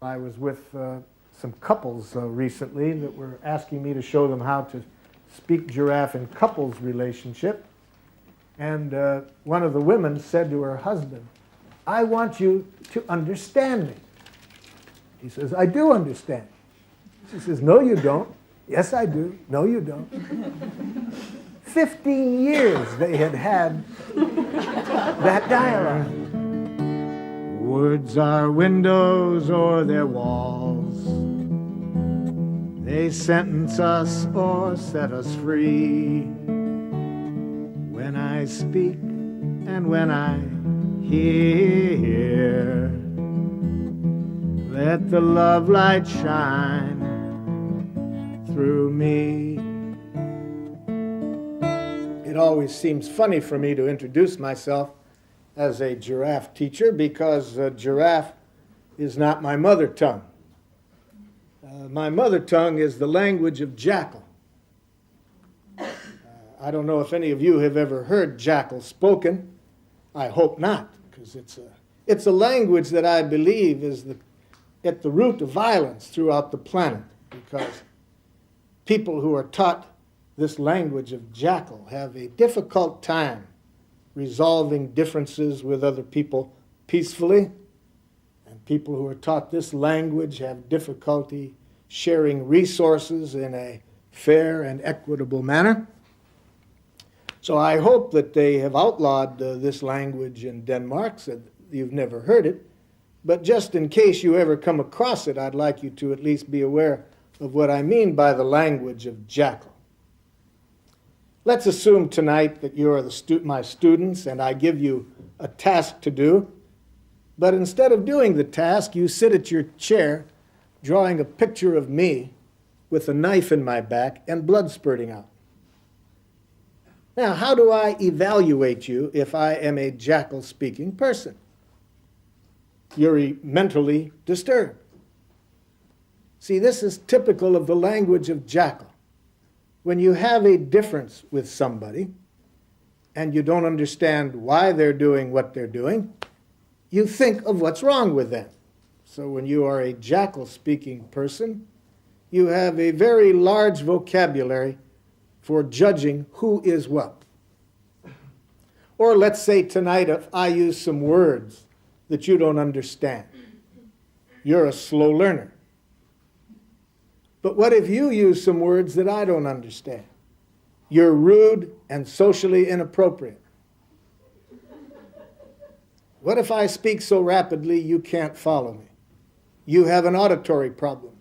I was with some couples recently that were asking me to show them how to speak giraffe in couples relationship. And one of the women said to her husband, "I want you to understand me." He says, "I do understand." She says, "No, you don't." "Yes, I do." "No, you don't." 15 years they had that dialogue. Words are windows or they're walls. They sentence us or set us free. When I speak and when I hear, let the love light shine through me. It always seems funny for me to introduce myself as a giraffe teacher because giraffe is not my mother tongue. My mother tongue is the language of jackal. I don't know if any of you have ever heard jackal spoken. I hope not, because it's a language that I believe is at the root of violence throughout the planet, because people who are taught this language of jackal have a difficult time resolving differences with other people peacefully, and people who are taught this language have difficulty sharing resources in a fair and equitable manner. So I hope that they have outlawed this language in Denmark, so you've never heard it. But just in case you ever come across it, I'd like you to at least be aware of what I mean by the language of jackal. Let's assume tonight that you're my students and I give you a task to do. But instead of doing the task, you sit at your chair drawing a picture of me with a knife in my back and blood spurting out. Now, how do I evaluate you if I am a jackal-speaking person? You're mentally disturbed. See, this is typical of the language of jackal. When you have a difference with somebody and you don't understand why they're doing what they're doing, you think of what's wrong with them. So when you are a jackal-speaking person, you have a very large vocabulary for judging who is what. Or let's say tonight if I use some words that you don't understand. You're a slow learner. But what if you use some words that I don't understand? You're rude and socially inappropriate. What if I speak so rapidly you can't follow me? You have an auditory problem.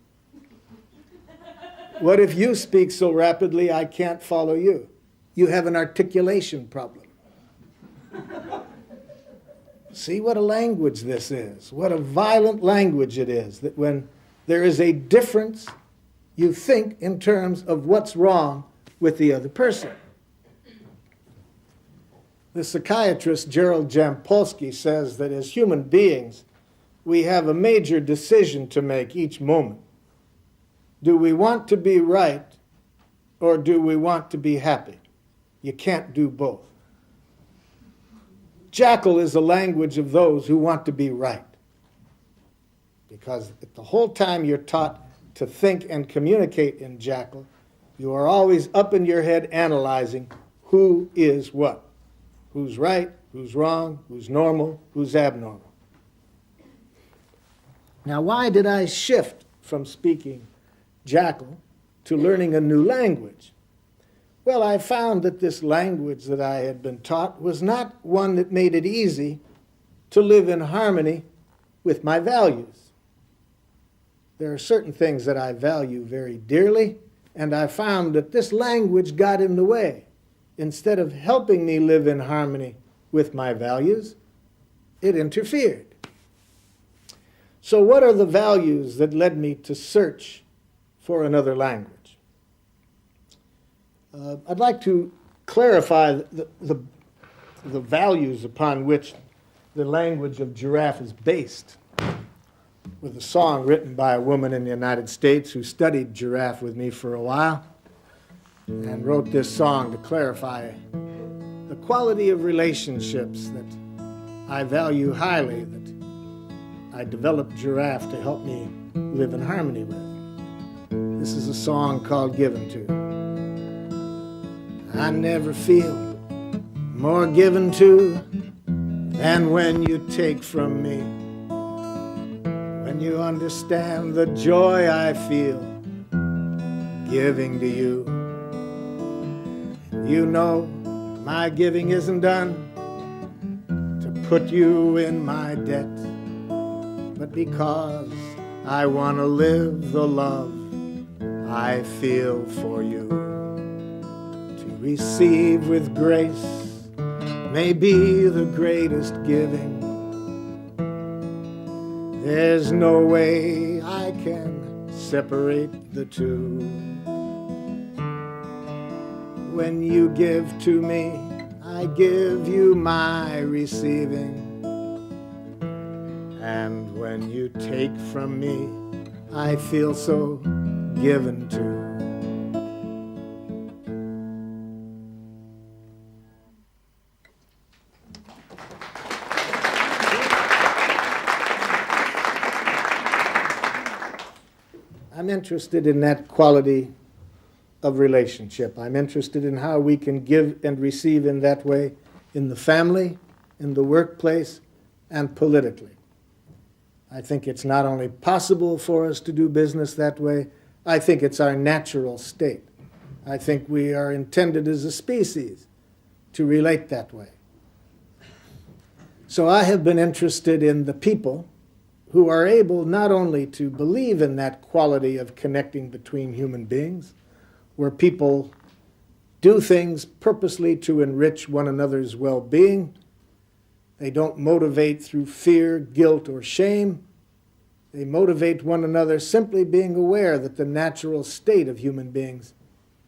What if you speak so rapidly I can't follow you? You have an articulation problem. See what a language this is. What a violent language it is, that when there is a difference, you think in terms of what's wrong with the other person. The psychiatrist Gerald Jampolsky says that as human beings, we have a major decision to make each moment. Do we want to be right or do we want to be happy? You can't do both. Jackal is the language of those who want to be right, because the whole time you're taught to think and communicate in jackal, you are always up in your head analyzing who is what. Who's right, who's wrong, who's normal, who's abnormal. Now, why did I shift from speaking jackal to learning a new language? Well, I found that this language that I had been taught was not one that made it easy to live in harmony with my values. There are certain things that I value very dearly, and I found that this language got in the way. Instead of helping me live in harmony with my values, it interfered. So what are the values that led me to search for another language? I'd like to clarify the values upon which the language of giraffe is based with a song written by a woman in the United States who studied giraffe with me for a while and wrote this song to clarify the quality of relationships that I value highly, that I developed Giraf to help me live in harmony with. This is a song called Given To. I never feel more given to than when you take from me. When you understand the joy I feel giving to you. You know my giving isn't done to put you in my debt, but because I want to live the love I feel for you. To receive with grace may be the greatest giving. There's no way I can separate the two. When you give to me, I give you my receiving. And when you take from me, I feel so given to. I'm interested in that quality of relationship. I'm interested in how we can give and receive in that way in the family, in the workplace, and politically. I think it's not only possible for us to do business that way, I think it's our natural state. I think we are intended as a species to relate that way. So I have been interested in the people who are able not only to believe in that quality of connecting between human beings, where people do things purposely to enrich one another's well-being. They don't motivate through fear, guilt, or shame. They motivate one another simply being aware that the natural state of human beings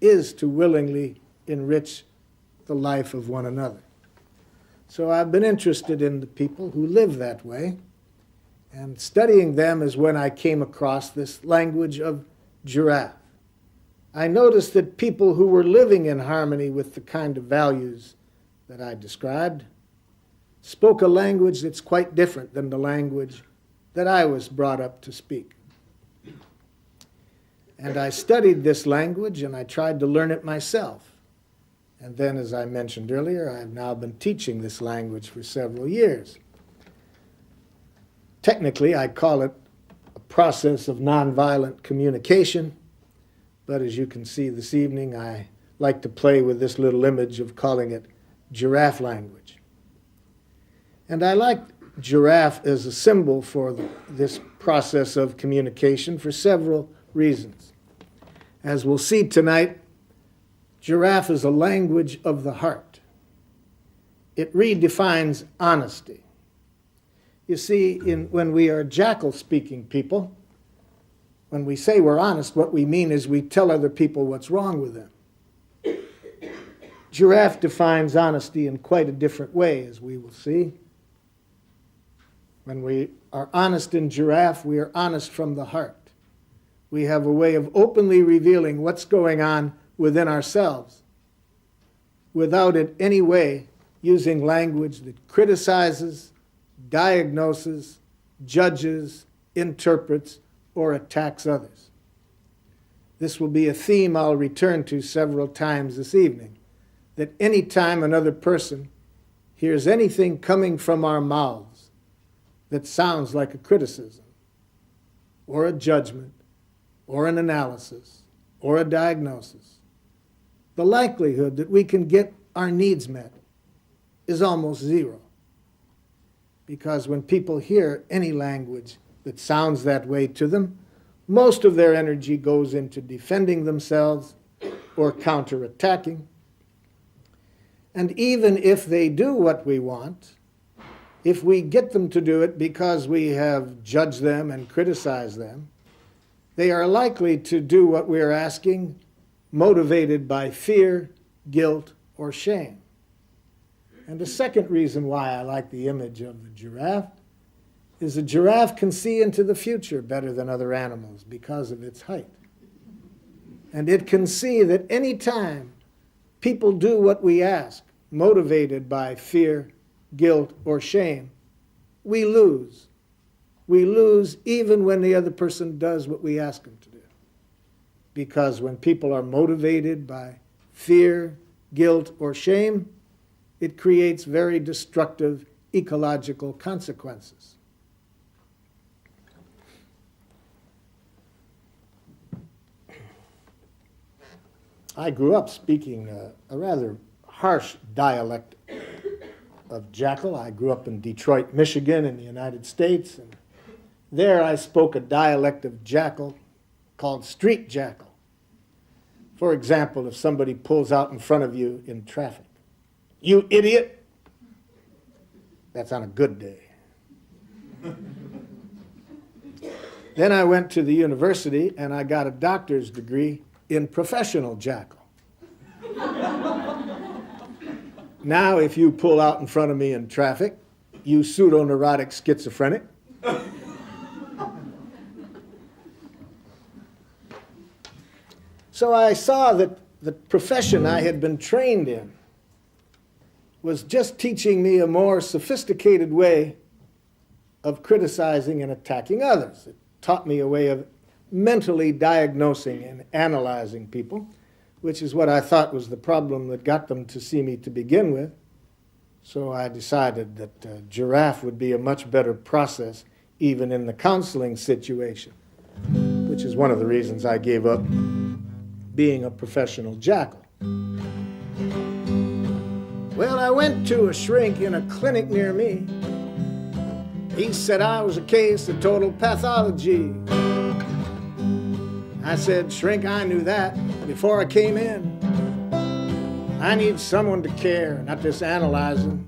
is to willingly enrich the life of one another. So I've been interested in the people who live that way, and studying them is when I came across this language of Giraf. I noticed that people who were living in harmony with the kind of values that I described spoke a language that's quite different than the language that I was brought up to speak. And I studied this language and I tried to learn it myself. And then, as I mentioned earlier, I've now been teaching this language for several years. Technically, I call it a process of nonviolent communication, but as you can see this evening, I like to play with this little image of calling it giraffe language. And I like giraffe as a symbol for this process of communication for several reasons. As we'll see tonight, giraffe is a language of the heart. It redefines honesty. You see, when we are jackal-speaking people, when we say we're honest, what we mean is we tell other people what's wrong with them. Giraffe defines honesty in quite a different way, as we will see. When we are honest in giraffe, we are honest from the heart. We have a way of openly revealing what's going on within ourselves without in any way using language that criticizes, diagnoses, judges, interprets, or attacks others. This will be a theme I'll return to several times this evening, that any time another person hears anything coming from our mouths that sounds like a criticism, or a judgment, or an analysis, or a diagnosis, the likelihood that we can get our needs met is almost zero. Because when people hear any language that sounds that way to them, most of their energy goes into defending themselves or counterattacking. And even if they do what we want, if we get them to do it because we have judged them and criticized them, they are likely to do what we are asking, motivated by fear, guilt, or shame. And the second reason why I like the image of the giraffe is the giraffe can see into the future better than other animals because of its height. And it can see that any time people do what we ask, motivated by fear, guilt, or shame, we lose. we lose even when the other person does what we ask them to do. Because when people are motivated by fear, guilt, or shame, it creates very destructive ecological consequences. I grew up speaking a rather harsh dialect of Jackal. I grew up in Detroit, Michigan, in the United States, and there I spoke a dialect of Jackal called street Jackal. For example, if somebody pulls out in front of you in traffic, "You idiot!" That's on a good day. Then I went to the university and I got a doctor's degree in professional Jackal. Now, if you pull out in front of me in traffic, "You pseudo-neurotic schizophrenic." So I saw that the profession I had been trained in was just teaching me a more sophisticated way of criticizing and attacking others. It taught me a way of mentally diagnosing and analyzing people, which is what I thought was the problem that got them to see me to begin with. So I decided that Giraf would be a much better process even in the counseling situation, which is one of the reasons I gave up being a professional Jackal. Well, I went to a shrink in a clinic near me. He said I was a case of total pathology. I said, "Shrink, I knew that before I came in. I need someone to care, not just analyzing."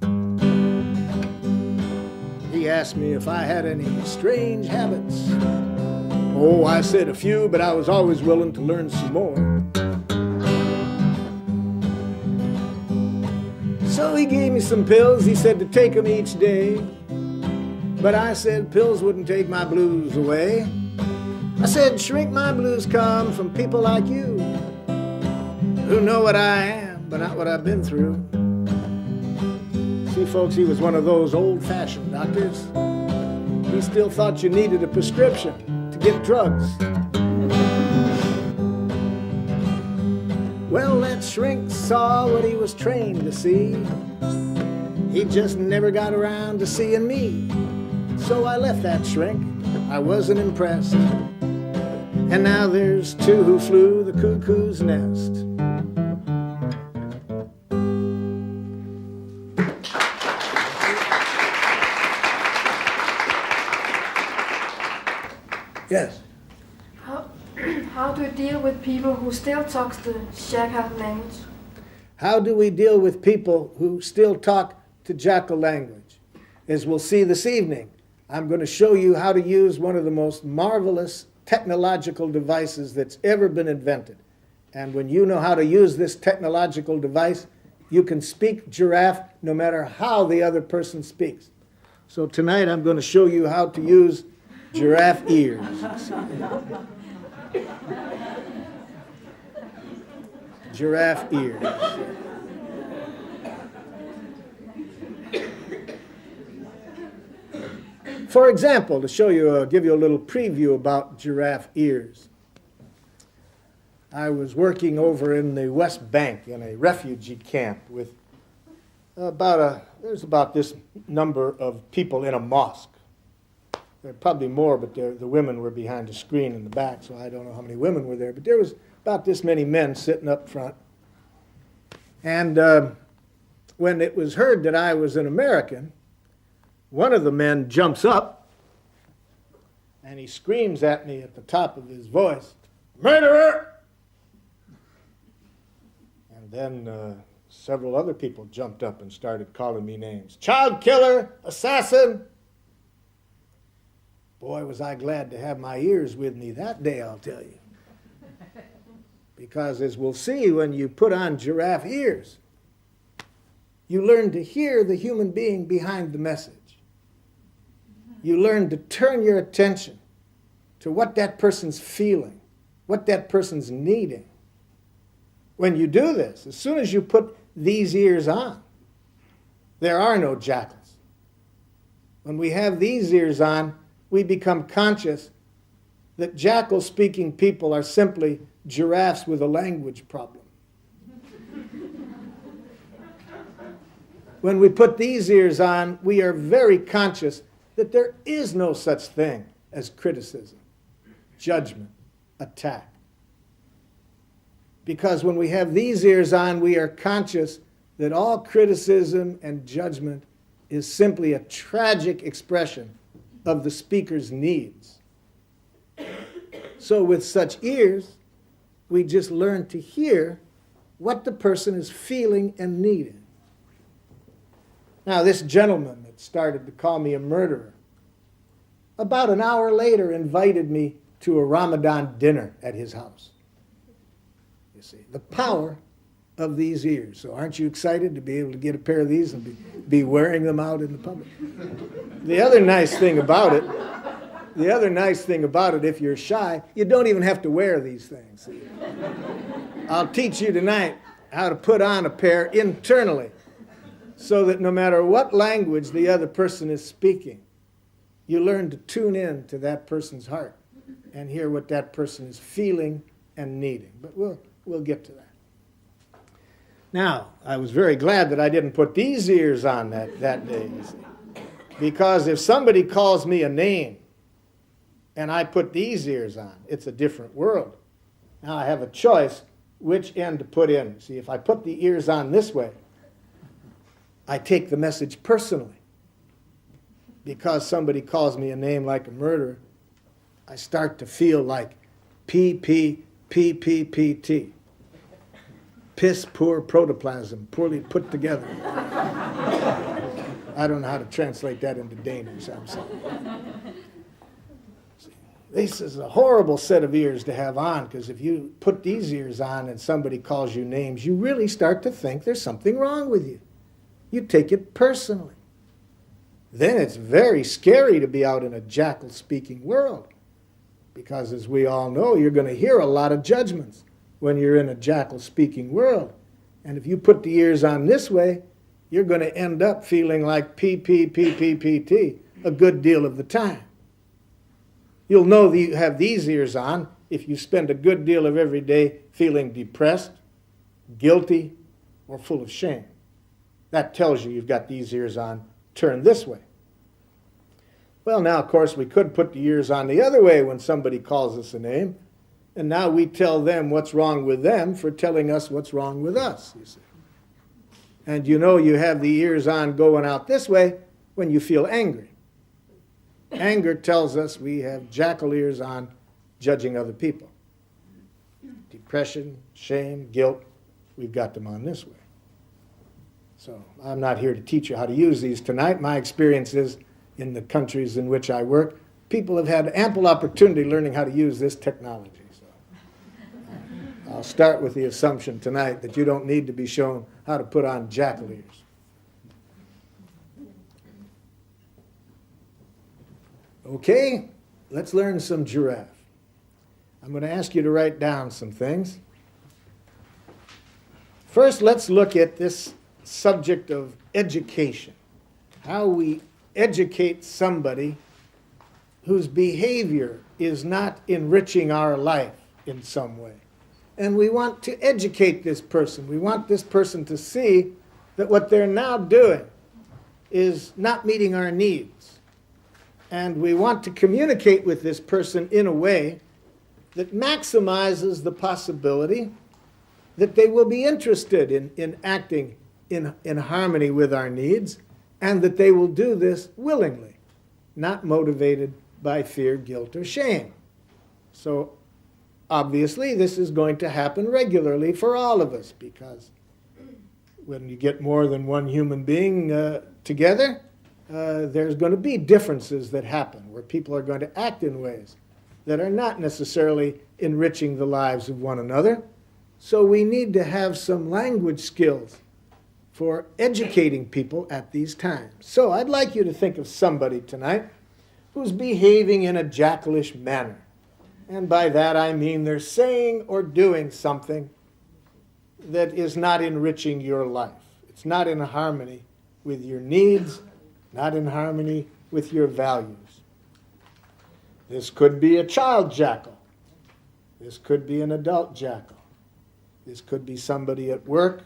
He asked me if I had any strange habits. Oh, I said a few, but I was always willing to learn some more. So he gave me some pills. He said to take them each day. But I said pills wouldn't take my blues away. I said, "Shrink, my blues come from people like you, who know what I am, but not what I've been through." See, folks, he was one of those old-fashioned doctors. He still thought you needed a prescription to get drugs. Well, that shrink saw what he was trained to see. He just never got around to seeing me. So I left that shrink. I wasn't impressed. And now there's two who flew the cuckoo's nest. Yes? How do you deal with people who still talk the Jackal language? How do we deal with people who still talk to Jackal language? As we'll see this evening, I'm going to show you how to use one of the most marvelous technological devices that's ever been invented. And when you know how to use this technological device, you can speak Giraffe no matter how the other person speaks. So tonight I'm going to show you how to use giraffe ears. Giraffe ears. For example, to show you, give you a little preview about giraffe ears. I was working over in the West Bank in a refugee camp with there's about this number of people in a mosque. There are probably more, but the women were behind a screen in the back, so I don't know how many women were there. But there was about this many men sitting up front. And when it was heard that I was an American, one of the men jumps up and he screams at me at the top of his voice, "Murderer!" And then several other people jumped up and started calling me names. "Child killer! Assassin!" Boy, was I glad to have my ears with me that day, I'll tell you. Because as we'll see, when you put on giraffe ears, you learn to hear the human being behind the message. You learn to turn your attention to what that person's feeling, what that person's needing. When you do this, as soon as you put these ears on, there are no jackals. When we have these ears on, we become conscious that jackal-speaking people are simply giraffes with a language problem. When we put these ears on, we are very conscious that there is no such thing as criticism, judgment, attack. Because when we have these ears on, we are conscious that all criticism and judgment is simply a tragic expression of the speaker's needs. So with such ears, we just learn to hear what the person is feeling and needing. Now, this gentleman that started to call me a murderer, about an hour later invited me to a Ramadan dinner at his house. You see, the power of these ears. So aren't you excited to be able to get a pair of these and be wearing them out in the public? The other nice thing about it, if you're shy, you don't even have to wear these things. I'll teach you tonight how to put on a pair internally so that no matter what language the other person is speaking, you learn to tune in to that person's heart and hear what that person is feeling and needing. But we'll get to that. Now, I was very glad that I didn't put these ears on that day, you see. Because if somebody calls me a name and I put these ears on, it's a different world. Now I have a choice which end to put in. See, if I put the ears on this way, I take the message personally. Because somebody calls me a name like a murderer, I start to feel like PPPPPT. Piss poor protoplasm, poorly put together. I don't know how to translate that into Danish, I'm sorry. This is a horrible set of ears to have on, because if you put these ears on and somebody calls you names, you really start to think there's something wrong with you. You take it personally. Then it's very scary to be out in a jackal-speaking world, because as we all know, you're going to hear a lot of judgments when you're in a jackal-speaking world. And if you put the ears on this way, you're going to end up feeling like PPPPPT a good deal of the time. You'll know that you have these ears on if you spend a good deal of every day feeling depressed, guilty, or full of shame. That tells you you've got these ears on turned this way. Well, now, of course, we could put the ears on the other way when somebody calls us a name, and now we tell them what's wrong with them for telling us what's wrong with us, you see. And you know you have the ears on going out this way when you feel angry. Anger tells us we have jackal ears on judging other people. Depression, shame, guilt, we've got them on this way. So I'm not here to teach you how to use these tonight. My experience is in the countries in which I work, people have had ample opportunity learning how to use this technology. So I'll start with the assumption tonight that you don't need to be shown how to put on jackal ears. Okay, let's learn some giraffe. I'm going to ask you to write down some things. First, let's look at this subject of education. How we educate somebody whose behavior is not enriching our life in some way. And we want to educate this person. We want this person to see that what they're now doing is not meeting our needs. And we want to communicate with this person in a way that maximizes the possibility that they will be interested in acting in harmony with our needs, and that they will do this willingly, not motivated by fear, guilt, or shame. So obviously this is going to happen regularly for all of us, because when you get more than one human being together, there's going to be differences that happen where people are going to act in ways that are not necessarily enriching the lives of one another. So we need to have some language skills for educating people at these times. So I'd like you to think of somebody tonight who's behaving in a jackalish manner. And by that I mean they're saying or doing something that is not enriching your life. It's not in harmony with your needs, not in harmony with your values. This could be a child jackal. This could be an adult jackal. This could be somebody at work,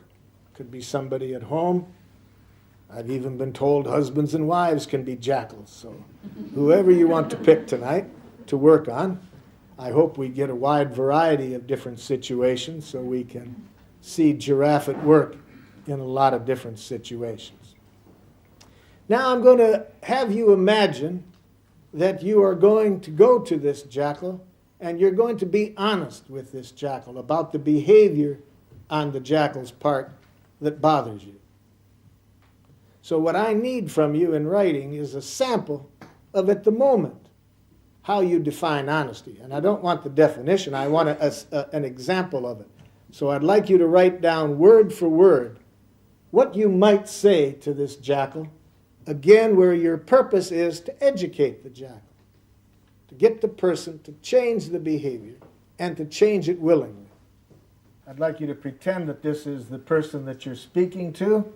could be somebody at home. I've even been told husbands and wives can be jackals. So whoever you want to pick tonight to work on, I hope we get a wide variety of different situations so we can see Giraffe at work in a lot of different situations. Now I'm going to have you imagine that you are going to go to this jackal and you're going to be honest with this jackal about the behavior on the jackal's part that bothers you. So what I need from you in writing is a sample of, at the moment, how you define honesty. And I don't want the definition, I want an example of it. So I'd like you to write down word for word what you might say to this jackal, again, where your purpose is to educate the jackal, to get the person to change the behavior and to change it willingly. I'd like you to pretend that this is the person that you're speaking to,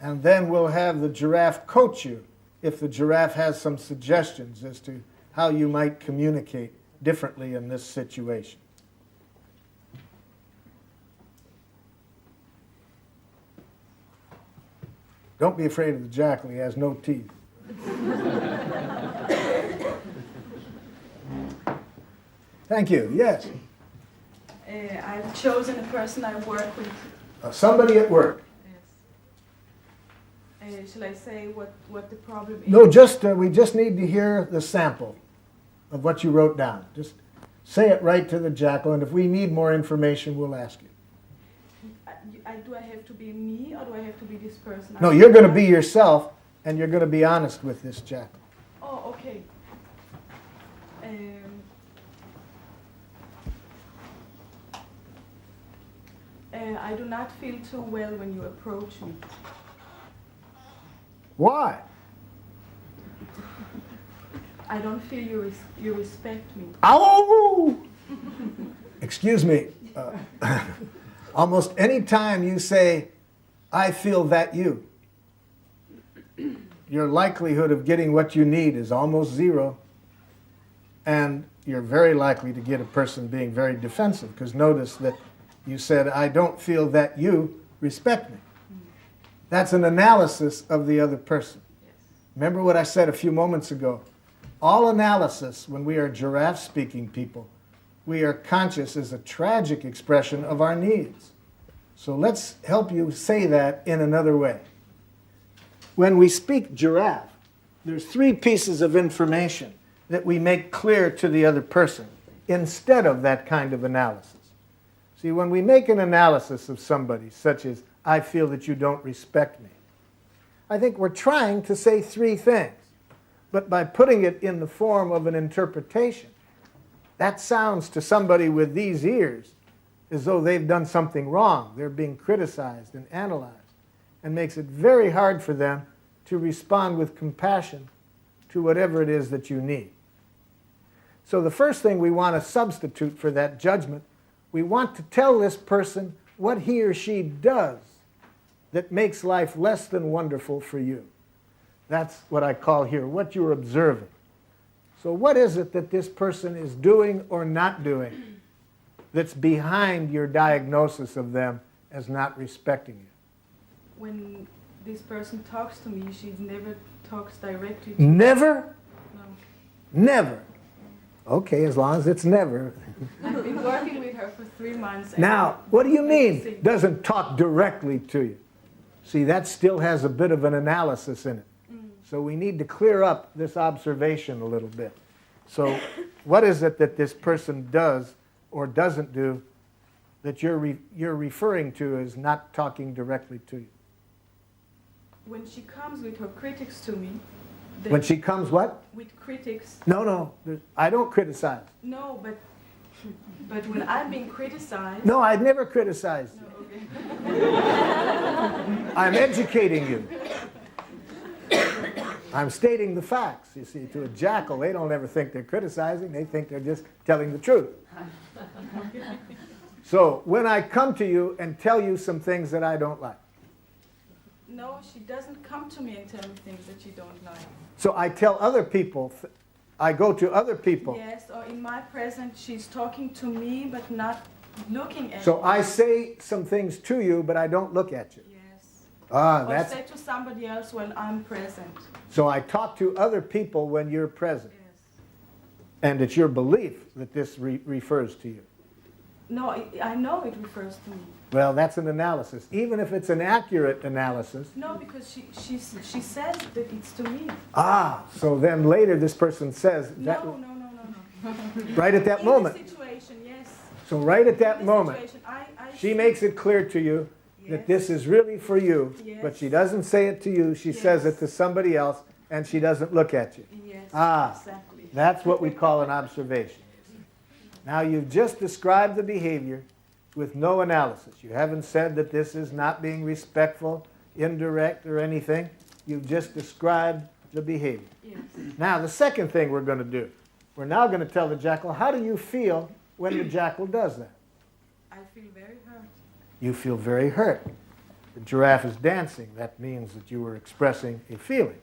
and then we'll have the giraffe coach you if the giraffe has some suggestions as to how you might communicate differently in this situation. Don't be afraid of the jackal, he has no teeth. Thank you, yes. I've chosen a person I work with. Somebody at work. Yes. Shall I say what the problem is? No, we just need to hear the sample of what you wrote down. Just say it right to the jackal, and if we need more information, we'll ask you. Do I have to be me, or do I have to be this person? No, you're going to be yourself, and you're going to be honest with this jackal. Oh, okay. I do not feel too well when you approach me. Why? I don't feel you respect me. Ow! Excuse me. Almost any time you say, I feel that you, your likelihood of getting what you need is almost zero. And you're very likely to get a person being very defensive, because notice that you said, I don't feel that you respect me. That's an analysis of the other person. Yes. Remember what I said a few moments ago. All analysis, when we are giraffe-speaking people, we are conscious as a tragic expression of our needs. So let's help you say that in another way. When we speak giraffe, there's 3 pieces of information that we make clear to the other person instead of that kind of analysis. See, when we make an analysis of somebody, such as, I feel that you don't respect me, I think we're trying to say 3 things. But by putting it in the form of an interpretation, that sounds to somebody with these ears as though they've done something wrong. They're being criticized and analyzed, and makes it very hard for them to respond with compassion to whatever it is that you need. So the first thing we want to substitute for that judgment, we want to tell this person what he or she does that makes life less than wonderful for you. That's what I call here, what you're observing. So what is it that this person is doing or not doing that's behind your diagnosis of them as not respecting you? When this person talks to me, she never talks directly to me. Never? No. Never. Okay, as long as it's never. I've been working with her for 3 months. Now, what do you mean, doesn't talk directly to you? See, that still has a bit of an analysis in it. So we need to clear up this observation a little bit. So what is it that this person does or doesn't do that you're referring to as not talking directly to you? When she comes with her critics to me... When she comes what? With critics. No, I don't criticize. No, but when I'm being criticized... No, I've never criticized you. No, okay. I'm educating you. I'm stating the facts. You see, to a jackal, they don't ever think they're criticizing. They think they're just telling the truth. So when I come to you and tell you some things that I don't like. No, she doesn't come to me and tell me things that she don't like. So I tell other people I go to other people. Yes, or in my present, she's talking to me but not looking at So me. I say some things to you, but I don't look at you. Yes. Ah, Or that's say to somebody else when I'm present. so I talk to other people when you're present. Yes. And it's your belief that this refers to you. No, I know it refers to me. Well, that's an analysis. Even if it's an accurate analysis. No, because she says that it's to me. Ah, so then later this person says that No. right at that In moment. the situation, yes. So right at In that the moment, situation, I she makes it clear to you that Yes. this is really for you, but Yes. she doesn't say it to you. She says it Yes. to somebody else, and she doesn't look at you. Yes, Ah. exactly. That's what we call an observation. Now you've just described the behavior with no analysis. You haven't said that this is not being respectful, indirect, or anything. You've just described the behavior. Yes. Now the second thing we're going to do, we're now going to tell the jackal, how do you feel when the jackal does that? I feel very hurt. You feel very hurt. The giraffe is dancing. That means that you were expressing a feeling.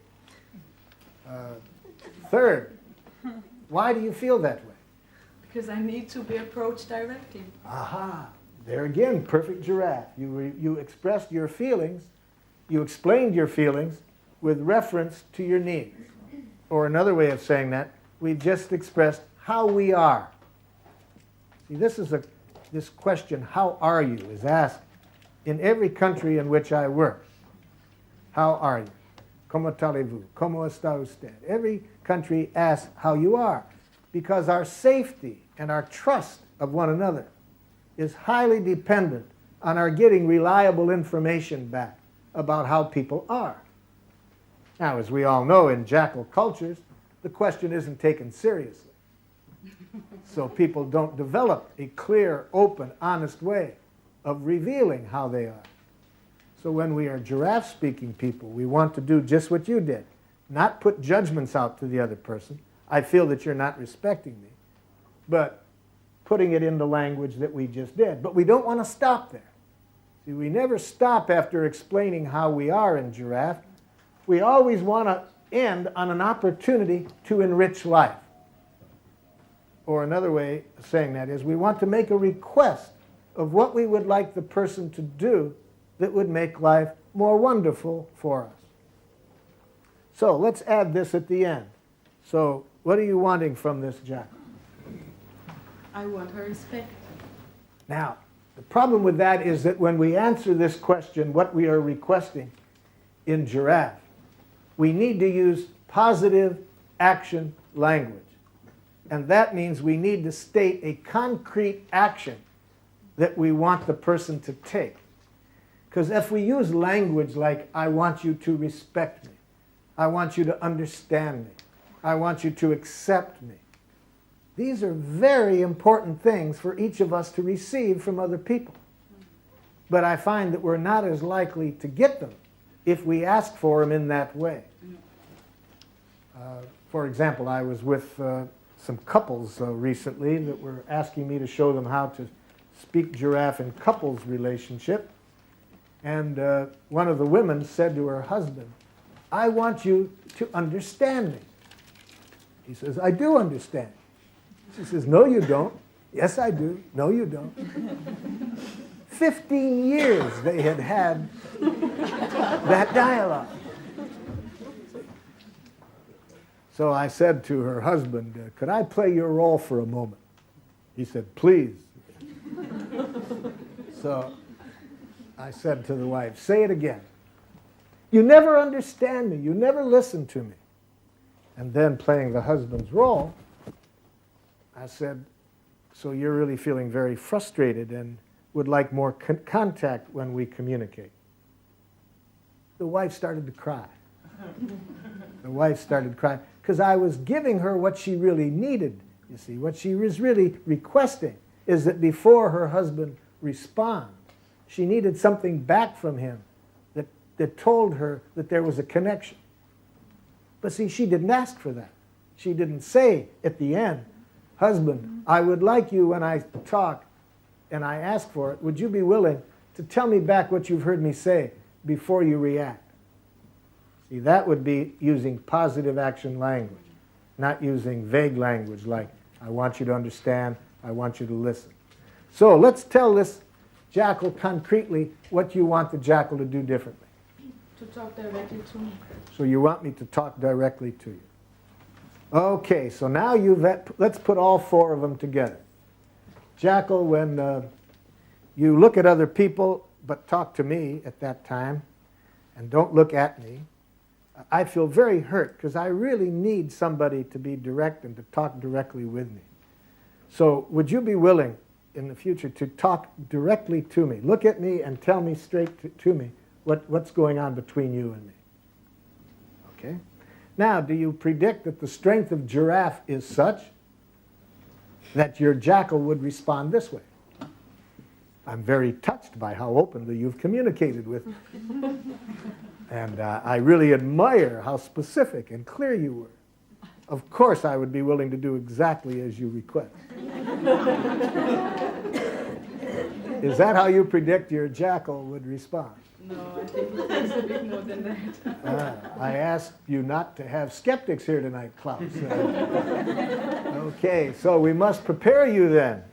Third, why do you feel that way? Because I need to be approached directly. Aha, there again, perfect giraffe. You expressed your feelings, you explained your feelings with reference to your needs. Or another way of saying that, we've just expressed how we are. See, this question, how are you, is asked in every country in which I work. How are you? ¿Cómo allez-vous? ¿Cómo está usted? Every country asks how you are, because our safety and our trust of one another is highly dependent on our getting reliable information back about how people are. Now, as we all know, in jackal cultures, the question isn't taken seriously. So people don't develop a clear, open, honest way of revealing how they are. So when we are giraffe-speaking people, we want to do just what you did. Not put judgments out to the other person. I feel that you're not respecting me. But putting it in the language that we just did. But we don't want to stop there. See, we never stop after explaining how we are in giraffe. We always want to end on an opportunity to enrich life. Or another way of saying that is we want to make a request of what we would like the person to do that would make life more wonderful for us. So let's add this at the end. So what are you wanting from this jackal? I want her respect. Now, the problem with that is that when we answer this question, what we are requesting in giraffe, we need to use positive action language. And that means we need to state a concrete action that we want the person to take. Because if we use language like, I want you to respect me, I want you to understand me, I want you to accept me, these are very important things for each of us to receive from other people. But I find that we're not as likely to get them if we ask for them in that way. For example, I was with some couples recently that were asking me to show them how to speak giraffe in couples relationship. And one of the women said to her husband, I want you to understand me. He says, I do understand. She says, no, you don't. Yes, I do. No, you don't. 15 years they had had that dialogue. So I said to her husband, could I play your role for a moment? He said, please. So I said to the wife, say it again. You never understand me. You never listen to me. And then playing the husband's role, I said, so you're really feeling very frustrated and would like more contact when we communicate. The wife started to cry. The wife started crying because I was giving her what she really needed. You see, what she was really requesting is that before her husband respond, she needed something back from him that told her that there was a connection. But see, she didn't ask for that. She didn't say at the end, husband, I would like you when I talk and I ask for it, would you be willing to tell me back what you've heard me say before you react? See, that would be using positive action language. not using vague language like, I want you to understand, I want you to listen. So let's tell this jackal concretely what you want the jackal to do differently. To talk directly to me. So you want me to talk directly to you. Okay, so now let's put all four of them together. Jackal, when you look at other people but talk to me at that time and don't look at me, I feel very hurt because I really need somebody to be direct and to talk directly with me. So would you be willing in the future to talk directly to me? Look at me and tell me straight to me what's going on between you and me. Okay? Now, do you predict that the strength of Giraffe is such that your jackal would respond this way? I'm very touched by how openly you've communicated with me. And I really admire how specific and clear you were. Of course, I would be willing to do exactly as you request. Is that how you predict your jackal would respond? No, I think it takes a bit more than that. I asked you not to have skeptics here tonight, Klaus. Okay, so we must prepare you then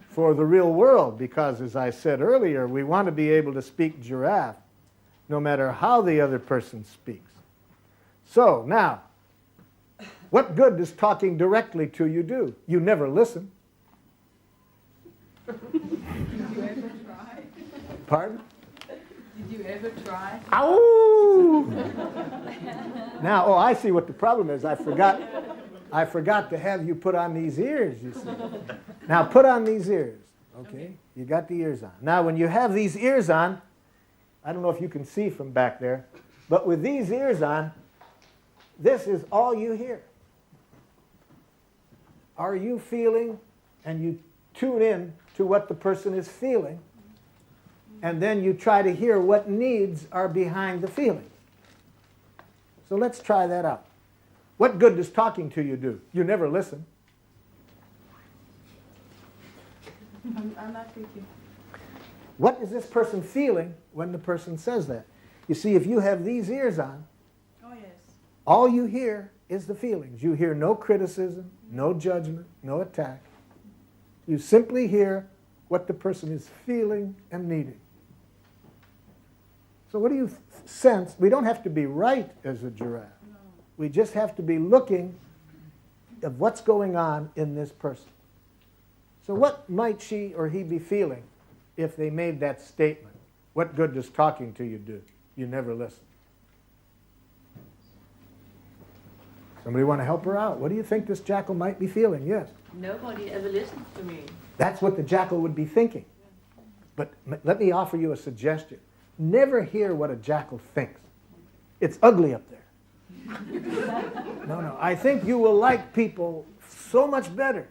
for the real world because, as I said earlier, we want to be able to speak Giraffe no matter how the other person speaks. So now, what good does talking directly to you do? You never listen. Did you ever try? Pardon? Did you ever try? Ow! Now, oh, I see what the problem is. I forgot to have you put on these ears, you see. Now, put on these ears, okay? You got the ears on. Now, when you have these ears on, I don't know if you can see from back there, but with these ears on, this is all you hear. Are you feeling? And you tune in to what the person is feeling, and then you try to hear what needs are behind the feeling. So let's try that out. What good does talking to you do? You never listen. I'm not thinking. What is this person feeling when the person says that? You see, if you have these ears on, Oh, yes. all you hear is the feelings. You hear no criticism, no judgment, no attack. You simply hear what the person is feeling and needing. So what do you sense? We don't have to be right as a giraffe. No. We just have to be looking at what's going on in this person. So what might she or he be feeling if they made that statement? What good does talking to you do? You never listen. Somebody want to help her out? What do you think this jackal might be feeling? Yes. Nobody ever listens to me. That's what the jackal would be thinking. But let me offer you a suggestion. Never hear what a jackal thinks. It's ugly up there. No. I think you will like people so much better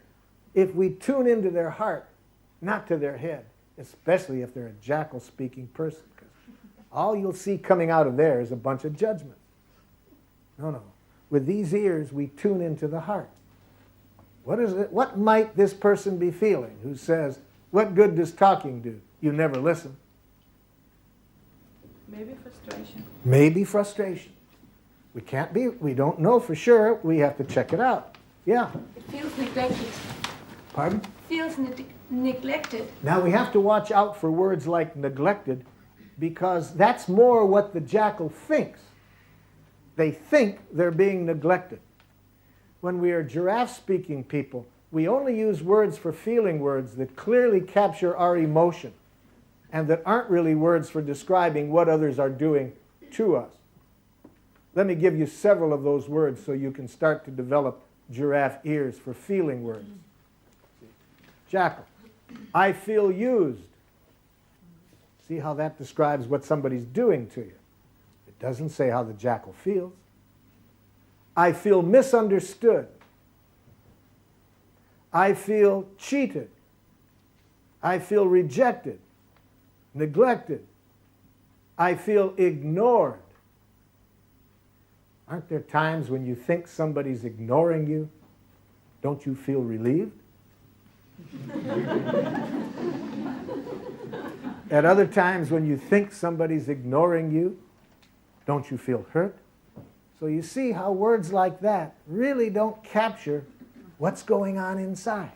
if we tune into their heart, not to their head, especially if they're a jackal-speaking person. 'Cause all you'll see coming out of there is a bunch of judgment. No. With these ears, we tune into the heart. What is it? What might this person be feeling who says, what good does talking do? You never listen. Maybe frustration. Maybe frustration. We don't know for sure. We have to check it out. Yeah. It feels neglected. Pardon? Feels neglected. Now we have to watch out for words like neglected because that's more what the jackal thinks. They think they're being neglected. When we are giraffe-speaking people, we only use words for feeling words that clearly capture our emotion and that aren't really words for describing what others are doing to us. Let me give you several of those words so you can start to develop giraffe ears for feeling words. Jackal, I feel used. See how that describes what somebody's doing to you. It doesn't say how the jackal feels. I feel misunderstood. I feel cheated. I feel rejected, neglected. I feel ignored. Aren't there times when you think somebody's ignoring you? Don't you feel relieved? At other times when you think somebody's ignoring you, don't you feel hurt? So you see how words like that really don't capture what's going on inside.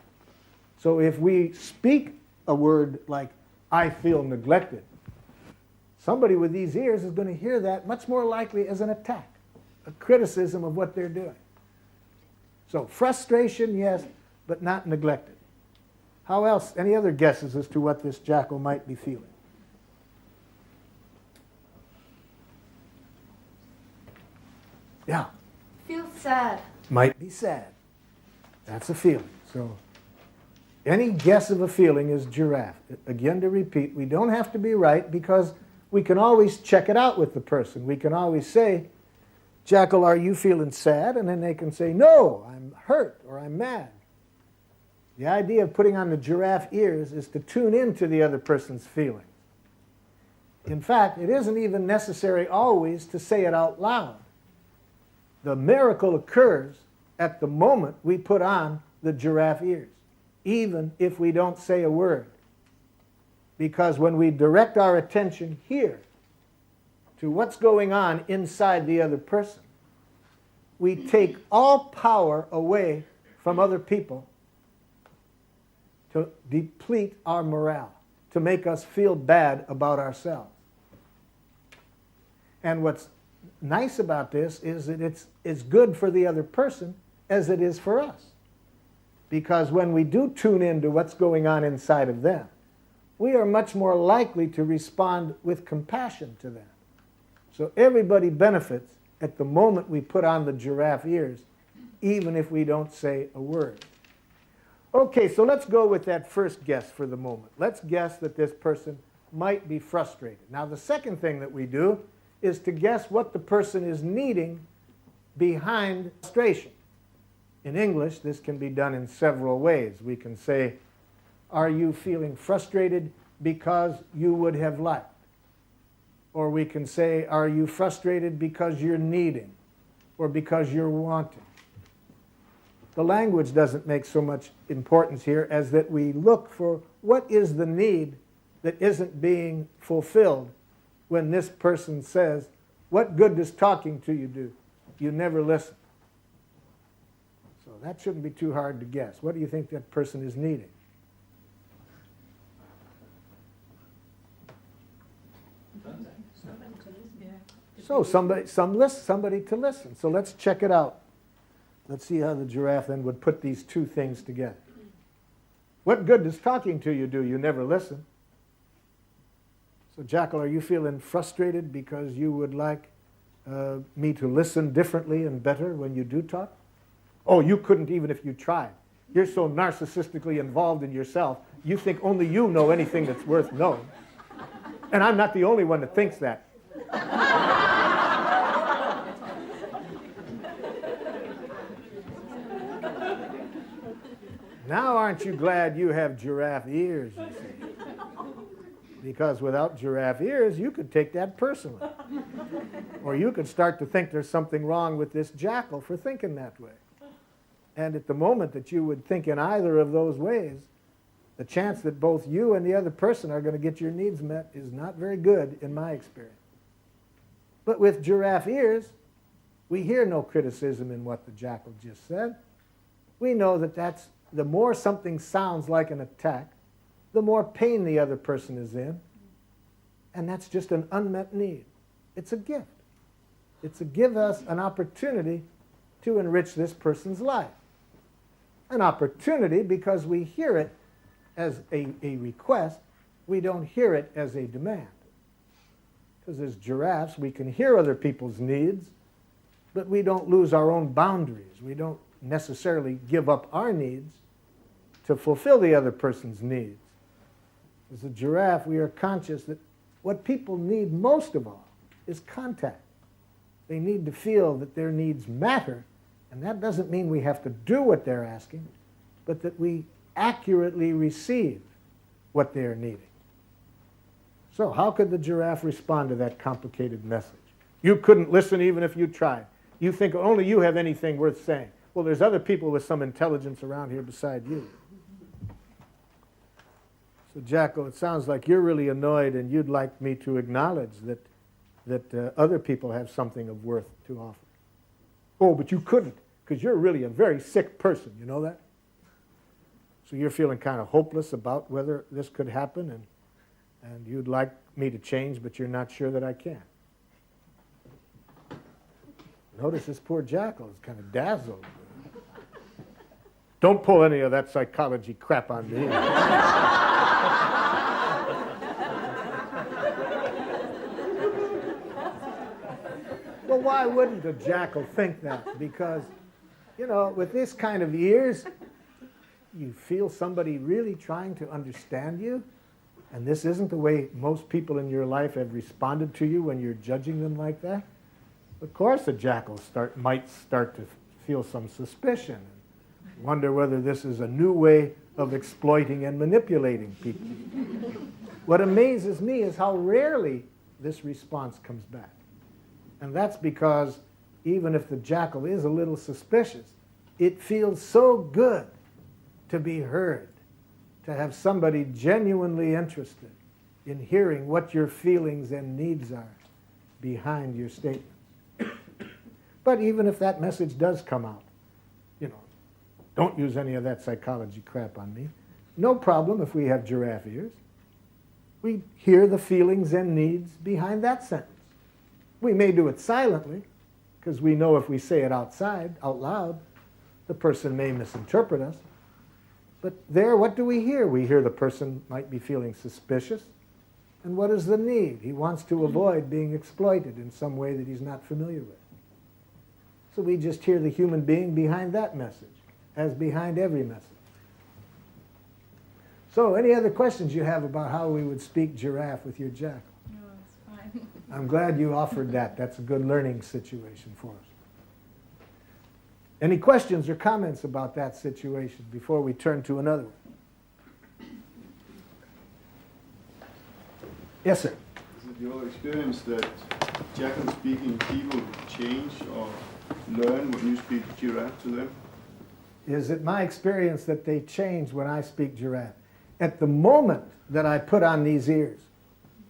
So if we speak a word like, I feel neglected, somebody with these ears is going to hear that much more likely as an attack, a criticism of what they're doing. So frustration, yes, but not neglected. How else? Any other guesses as to what this jackal might be feeling? Yeah. Feel sad. Might be sad. That's a feeling. So any guess of a feeling is giraffe. Again, to repeat, we don't have to be right because we can always check it out with the person. We can always say, Jackal, are you feeling sad? And then they can say, no, I'm hurt or I'm mad. The idea of putting on the giraffe ears is to tune into the other person's feelings. In fact, it isn't even necessary always to say it out loud. The miracle occurs at the moment we put on the giraffe ears, even if we don't say a word. Because when we direct our attention here to what's going on inside the other person, we take all power away from other people to deplete our morale, to make us feel bad about ourselves. And what's nice about this is that it's as good for the other person as it is for us. Because when we do tune into what's going on inside of them, we are much more likely to respond with compassion to them. So everybody benefits at the moment we put on the giraffe ears, even if we don't say a word. Okay, so let's go with that first guess for the moment. Let's guess that this person might be frustrated. Now, the second thing that we do is to guess what the person is needing behind frustration. In English, this can be done in several ways. We can say, are you feeling frustrated because you would have liked? Or we can say, are you frustrated because you're needing or because you're wanting? The language doesn't make so much importance here as that we look for what is the need that isn't being fulfilled when this person says, what good does talking to you do? You never listen. So that shouldn't be too hard to guess. What do you think that person is needing? So somebody to listen. So let's check it out. Let's see how the giraffe then would put these two things together. What good does talking to you do? You never listen. So Jackal, are you feeling frustrated because you would like me to listen differently and better when you do talk? Oh, you couldn't even if you tried. You're so narcissistically involved in yourself, you think only you know anything that's worth knowing. And I'm not the only one that thinks that. Now aren't you glad you have giraffe ears, you see? Because without giraffe ears, you could take that personally. Or you could start to think there's something wrong with this jackal for thinking that way. And at the moment that you would think in either of those ways, the chance that both you and the other person are going to get your needs met is not very good in my experience. But with giraffe ears, we hear no criticism in what the jackal just said. We know that that's the more something sounds like an attack, the more pain the other person is in, and that's just an unmet need. It's a gift. It's to give us an opportunity to enrich this person's life. An opportunity because we hear it as a request, we don't hear it as a demand. Because as giraffes, we can hear other people's needs, but we don't lose our own boundaries. We don't necessarily give up our needs to fulfill the other person's needs. As a giraffe, we are conscious that what people need most of all is contact. They need to feel that their needs matter, and that doesn't mean we have to do what they're asking, but that we accurately receive what they're needing. So how could the giraffe respond to that complicated message? You couldn't listen even if you tried. You think only you have anything worth saying. Well, there's other people with some intelligence around here beside you. So, Jackal, it sounds like you're really annoyed and you'd like me to acknowledge that other people have something of worth to offer. Oh, but you couldn't, because you're really a very sick person, you know that? So you're feeling kind of hopeless about whether this could happen, and you'd like me to change, but you're not sure that I can. Notice this poor jackal is kind of dazzled. Don't pull any of that psychology crap on me. Well, why wouldn't a jackal think that? Because, you know, with this kind of ears, you feel somebody really trying to understand you, and this isn't the way most people in your life have responded to you when you're judging them like that. Of course, a jackal might start to feel some suspicion and wonder whether this is a new way of exploiting and manipulating people. What amazes me is how rarely this response comes back. And that's because even if the jackal is a little suspicious, it feels so good to be heard, to have somebody genuinely interested in hearing what your feelings and needs are behind your statement. But even if that message does come out, you know, don't use any of that psychology crap on me. No problem if we have giraffe ears. We hear the feelings and needs behind that sentence. We may do it silently, because we know if we say it out loud, the person may misinterpret us. But there, what do we hear? We hear the person might be feeling suspicious. And what is the need? He wants to avoid being exploited in some way that he's not familiar with. So we just hear the human being behind that message, as behind every message. So any other questions you have about how we would speak giraffe with your jackal? No, it's fine. I'm glad you offered that. That's a good learning situation for us. Any questions or comments about that situation before we turn to another one? Yes, sir. Is it your experience that jackal speaking people change or learn when you speak giraffe to them? Is it my experience that they change when I speak giraffe? At the moment that I put on these ears,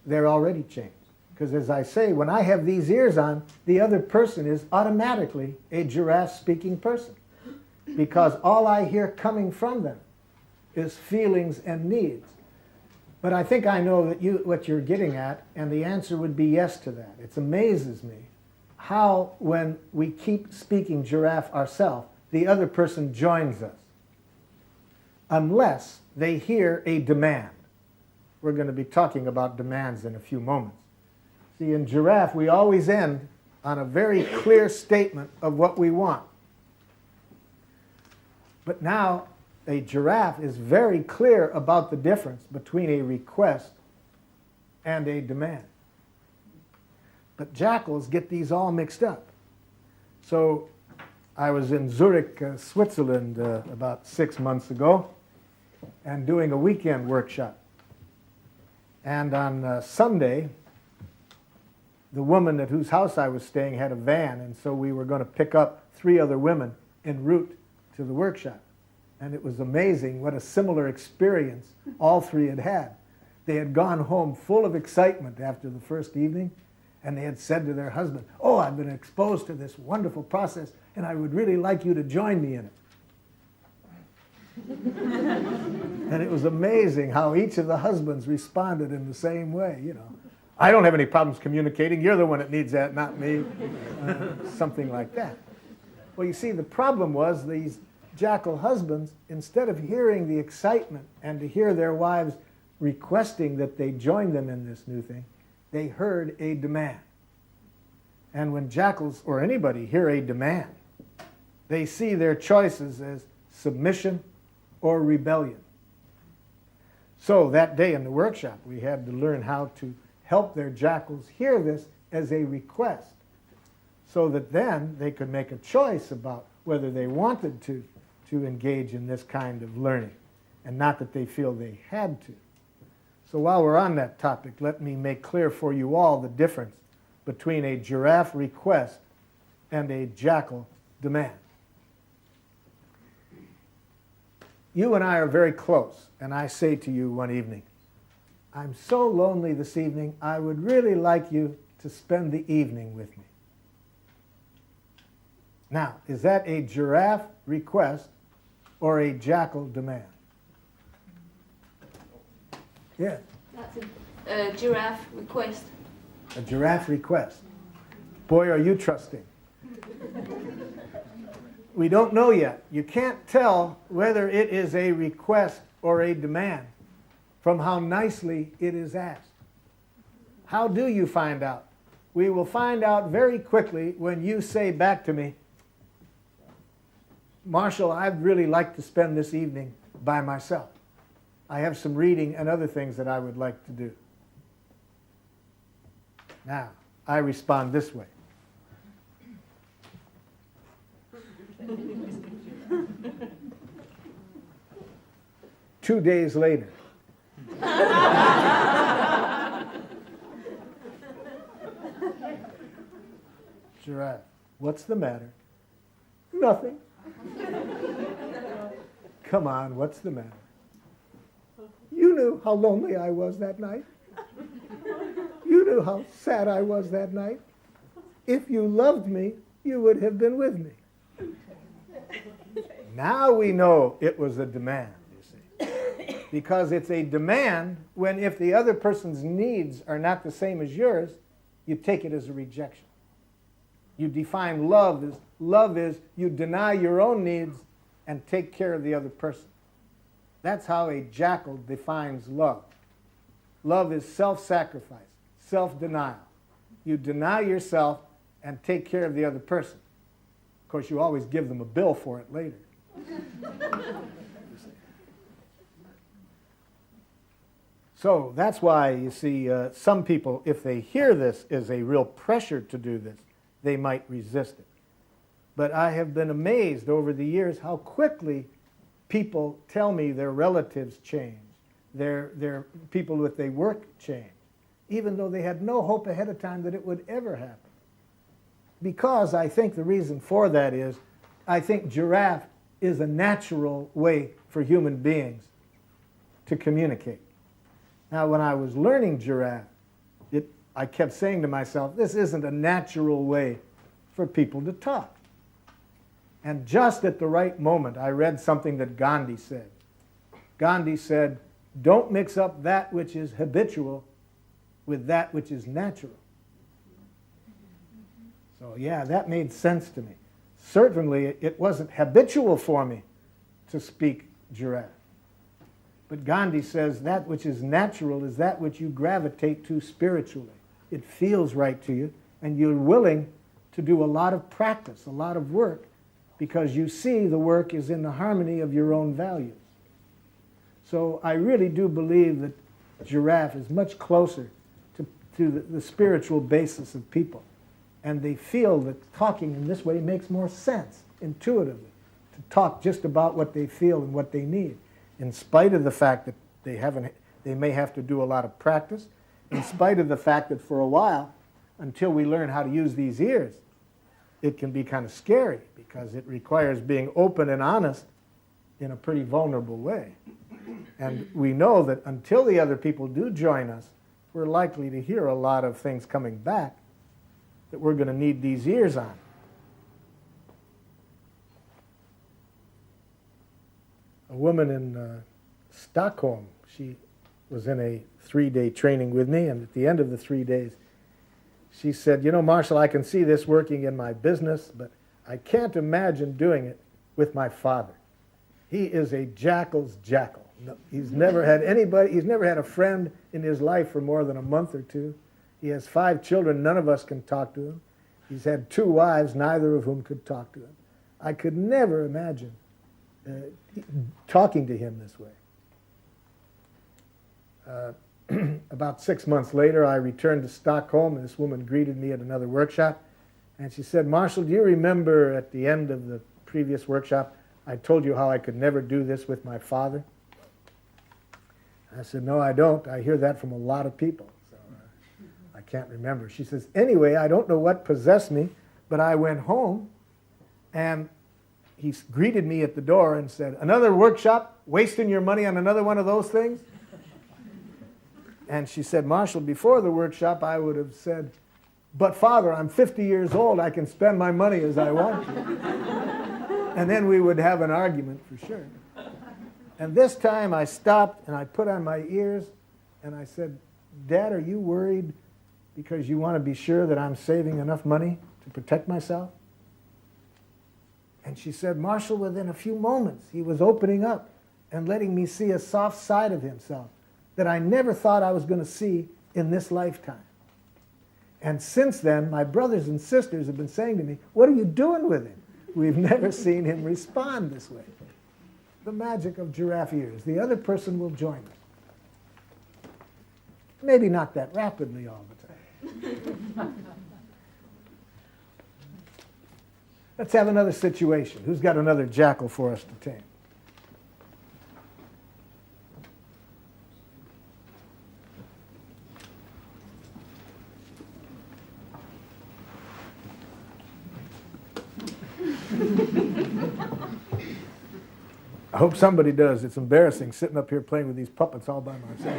they're already changed. Because as I say, when I have these ears on, the other person is automatically a giraffe-speaking person. Because all I hear coming from them is feelings and needs. But I think I know that what you're getting at, and the answer would be yes to that. It amazes me how, when we keep speaking giraffe ourselves, the other person joins us. Unless they hear a demand. We're going to be talking about demands in a few moments. See, in giraffe, we always end on a very clear statement of what we want. But now, a giraffe is very clear about the difference between a request and a demand. But jackals get these all mixed up. So I was in Zurich, Switzerland about 6 months ago and doing a weekend workshop. And on Sunday, the woman at whose house I was staying had a van, and so we were going to pick up 3 other women en route to the workshop. And it was amazing what a similar experience all 3 had had. They had gone home full of excitement after the first evening, and they had said to their husband, "Oh, I've been exposed to this wonderful process, and I would really like you to join me in it." And it was amazing how each of the husbands responded in the same way, you know. "I don't have any problems communicating. You're the one that needs that, not me." Something like that. Well, you see, the problem was these jackal husbands, instead of hearing the excitement and to hear their wives requesting that they join them in this new thing, they heard a demand. And when jackals or anybody hear a demand, they see their choices as submission or rebellion. So that day in the workshop, we had to learn how to help their jackals hear this as a request, so that then they could make a choice about whether they wanted to engage in this kind of learning, and not that they feel they had to. So while we're on that topic, let me make clear for you all the difference between a giraffe request and a jackal demand. You and I are very close, and I say to you one evening, "I'm so lonely this evening, I would really like you to spend the evening with me." Now, is that a giraffe request or a jackal demand? Yeah, That's a giraffe request. a giraffe request. Boy, are you trusting. We don't know yet. You can't tell whether it is a request or a demand from how nicely it is asked. How do you find out? We will find out very quickly when you say back to me, Marshall, I'd really like to spend this evening by myself. I have some reading and other things that I would like to do. Now, I respond this way. Two days later. Giraffe, what's the matter? Nothing. Come on, what's the matter? You knew how lonely I was that night. You knew how sad I was that night. If you loved me, you would have been with me. Now we know it was a demand, you see. Because it's a demand when if the other person's needs are not the same as yours, you take it as a rejection. You define love is you deny your own needs and take care of the other person. That's how a jackal defines love. Love is self-sacrifice, self-denial. You deny yourself and take care of the other person. Of course, you always give them a bill for it later. So that's why you see some people, if they hear this as a real pressure to do this, they might resist it. But I have been amazed over the years how quickly people tell me their relatives change, their people with they work change, even though they had no hope ahead of time that it would ever happen. Because I think the reason for that is, I think giraffe is a natural way for human beings to communicate. Now, when I was learning giraffe, I kept saying to myself, this isn't a natural way for people to talk. And just at the right moment, I read something that Gandhi said. Gandhi said, don't mix up that which is habitual with that which is natural. So yeah, that made sense to me. Certainly, it wasn't habitual for me to speak giraffe. But Gandhi says that which is natural is that which you gravitate to spiritually. It feels right to you, and you're willing to do a lot of practice, a lot of work, because you see the work is in the harmony of your own values. So I really do believe that giraffe is much closer to the spiritual basis of people. And they feel that talking in this way makes more sense, intuitively, to talk just about what they feel and what they need, in spite of the fact that they may have to do a lot of practice, in spite of the fact that for a while, until we learn how to use these ears, it can be kind of scary because it requires being open and honest in a pretty vulnerable way. And we know that until the other people do join us, we're likely to hear a lot of things coming back that we're going to need these ears on. A woman in Stockholm, she was in a 3-day training with me, and at the end of the 3 days, she said, you know, Marshall, I can see this working in my business, but I can't imagine doing it with my father. He is a jackal's jackal. No, he's never had a friend in his life for more than a month or two. He has 5 children, none of us can talk to him. He's had 2 wives, neither of whom could talk to him. I could never imagine talking to him this way. About 6 months later, I returned to Stockholm, and this woman greeted me at another workshop, and she said, Marshall, do you remember at the end of the previous workshop, I told you how I could never do this with my father? I said, no, I don't. I hear that from a lot of people, so I can't remember. She says, anyway, I don't know what possessed me, but I went home, and he greeted me at the door and said, another workshop, wasting your money on another one of those things? And she said, Marshall, before the workshop, I would have said, But Father, I'm 50 years old. I can spend my money as I want to. And then we would have an argument for sure. And this time I stopped and I put on my ears and I said, Dad, are you worried because you want to be sure that I'm saving enough money to protect myself? And she said, Marshall, within a few moments, he was opening up and letting me see a soft side of himself that I never thought I was going to see in this lifetime. And since then, my brothers and sisters have been saying to me, what are you doing with him? We've never seen him respond this way. The magic of giraffe ears. The other person will join me. Maybe not that rapidly all the time. Let's have another situation. Who's got another jackal for us to tame? I hope somebody does. It's embarrassing sitting up here playing with these puppets all by myself.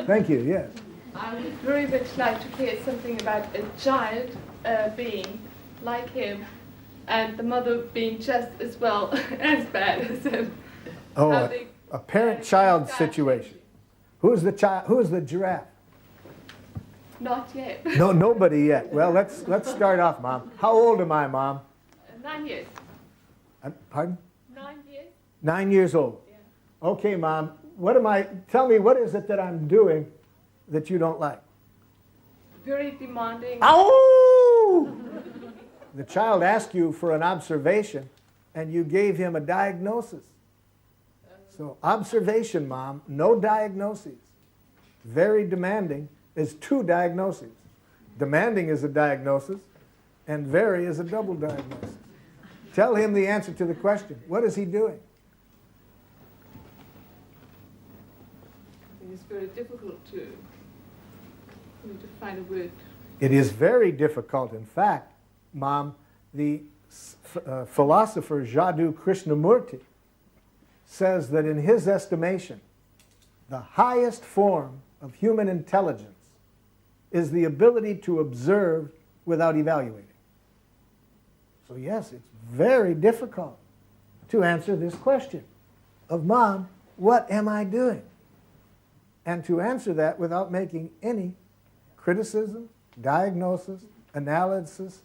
Thank you, yes. I would very much like to hear something about a child being like him and the mother being just as well as bad as him. Oh, a parent-child situation. Who's the child? Who is the giraffe? Not yet. No, nobody yet. Well, let's start off, Mom. How old am I, Mom? 9 years. Pardon? 9 years? 9 years old. Yeah. Okay, Mom. Tell me, what is it that I'm doing that you don't like? Very demanding. Ow! The child asked you for an observation, and you gave him a diagnosis. So observation, Mom, no diagnoses. Very demanding is two diagnoses. Demanding is a diagnosis, and very is a double diagnosis. Tell him the answer to the question. What is he doing? It's very difficult to find a word. It is very difficult. In fact, Mom, the philosopher Jaddu Krishnamurti says that in his estimation, the highest form of human intelligence is the ability to observe without evaluating. So yes, it's very difficult to answer this question of, Mom, what am I doing? And to answer that without making any criticism, diagnosis, analysis,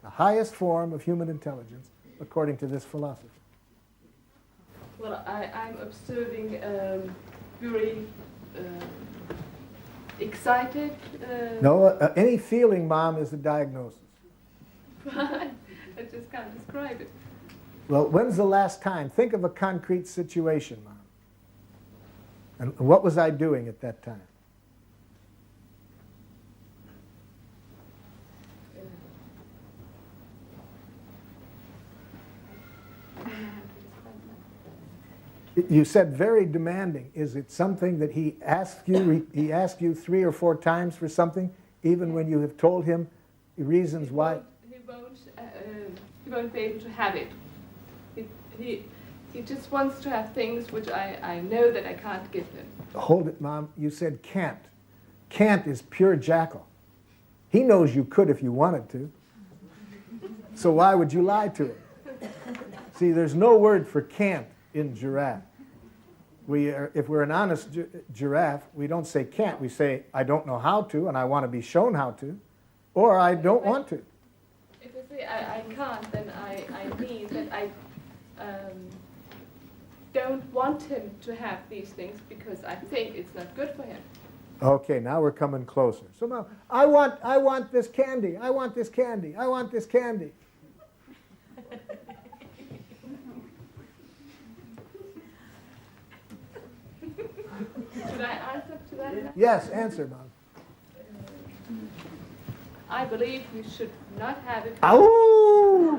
the highest form of human intelligence, according to this philosophy. Well, I'm observing very excited. No, any feeling, Mom, is a diagnosis. I just can't describe it. Well, when's the last time? Think of a concrete situation, Mom. And what was I doing at that time? You said very demanding. Is it something that he asked you 3 or 4 times for something, even when you have told him reasons why? He won't be able to have it. He just wants to have things which I know that I can't give him. Hold it, Mom. You said can't. Can't is pure jackal. He knows you could if you wanted to. So why would you lie to him? See, there's no word for can't in giraffe. If we're an honest giraffe, we don't say can't. We say, I don't know how to, and I want to be shown how to, or I don't want to. If I say I can't, then I mean that I don't want him to have these things because I think it's not good for him. Okay, now we're coming closer. So now, I want this candy. I want this candy. I want this candy. Should I answer to that? Yes, answer, Mom. I believe you should not have it. Ow!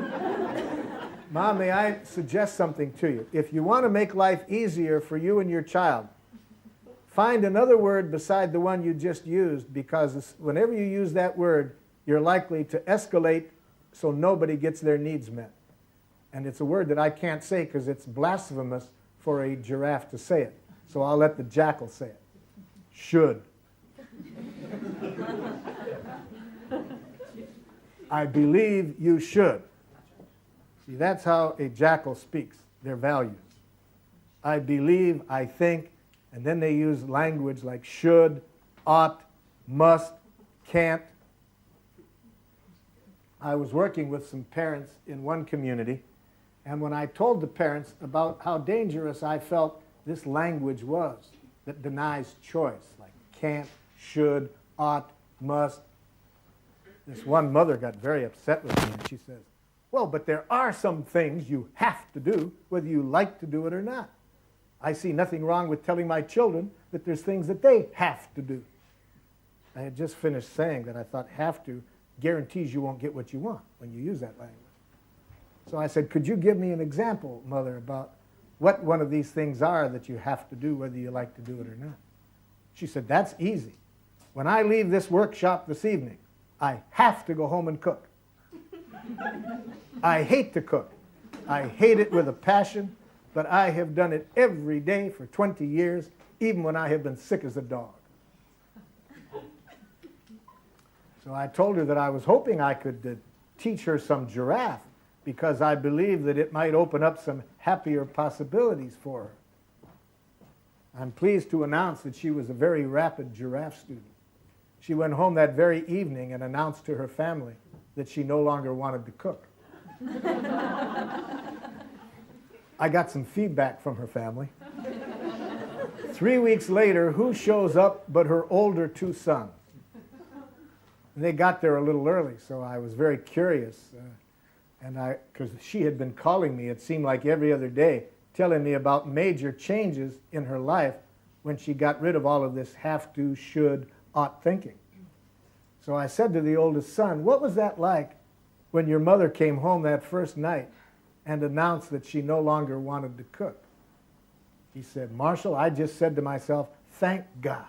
Mom, may I suggest something to you? If you want to make life easier for you and your child, find another word beside the one you just used, because whenever you use that word, you're likely to escalate so nobody gets their needs met. And it's a word that I can't say because it's blasphemous for a giraffe to say it. So I'll let the jackal say it. should. I believe you should. See, that's how a jackal speaks, their values. I believe, I think, and then they use language like should, ought, must, can't. I was working with some parents in one community, and when I told the parents about how dangerous I felt this language was that denies choice, like can't, should, ought, must, this one mother got very upset with me, and she says, well, but there are some things you have to do, whether you like to do it or not. I see nothing wrong with telling my children that there's things that they have to do. I had just finished saying that I thought have to guarantees you won't get what you want when you use that language. So I said, could you give me an example, Mother, about what one of these things are that you have to do, whether you like to do it or not? She said, that's easy. When I leave this workshop this evening, I have to go home and cook. I hate to cook. I hate it with a passion, but I have done it every day for 20 years, even when I have been sick as a dog. So I told her that I was hoping I could teach her some giraffe, because I believe that it might open up some happier possibilities for her. I'm pleased to announce that she was a very rapid giraffe student. She went home that very evening and announced to her family that she no longer wanted to cook. I got some feedback from her family. 3 weeks later, who shows up but her older two sons? And they got there a little early, so I was very curious. Because she had been calling me, it seemed like every other day, telling me about major changes in her life when she got rid of all of this have to, should, ought thinking. So I said to the oldest son, what was that like when your mother came home that first night and announced that she no longer wanted to cook? He said, Marshall, I just said to myself, thank God.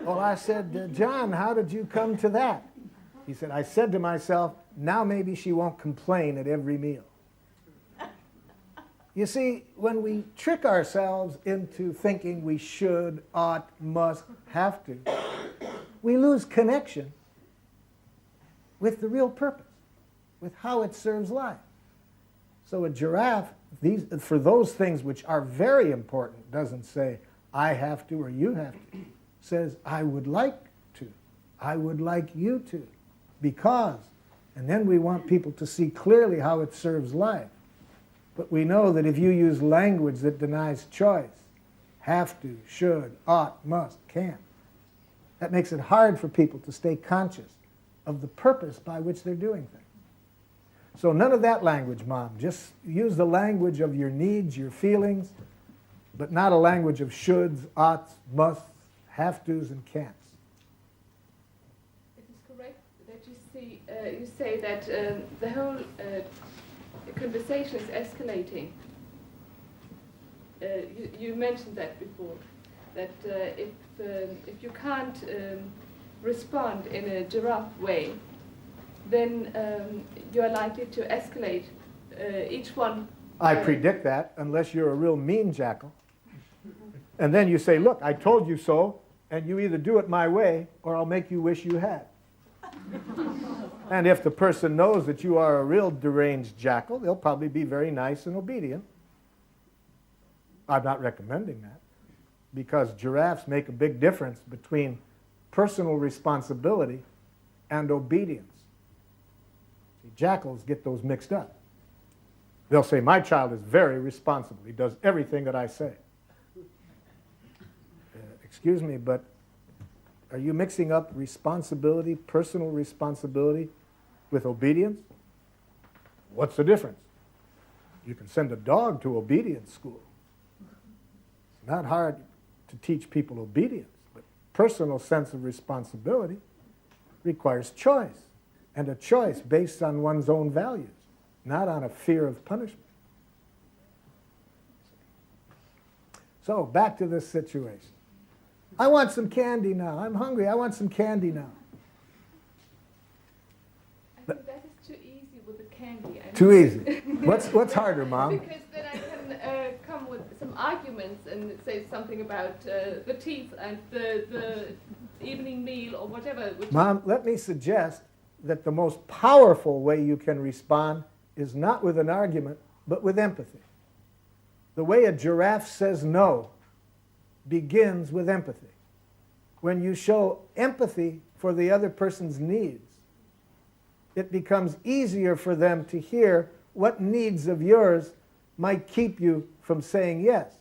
Well, I said, John, how did you come to that? He said, I said to myself, now maybe she won't complain at every meal. You see, when we trick ourselves into thinking we should, ought, must, have to, we lose connection with the real purpose, with how it serves life. So a giraffe, for those things which are very important, doesn't say, I have to or you have to. Says, I would like to. I would like you to. Because. And then we want people to see clearly how it serves life. But we know that if you use language that denies choice, have to, should, ought, must, can't, that makes it hard for people to stay conscious of the purpose by which they're doing things. So none of that language, Mom. Just use the language of your needs, your feelings, but not a language of shoulds, oughts, musts, have tos, and can'ts. It is correct that you say that the whole conversation is escalating. You mentioned that before, that if you can't respond in a giraffe way, then you are likely to escalate each one. I predict that, unless you're a real mean jackal. And then you say, look, I told you so, and you either do it my way, or I'll make you wish you had. And if the person knows that you are a real deranged jackal, they'll probably be very nice and obedient. I'm not recommending that, because giraffes make a big difference between personal responsibility and obedience. See, jackals get those mixed up. They'll say, my child is very responsible. He does everything that I say. Excuse me, but are you mixing up responsibility, personal responsibility, with obedience? What's the difference? You can send a dog to obedience school. It's not hard to teach people obedience, but personal sense of responsibility requires choice, and a choice based on one's own values, not on a fear of punishment. So, back to this situation. I want some candy now. I'm hungry. I want some candy now. I think that is too easy with the candy. I Too easy. What's harder, Mom? Because then I can come with some arguments and say something about the teeth and the evening meal or whatever. Mom, let me suggest that the most powerful way you can respond is not with an argument, but with empathy. The way a giraffe says no begins with empathy. When you show empathy for the other person's needs, it becomes easier for them to hear what needs of yours might keep you from saying yes.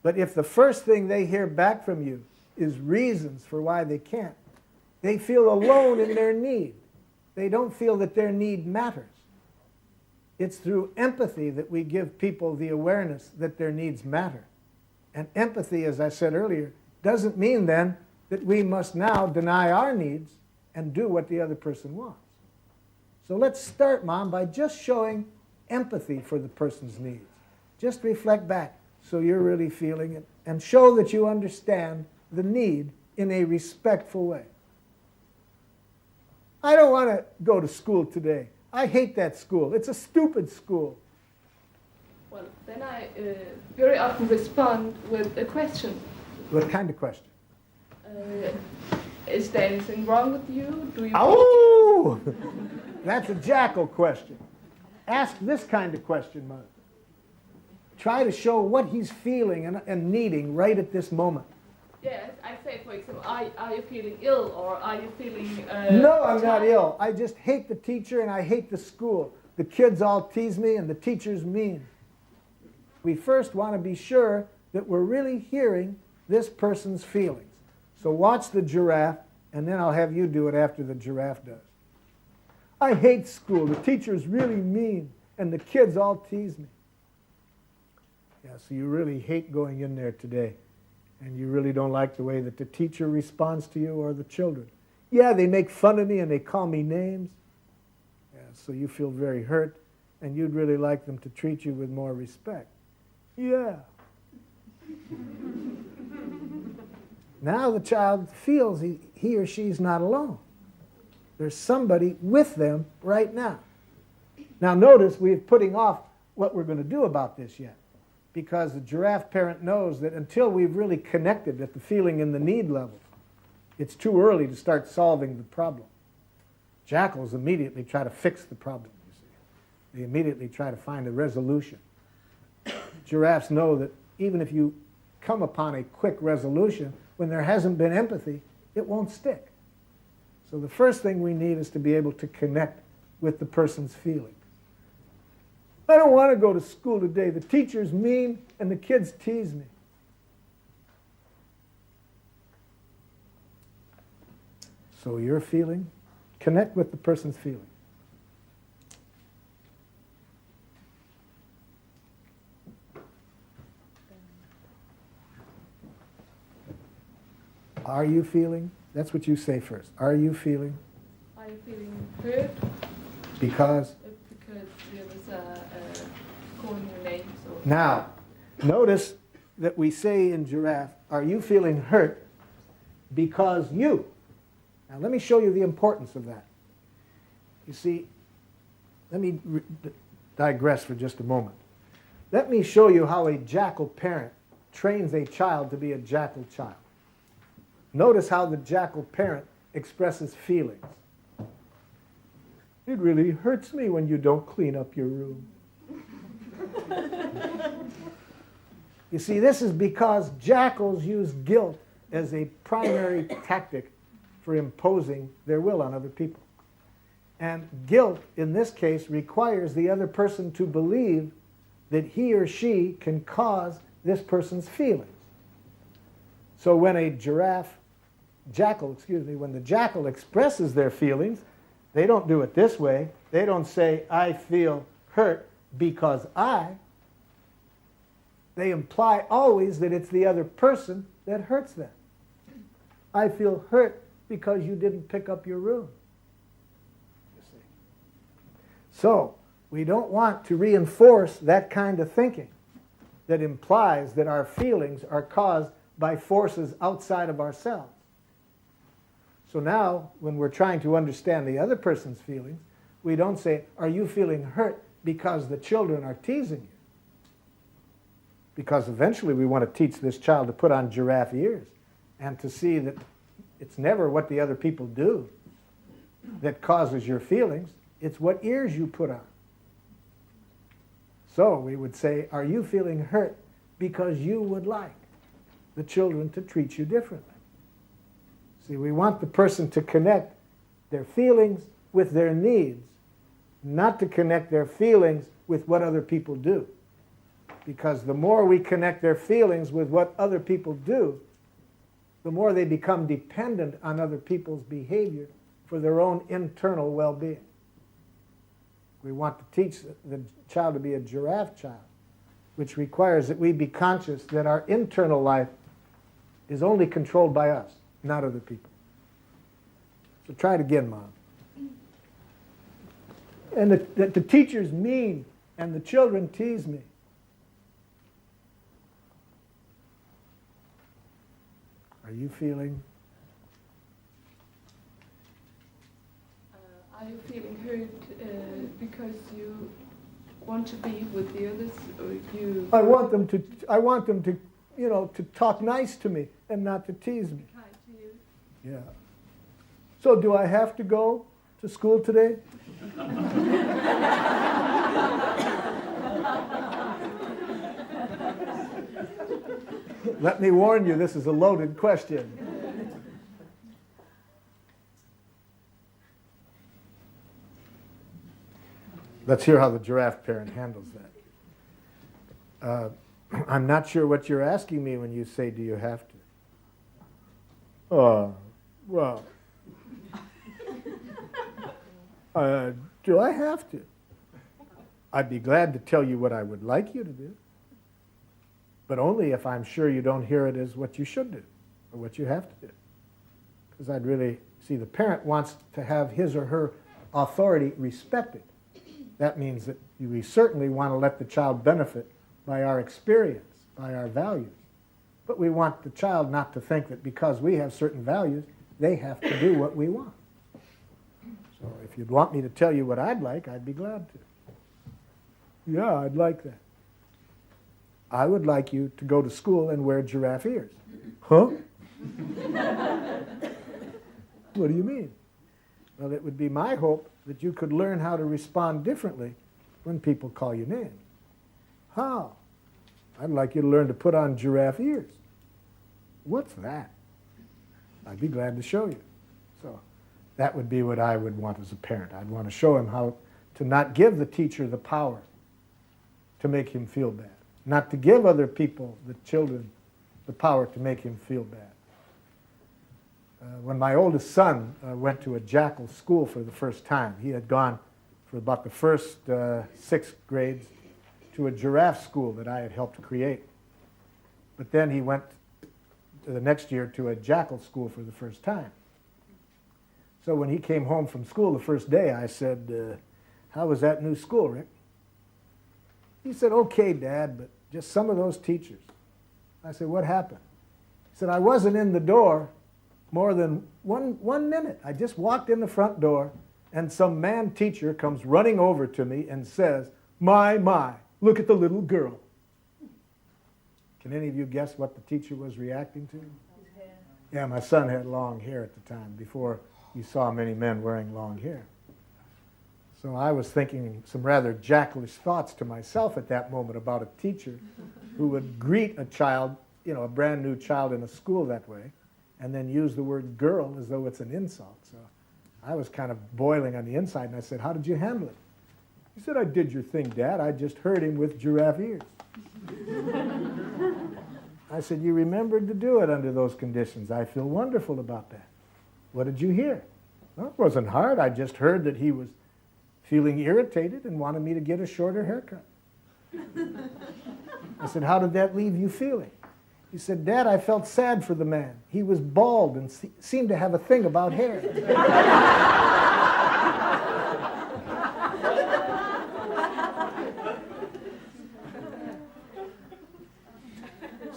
But if the first thing they hear back from you is reasons for why they can't, they feel alone in their need. They don't feel that their need matters. It's through empathy that we give people the awareness that their needs matter. And empathy, as I said earlier, doesn't mean then that we must now deny our needs and do what the other person wants. So let's start, Mom, by just showing empathy for the person's needs. Just reflect back so you're really feeling it and show that you understand the need in a respectful way. I don't want to go to school today. I hate that school. It's a stupid school. Well, then I very often respond with a question. What kind of question? Is there anything wrong with you? Do you? Oh! That's a jackal question. Ask this kind of question, Mother. Try to show what he's feeling and needing right at this moment. Yes, I say, for example, are you feeling ill or are you feeling... No, I'm not ill. I just hate the teacher and I hate the school. The kids all tease me and the teacher's mean. We first want to be sure that we're really hearing this person's feelings. So watch the giraffe, and then I'll have you do it after the giraffe does. I hate school. The teacher's really mean, and the kids all tease me. Yeah, so you really hate going in there today, and you really don't like the way that the teacher responds to you or the children. Yeah, they make fun of me and they call me names. Yeah, so you feel very hurt, and you'd really like them to treat you with more respect. Yeah. Now the child feels he or she's not alone. There's somebody with them right now. Now notice we're putting off what we're going to do about this yet, because the giraffe parent knows that until we've really connected at the feeling and the need level, it's too early to start solving the problem. Jackals immediately try to fix the problem, you see. They immediately try to find a resolution. Giraffes know that even if you come upon a quick resolution, when there hasn't been empathy, it won't stick. So the first thing we need is to be able to connect with the person's feelings. I don't want to go to school today. The teacher's mean and the kids tease me. So your feeling, connect with the person's feeling. Are you feeling? That's what you say first. Are you feeling? Are you feeling hurt? Because? Because there was calling your name. So. Now, notice that we say in giraffe, are you feeling hurt because you? Now let me show you the importance of that. You see, let me digress for just a moment. Let me show you how a jackal parent trains a child to be a jackal child. Notice how the jackal parent expresses feelings. It really hurts me when you don't clean up your room. You see, this is because jackals use guilt as a primary tactic for imposing their will on other people. And guilt, in this case, requires the other person to believe that he or she can cause this person's feelings. So when a when the jackal expresses their feelings, they don't do it this way. They don't say, I feel hurt because I. They imply always that it's the other person that hurts them. I feel hurt because you didn't pick up your room. You see. So, we don't want to reinforce that kind of thinking that implies that our feelings are caused by forces outside of ourselves. So now, when we're trying to understand the other person's feelings, We don't say, are you feeling hurt because the children are teasing you? Because eventually we want to teach this child to put on giraffe ears and to see that it's never what the other people do that causes your feelings. It's what ears you put on. So we would say, are you feeling hurt because you would like the children to treat you differently? See, we want the person to connect their feelings with their needs, not to connect their feelings with what other people do. Because the more we connect their feelings with what other people do, the more they become dependent on other people's behavior for their own internal well-being. We want to teach the child to be a giraffe child, which requires that we be conscious that our internal life is only controlled by us, not other people. So try it again, Mom. And the teacher's mean, and the children tease me. Are you feeling? Are you feeling hurt because you want to be with the others, or you? I want them to, to talk nice to me and not to tease me. Kind to you? Yeah. So do I have to go to school today? Let me warn you, this is a loaded question. Let's hear how the giraffe parent handles that. I'm not sure what you're asking me when you say, do you have to? Well, do I have to? I'd be glad to tell you what I would like you to do, but only if I'm sure you don't hear it as what you should do or what you have to do. Because I'd really see the parent wants to have his or her authority respected. That means that we certainly want to let the child benefit by our experience, by our values. But we want the child not to think that because we have certain values, they have to do what we want. So if you'd want me to tell you what I'd like, I'd be glad to. Yeah, I'd like that. I would like you to go to school and wear giraffe ears. Huh? What do you mean? Well, it would be my hope that you could learn how to respond differently when people call you names. How? I'd like you to learn to put on giraffe ears. What's that? I'd be glad to show you. So that would be what I would want as a parent. I'd want to show him how to not give the teacher the power to make him feel bad. Not to give other people, the children, the power to make him feel bad. When my oldest son went to a jackal school for the first time, he had gone for about the first 6 grades to a giraffe school that I had helped create. But then he went the next year to a jackal school for the first time. So when he came home from school the first day, I said, how was that new school, Rick? He said, okay, Dad, but just some of those teachers. I said, what happened? He said, I wasn't in the door more than one minute. I just walked in the front door, and some man teacher comes running over to me and says, my, look at the little girl. Can any of you guess what the teacher was reacting to? His hair. Yeah, my son had long hair at the time, before you saw many men wearing long hair. So I was thinking some rather jackalish thoughts to myself at that moment about a teacher who would greet a child, a brand new child in a school that way, and then use the word girl as though it's an insult. So I was kind of boiling on the inside, and I said, how did you handle it? He said, I did your thing, Dad. I just heard him with giraffe ears. I said, you remembered to do it under those conditions. I feel wonderful about that. What did you hear? Well, it wasn't hard. I just heard that he was feeling irritated and wanted me to get a shorter haircut. I said, how did that leave you feeling? He said, Dad, I felt sad for the man. He was bald and seemed to have a thing about hair.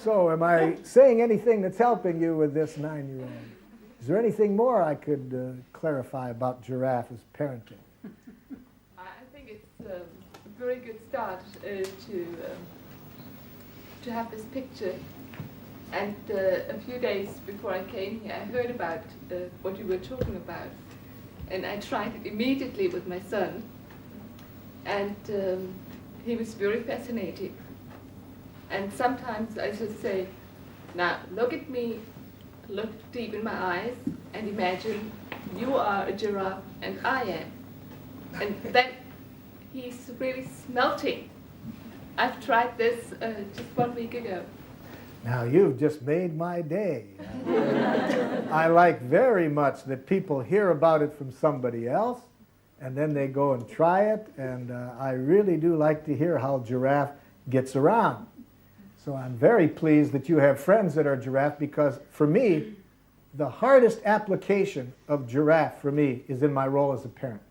So am I saying anything that's helping you with this 9-year-old? Is there anything more I could clarify about Giraffe's parenting? a very good start to have this picture. And a few days before I came here, I heard about what you were talking about, and I tried it immediately with my son, and he was very fascinated. And sometimes I just say, now look at me, look deep in my eyes, and imagine you are a giraffe and I am. And then he's really smelting. I've tried this just 1 week ago. Now you've just made my day. I like very much that people hear about it from somebody else, and then they go and try it, and I really do like to hear how Giraffe gets around. So I'm very pleased that you have friends that are Giraffe, because for me, the hardest application of Giraffe for me is in my role as a parent.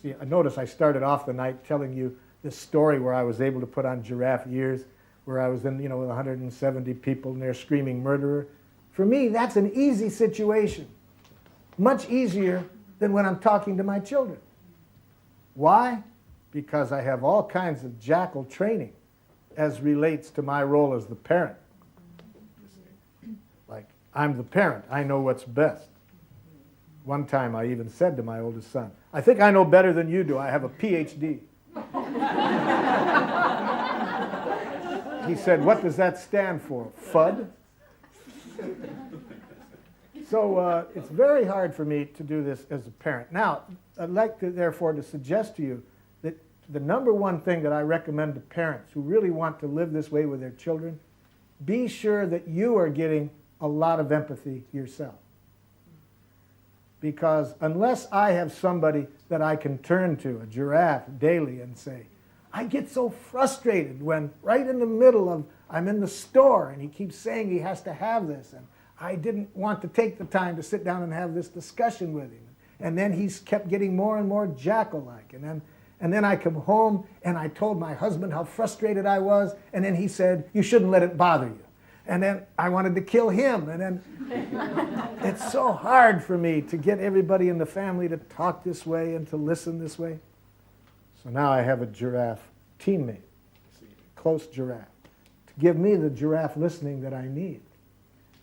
See, notice I started off the night telling you this story where I was able to put on Giraffe ears, where I was in, with 170 people and they're screaming murderer. For me, that's an easy situation. Much easier than when I'm talking to my children. Why? Because I have all kinds of jackal training as relates to my role as the parent. Like, I'm the parent. I know what's best. One time I even said to my oldest son, I think I know better than you do. I have a PhD. He said, what does that stand for? FUD? So it's very hard for me to do this as a parent. Now, I'd like to, therefore, to suggest to you that the number one thing that I recommend to parents who really want to live this way with their children, be sure that you are getting a lot of empathy yourself. Because unless I have somebody that I can turn to, a giraffe, daily, and say, I get so frustrated when right in the middle of, I'm in the store and he keeps saying he has to have this, and I didn't want to take the time to sit down and have this discussion with him. And then he's kept getting more and more jackal-like. And then I come home and I told my husband how frustrated I was, and then he said, you shouldn't let it bother you. And then I wanted to kill him. And then it's so hard for me to get everybody in the family to talk this way and to listen this way. So now I have a giraffe teammate, a close giraffe, to give me the giraffe listening that I need.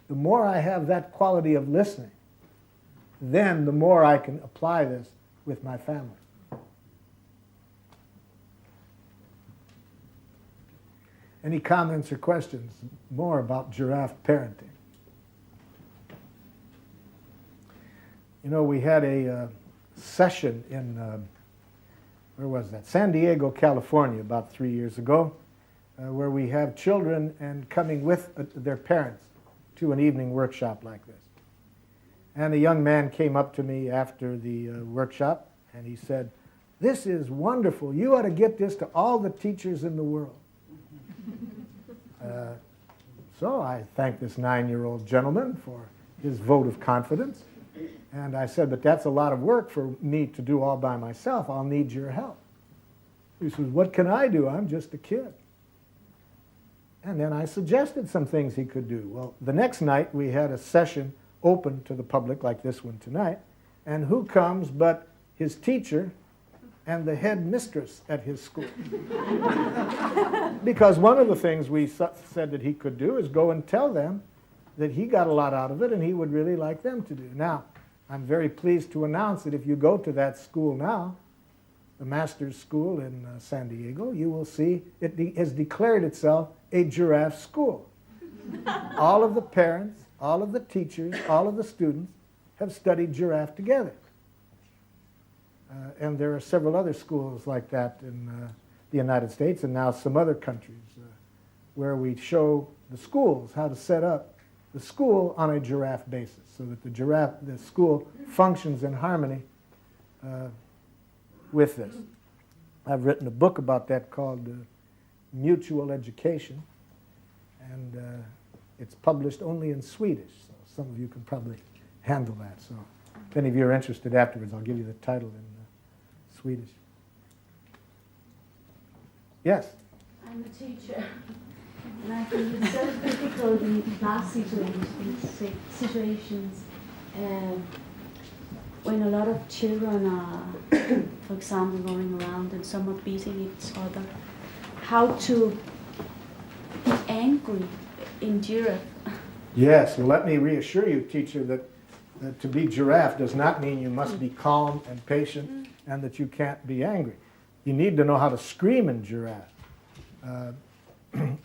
The more I have that quality of listening, then the more I can apply this with my family. Any comments or questions more about giraffe parenting? We had a session in, where was that? San Diego, California, about 3 years ago, where we have children and coming with their parents to an evening workshop like this. And a young man came up to me after the workshop, and he said, this is wonderful. You ought to get this to all the teachers in the world. So I thanked this 9-year-old gentleman for his vote of confidence. And I said, but that's a lot of work for me to do all by myself. I'll need your help. He says, what can I do? I'm just a kid. And then I suggested some things he could do. Well, the next night we had a session open to the public like this one tonight. And who comes but his teacher and the head mistress at his school. Because one of the things we said that he could do is go and tell them that he got a lot out of it and he would really like them to do. Now, I'm very pleased to announce that if you go to that school now, the Master's School in San Diego, you will see it has declared itself a giraffe school. All of the parents, all of the teachers, all of the students have studied giraffe together. And there are several other schools like that in the United States and now some other countries where we show the schools how to set up the school on a giraffe basis so that the school functions in harmony with this. I've written a book about that called Mutual Education, and it's published only in Swedish, so some of you can probably handle that. So if any of you are interested afterwards, I'll give you the title in Swedish. Yes? I'm a teacher, and I think it's so difficult in class situations when a lot of children are, for example, going around and some are beating each other, how to be angry in Giraf? Yes, well, let me reassure you, teacher, that to be Giraf does not mean you must be calm and patient and that you can't be angry. You need to know how to scream in Giraf.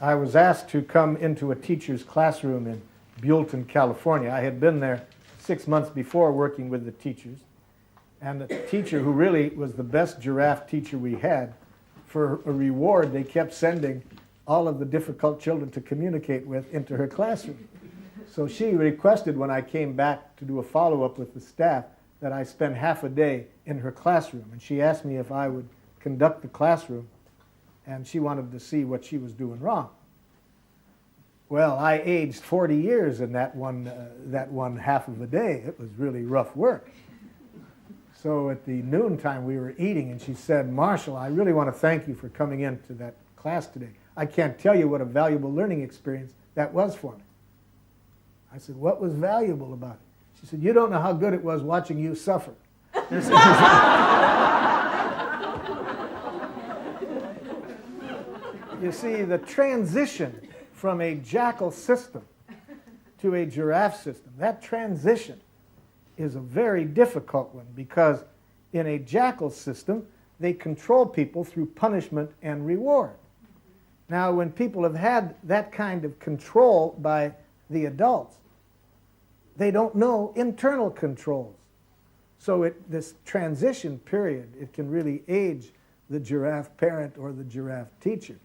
I was asked to come into a teacher's classroom in Buellton, California. I had been there 6 months before working with the teachers. And the teacher who really was the best Giraf teacher we had, for a reward, they kept sending all of the difficult children to communicate with into her classroom. So she requested when I came back to do a follow-up with the staff that I spend half a day in her classroom. And she asked me if I would conduct the classroom, and she wanted to see what she was doing wrong. Well, I aged 40 years in that one half of a day. It was really rough work. So at the noontime we were eating, and she said, "Marshall, I really want to thank you for coming into that class today. I can't tell you what a valuable learning experience that was for me." I said, "What was valuable about it?" She said, "You don't know how good it was watching you suffer." You see, the transition from a jackal system to a giraffe system, that transition is a very difficult one, because in a jackal system, they control people through punishment and reward. Now, when people have had that kind of control by the adults, they don't know internal controls. So this transition period, it can really age the giraffe parent or the giraffe teacher.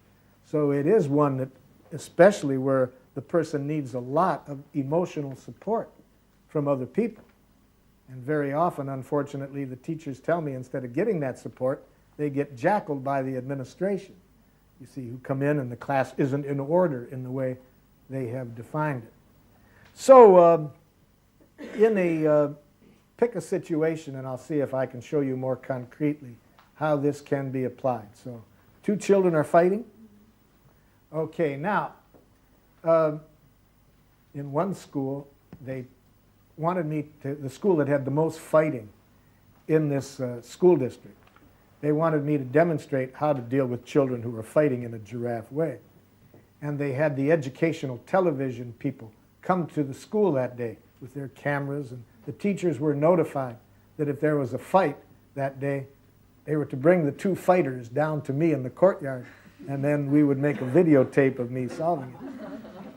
So it is one that, especially where the person needs a lot of emotional support from other people. And very often, unfortunately, the teachers tell me instead of getting that support, they get jackaled by the administration, you see, who come in and the class isn't in order in the way they have defined it. So pick a situation, and I'll see if I can show you more concretely how this can be applied. So 2 children are fighting. Okay, now, in one school, they wanted me to, the school that had the most fighting in this school district, they wanted me to demonstrate how to deal with children who were fighting in a giraffe way. And they had the educational television people come to the school that day with their cameras, and the teachers were notified that if there was a fight that day, they were to bring the 2 fighters down to me in the courtyard, and then we would make a videotape of me solving it.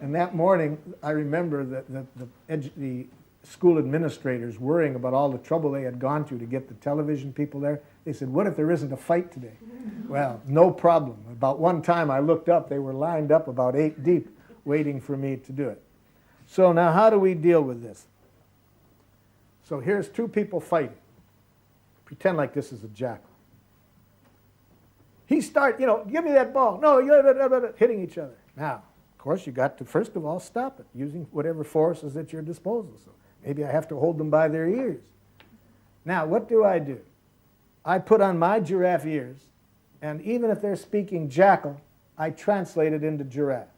And that morning, I remember the school administrators worrying about all the trouble they had gone to get the television people there. They said, "What if there isn't a fight today?" Well, no problem. About one time I looked up, they were lined up about 8 deep waiting for me to do it. So now how do we deal with this? So here's 2 people fighting. Pretend like this is a jackal. He give me that ball. No, you're hitting each other. Now, of course, you got to, first of all, stop it using whatever force is at your disposal. So maybe I have to hold them by their ears. Now, what do? I put on my giraffe ears, and even if they're speaking jackal, I translate it into giraffe.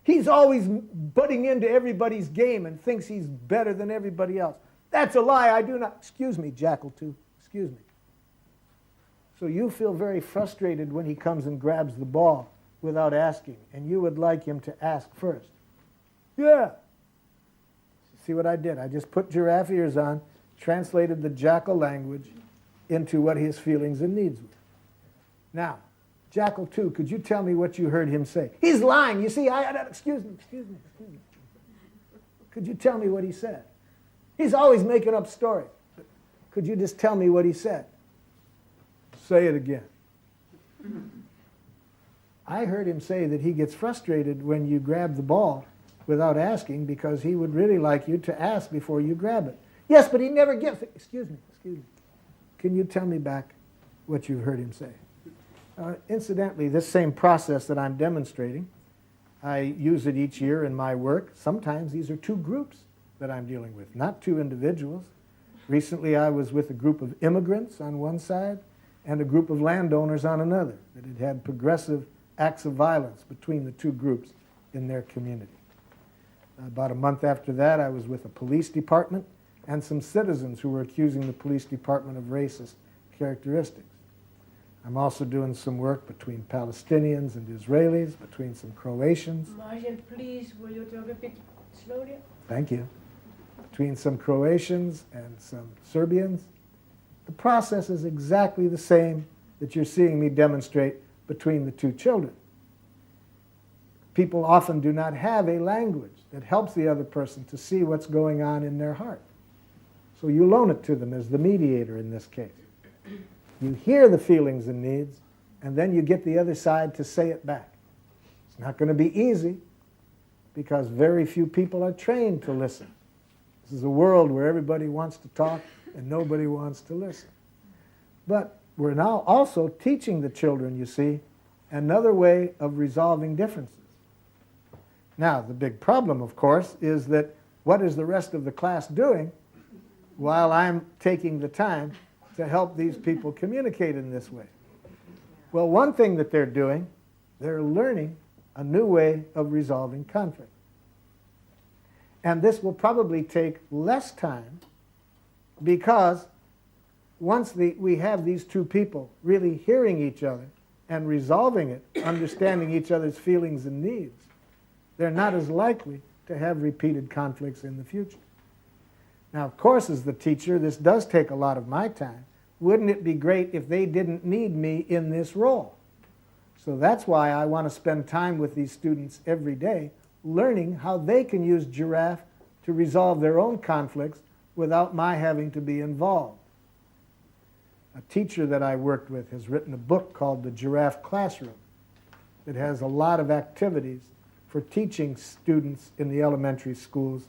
He's always butting into everybody's game and thinks he's better than everybody else. That's a lie. I do not. Excuse me, jackal too. Excuse me. So you feel very frustrated when he comes and grabs the ball without asking, and you would like him to ask first. Yeah. See what I did? I just put giraffe ears on, translated the jackal language into what his feelings and needs were. Now, jackal 2, could you tell me what you heard him say? He's lying. You see, excuse me. Could you tell me what he said? He's always making up stories. But could you just tell me what he said? Say it again. I heard him say that he gets frustrated when you grab the ball without asking, because he would really like you to ask before you grab it. Yes, but he never gives it. Excuse me. Can you tell me back what you've heard him say? Incidentally, this same process that I'm demonstrating, I use it each year in my work. Sometimes these are 2 groups that I'm dealing with, not 2 individuals. Recently, I was with a group of immigrants on one side and a group of landowners on another that had had progressive acts of violence between the 2 groups in their community. About a month after that, I was with a police department and some citizens who were accusing the police department of racist characteristics. I'm also doing some work between Palestinians and Israelis, between some Croatians. Marshall, please, will you talk a bit slowly? Thank you. Between some Croatians and some Serbians. The process is exactly the same that you're seeing me demonstrate between the two children. People often do not have a language that helps the other person to see what's going on in their heart. So you loan it to them as the mediator in this case. You hear the feelings and needs, and then you get the other side to say it back. It's not going to be easy, because very few people are trained to listen. This is a world where everybody wants to talk and nobody wants to listen. But we're now also teaching the children, you see, another way of resolving differences. Now, the big problem, of course, is that what is the rest of the class doing while I'm taking the time to help these people communicate in this way? Well, one thing that they're doing, they're learning a new way of resolving conflict. And this will probably take less time, because once we have these two people really hearing each other and resolving it, understanding each other's feelings and needs, they're not as likely to have repeated conflicts in the future. Now, of course, as the teacher, this does take a lot of my time. Wouldn't it be great if they didn't need me in this role? So that's why I want to spend time with these students every day, learning how they can use Giraf to resolve their own conflicts without my having to be involved. A teacher that I worked with has written a book called The Giraf Classroom that has a lot of activities for teaching students in the elementary schools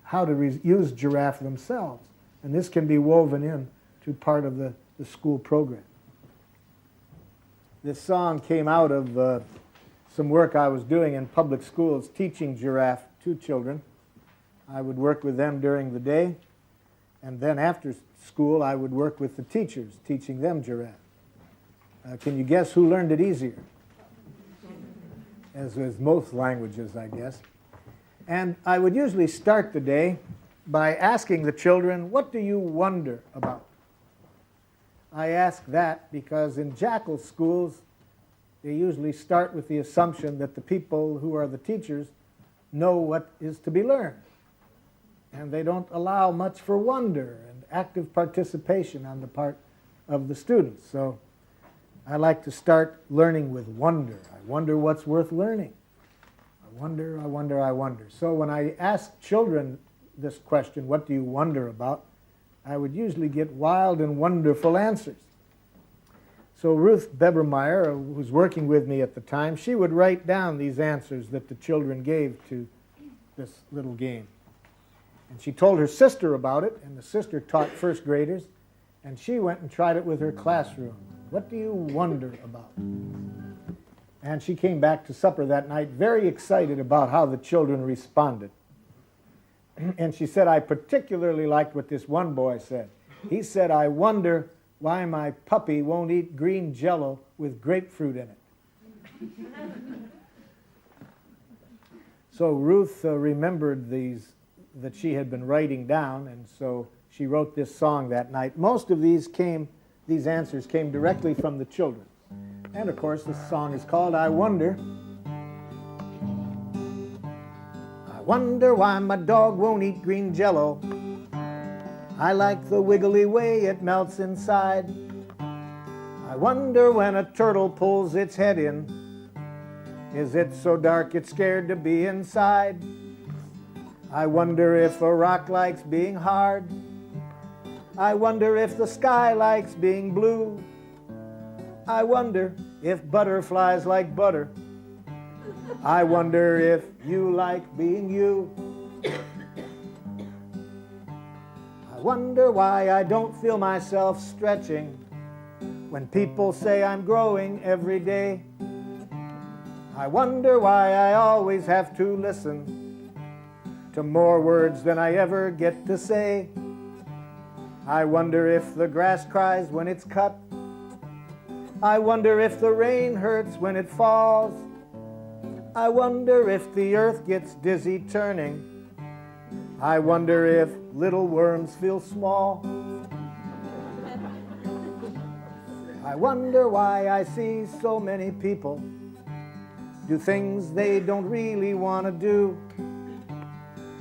how to use Giraf themselves. And this can be woven in to part of the school program. This song came out of some work I was doing in public schools teaching Giraf to children. I would work with them during the day, and then after school I would work with the teachers teaching them Giraf. Can you guess who learned it easier? As with most languages, I guess. And I would usually start the day by asking the children, what do you wonder about? I ask that because in Jackal schools, they usually start with the assumption that the people who are the teachers know what is to be learned. And they don't allow much for wonder and active participation on the part of the students. So I like to start learning with wonder. I wonder what's worth learning. I wonder, I wonder, I wonder. So when I ask children this question, what do you wonder about? I would usually get wild and wonderful answers. So Ruth Bebermeyer, who was working with me at the time, she would write down these answers that the children gave to this little game. And she told her sister about it, and the sister taught first graders, and she went and tried it with her classroom. What do you wonder about? And she came back to supper that night very excited about how the children responded. And she said, I particularly liked what this one boy said. He said, I wonder why my puppy won't eat green Jell-O with grapefruit in it. So Ruth remembered these that she had been writing down, and so she wrote this song that night. Most of these answers came directly from the children. And of course, this song is called I Wonder. I wonder why my dog won't eat green Jell-O. I like the wiggly way it melts inside. I wonder when a turtle pulls its head in, is it so dark it's scared to be inside? I wonder if a rock likes being hard. I wonder if the sky likes being blue. I wonder if butterflies like butter. I wonder if you like being you. I wonder why I don't feel myself stretching when people say I'm growing every day. I wonder why I always have to listen to more words than I ever get to say. I wonder if the grass cries when it's cut. I wonder if the rain hurts when it falls. I wonder if the earth gets dizzy turning. I wonder if little worms feel small. I wonder why I see so many people do things they don't really want to do.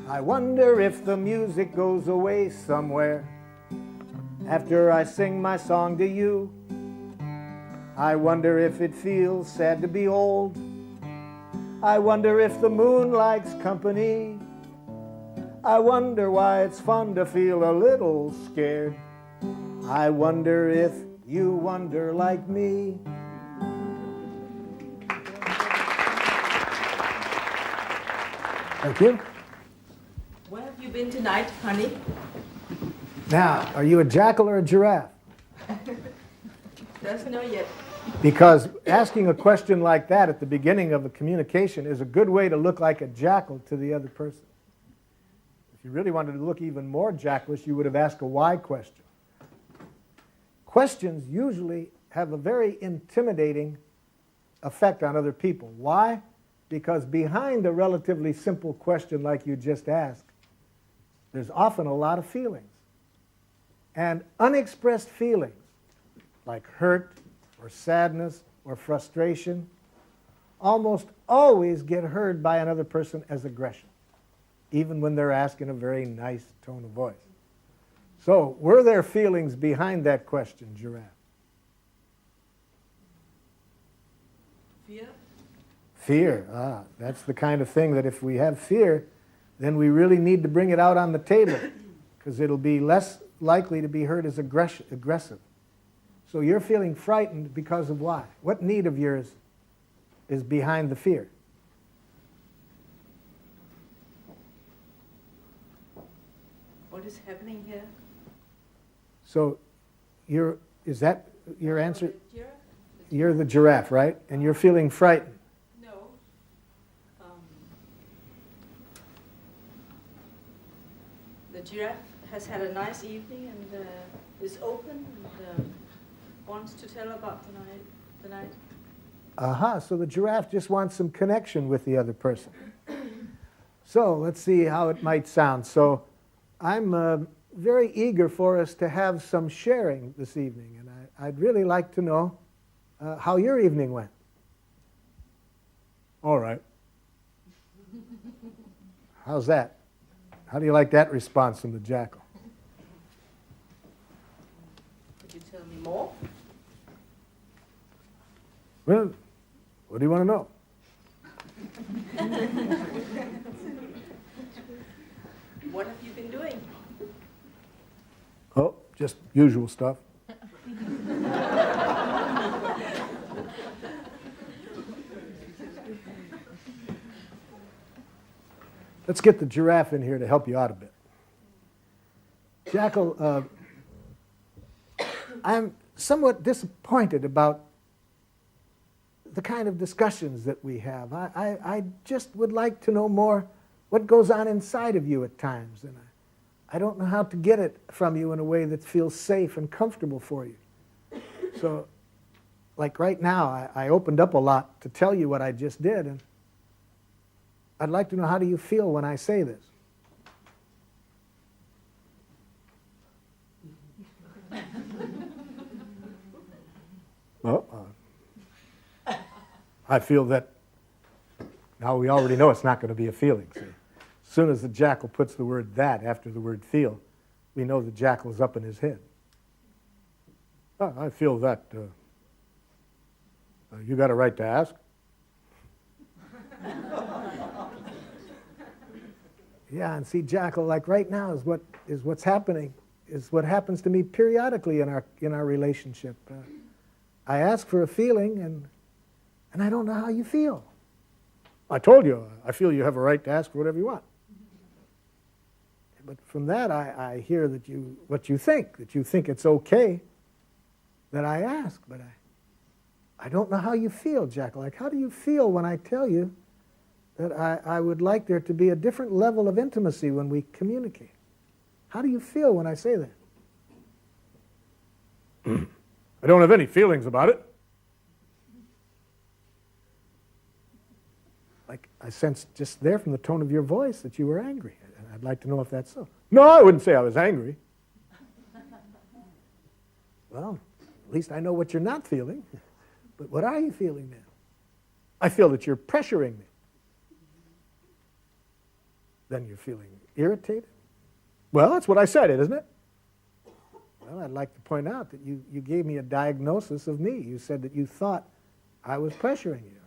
I wonder if the music goes away somewhere after I sing my song to you. I wonder if it feels sad to be old. I wonder if the moon likes company. I wonder why it's fun to feel a little scared. I wonder if you wonder like me. Thank you. Where have you been tonight, honey? Now, are you a jackal or a giraffe? Doesn't know yet. Because asking a question like that at the beginning of a communication is a good way to look like a jackal to the other person. If you really wanted to look even more jackalish, you would have asked a why question. Questions usually have a very intimidating effect on other people. Why? Because behind a relatively simple question like you just asked, there's often a lot of feelings. And unexpressed feelings, like hurt or sadness or frustration, almost always get heard by another person as aggression, even when they're asked in a very nice tone of voice. So, were there feelings behind that question, Giraffe? Fear? Fear. That's the kind of thing that if we have fear, then we really need to bring it out on the table, because it'll be less likely to be heard as aggressive. So you're feeling frightened because of why? What need of yours is behind the fear? What is happening here? So is that your answer? The giraffe? You're the giraffe, right? And you're feeling frightened. No. The giraffe has had a nice evening and is open and wants to tell about the night. Aha, so the giraffe just wants some connection with the other person. So let's see how it might sound. So I'm very eager for us to have some sharing this evening, and I'd really like to know how your evening went. All right. How's that? How do you like that response from the jackal? Could you tell me more? Well, what do you want to know? What have you been doing? Oh, just usual stuff. Let's get the giraffe in here to help you out a bit. Jackal, I'm somewhat disappointed about the kind of discussions that we have. I just would like to know more what goes on inside of you at times, and I don't know how to get it from you in a way that feels safe and comfortable for you. So, like right now, I opened up a lot to tell you what I just did, and I'd like to know, how do you feel when I say this? Well, I feel that now we already know it's not going to be a feeling. See? As soon as the jackal puts the word "that" after the word "feel," we know the jackal's up in his head. I feel that you got a right to ask. Yeah, and see, jackal, like right now is what's happening, is what happens to me periodically in our relationship. I ask for a feeling, and I don't know how you feel. I told you, I feel you have a right to ask for whatever you want. But from that, I hear that what you think it's okay that I ask, but I don't know how you feel, jackal. Like, how do you feel when I tell you that I would like there to be a different level of intimacy when we communicate? How do you feel when I say that? I don't have any feelings about it. Like, I sensed just there from the tone of your voice that you were angry. I'd like to know if that's so. No, I wouldn't say I was angry. Well, at least I know what you're not feeling. But what are you feeling then? I feel that you're pressuring me. Then you're feeling irritated? Well, that's what I said, isn't it? Well, I'd like to point out that you gave me a diagnosis of me. You said that you thought I was pressuring you.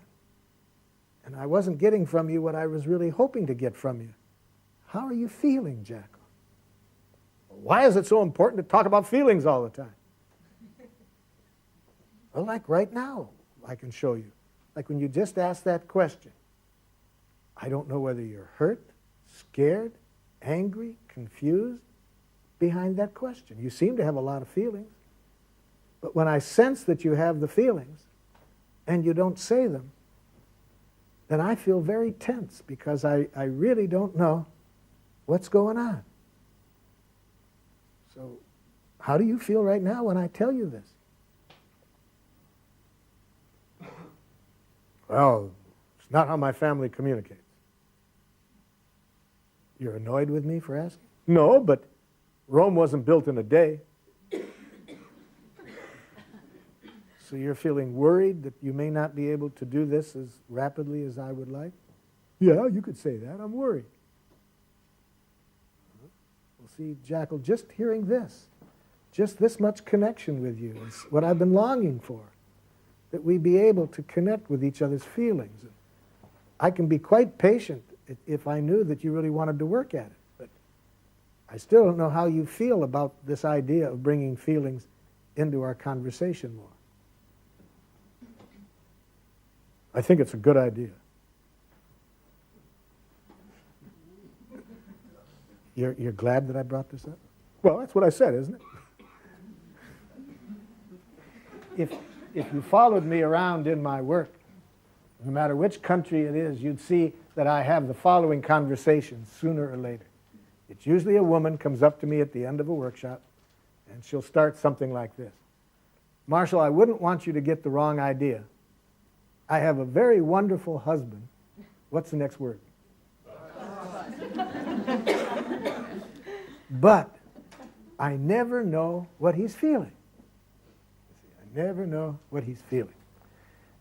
And I wasn't getting from you what I was really hoping to get from you. How are you feeling, Jackal? Why is it so important to talk about feelings all the time? Well, like right now, I can show you. Like when you just asked that question. I don't know whether you're hurt, scared, angry, confused behind that question. You seem to have a lot of feelings. But when I sense that you have the feelings and you don't say them, then I feel very tense because I really don't know what's going on. So how do you feel right now when I tell you this? Well, it's not how my family communicates. You're annoyed with me for asking? No, but Rome wasn't built in a day. So you're feeling worried that you may not be able to do this as rapidly as I would like? Yeah, you could say that. I'm worried. Well, see, Jackal, just hearing this, just this much connection with you is what I've been longing for, that we be able to connect with each other's feelings. I can be quite patient if I knew that you really wanted to work at it, but I still don't know how you feel about this idea of bringing feelings into our conversation more. I think it's a good idea. You're glad that I brought this up? Well, that's what I said, isn't it? If you followed me around in my work, no matter which country it is, you'd see that I have the following conversations sooner or later. It's usually a woman comes up to me at the end of a workshop, and she'll start something like this. Marshall, I wouldn't want you to get the wrong idea. I have a very wonderful husband. What's the next word? But I never know what he's feeling. I never know what he's feeling.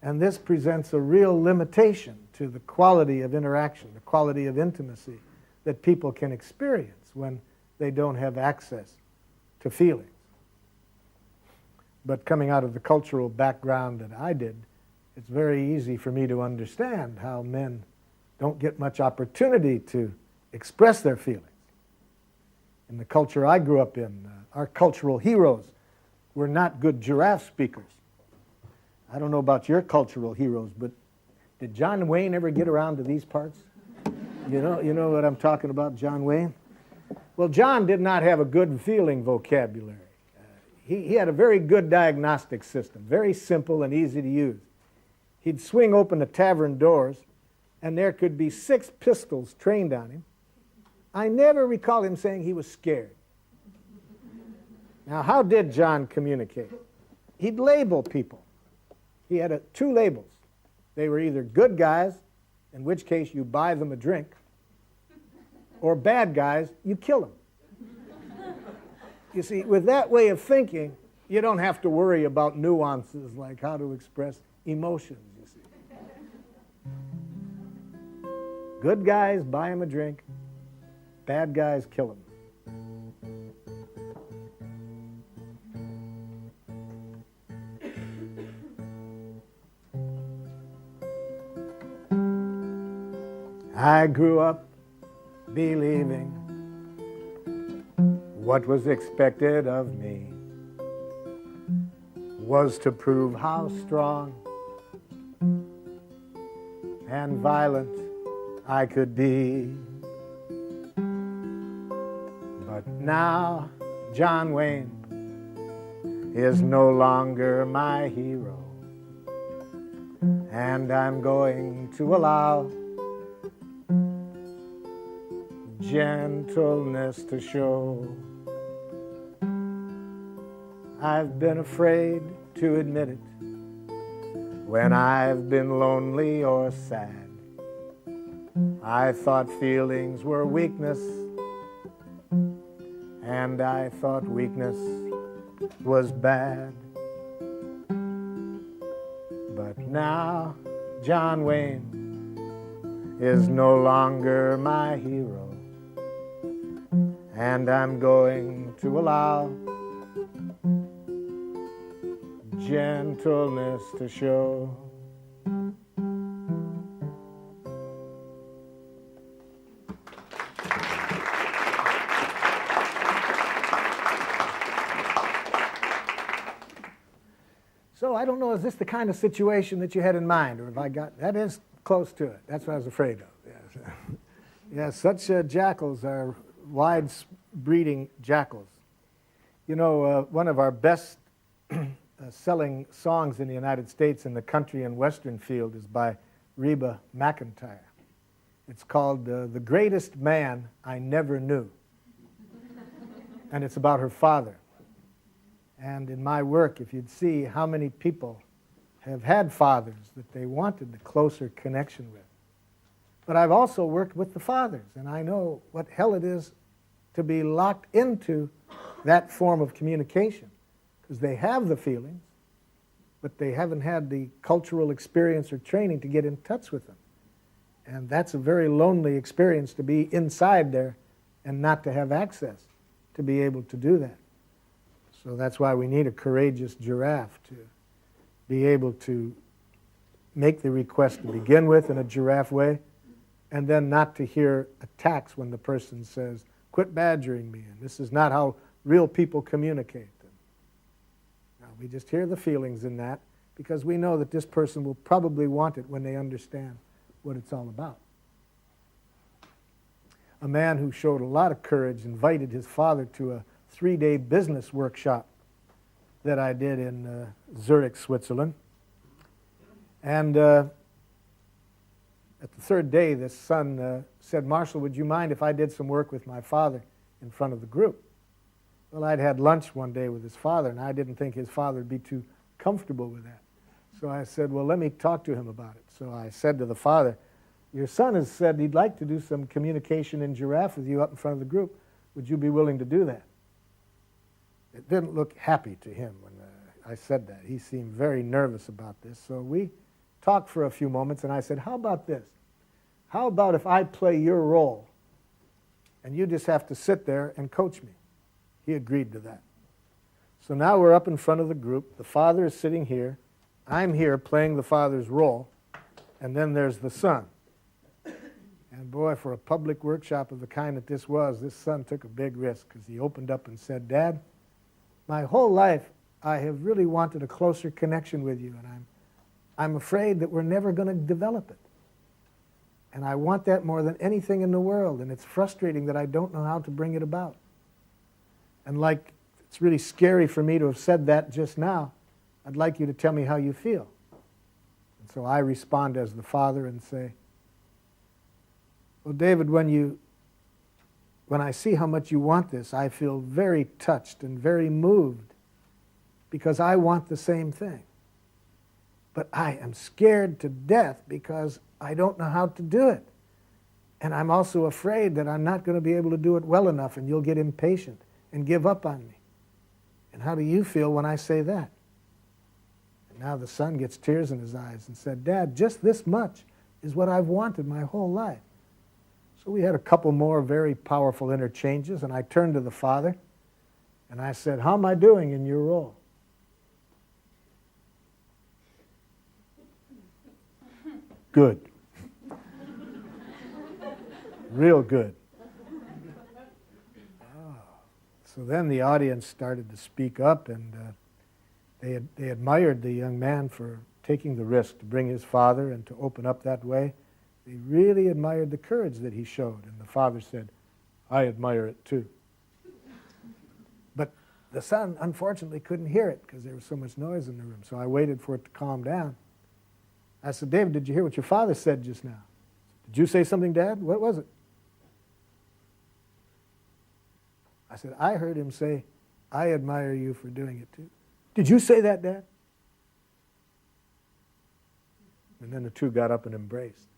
And this presents a real limitation to the quality of interaction, the quality of intimacy that people can experience when they don't have access to feelings. But coming out of the cultural background that I did, it's very easy for me to understand how men don't get much opportunity to express their feelings. In the culture I grew up in, our cultural heroes were not good giraffe speakers. I don't know about your cultural heroes, but did John Wayne ever get around to these parts? You know what I'm talking about, John Wayne? Well, John did not have a good feeling vocabulary. He had a very good diagnostic system, very simple and easy to use. He'd swing open the tavern doors, and there could be 6 pistols trained on him. I never recall him saying he was scared. Now, how did John communicate? He'd label people. He had 2 labels. They were either good guys, in which case you buy them a drink, or bad guys, you kill them. You see, with that way of thinking, you don't have to worry about nuances like how to express emotions, you see. Good guys, buy them a drink. Bad guys, kill them. I grew up believing what was expected of me was to prove how strong and violent I could be. But now John Wayne is no longer my hero, and I'm going to allow gentleness to show. I've been afraid to admit it when I've been lonely or sad. I thought feelings were weakness, and I thought weakness was bad. But now John Wayne is no longer my hero, and I'm going to allow gentleness to show. So I don't know, is this the kind of situation that you had in mind, or have I got, that is close to it. That's what I was afraid of. Yes, yeah, such jackals are wide breeding jackals. You know, one of our best selling songs in the United States in the country and western field is by Reba McEntire. It's called The Greatest Man I Never Knew. And it's about her father. And in my work, if you'd see how many people have had fathers that they wanted a closer connection with. But I've also worked with the fathers, and I know what hell it is to be locked into that form of communication, because they have the feelings, but they haven't had the cultural experience or training to get in touch with them. And that's a very lonely experience, to be inside there and not to have access to be able to do that. So that's why we need a courageous giraffe to be able to make the request to begin with in a giraffe way, and then not to hear attacks when the person says, quit badgering me, and this is not how real people communicate. Now, we just hear the feelings in that, because we know that this person will probably want it when they understand what it's all about. A man who showed a lot of courage invited his father to a 3-day business workshop that I did in Zurich, Switzerland. And at the third day, this son said, Marshall, would you mind if I did some work with my father in front of the group? Well, I'd had lunch one day with his father, and I didn't think his father would be too comfortable with that. So I said, well, let me talk to him about it. So I said to the father, your son has said he'd like to do some communication in giraffe with you up in front of the group. Would you be willing to do that? It didn't look happy to him when I said that. He seemed very nervous about this. So we talked for a few moments, and I said, how about this? How about if I play your role, and you just have to sit there and coach me? He agreed to that. So now we're up in front of the group. The father is sitting here. I'm here playing the father's role, and then there's the son. And boy, for a public workshop of the kind that this was, this son took a big risk, because he opened up and said, Dad, my whole life I have really wanted a closer connection with you, and I'm afraid that we're never going to develop it. And I want that more than anything in the world, and it's frustrating that I don't know how to bring it about. And like, it's really scary for me to have said that just now. I'd like you to tell me how you feel. And so I respond as the father and say, well, David, when I see how much you want this, I feel very touched and very moved, because I want the same thing. But I am scared to death because I don't know how to do it. And I'm also afraid that I'm not going to be able to do it well enough, and you'll get impatient and give up on me. And how do you feel when I say that? And now the son gets tears in his eyes and said, Dad, just this much is what I've wanted my whole life. So we had a couple more very powerful interchanges, and I turned to the father, and I said, how am I doing in your role? Good. Real good. Oh. So then the audience started to speak up, and they admired the young man for taking the risk to bring his father and to open up that way. They really admired the courage that he showed, and the father said, I admire it too. But the son, unfortunately, couldn't hear it because there was so much noise in the room, so I waited for it to calm down. I said, David, did you hear what your father said just now? Did you say something, Dad? What was it? I said, I heard him say, I admire you for doing it too. Did you say that, Dad? And then the two got up and embraced.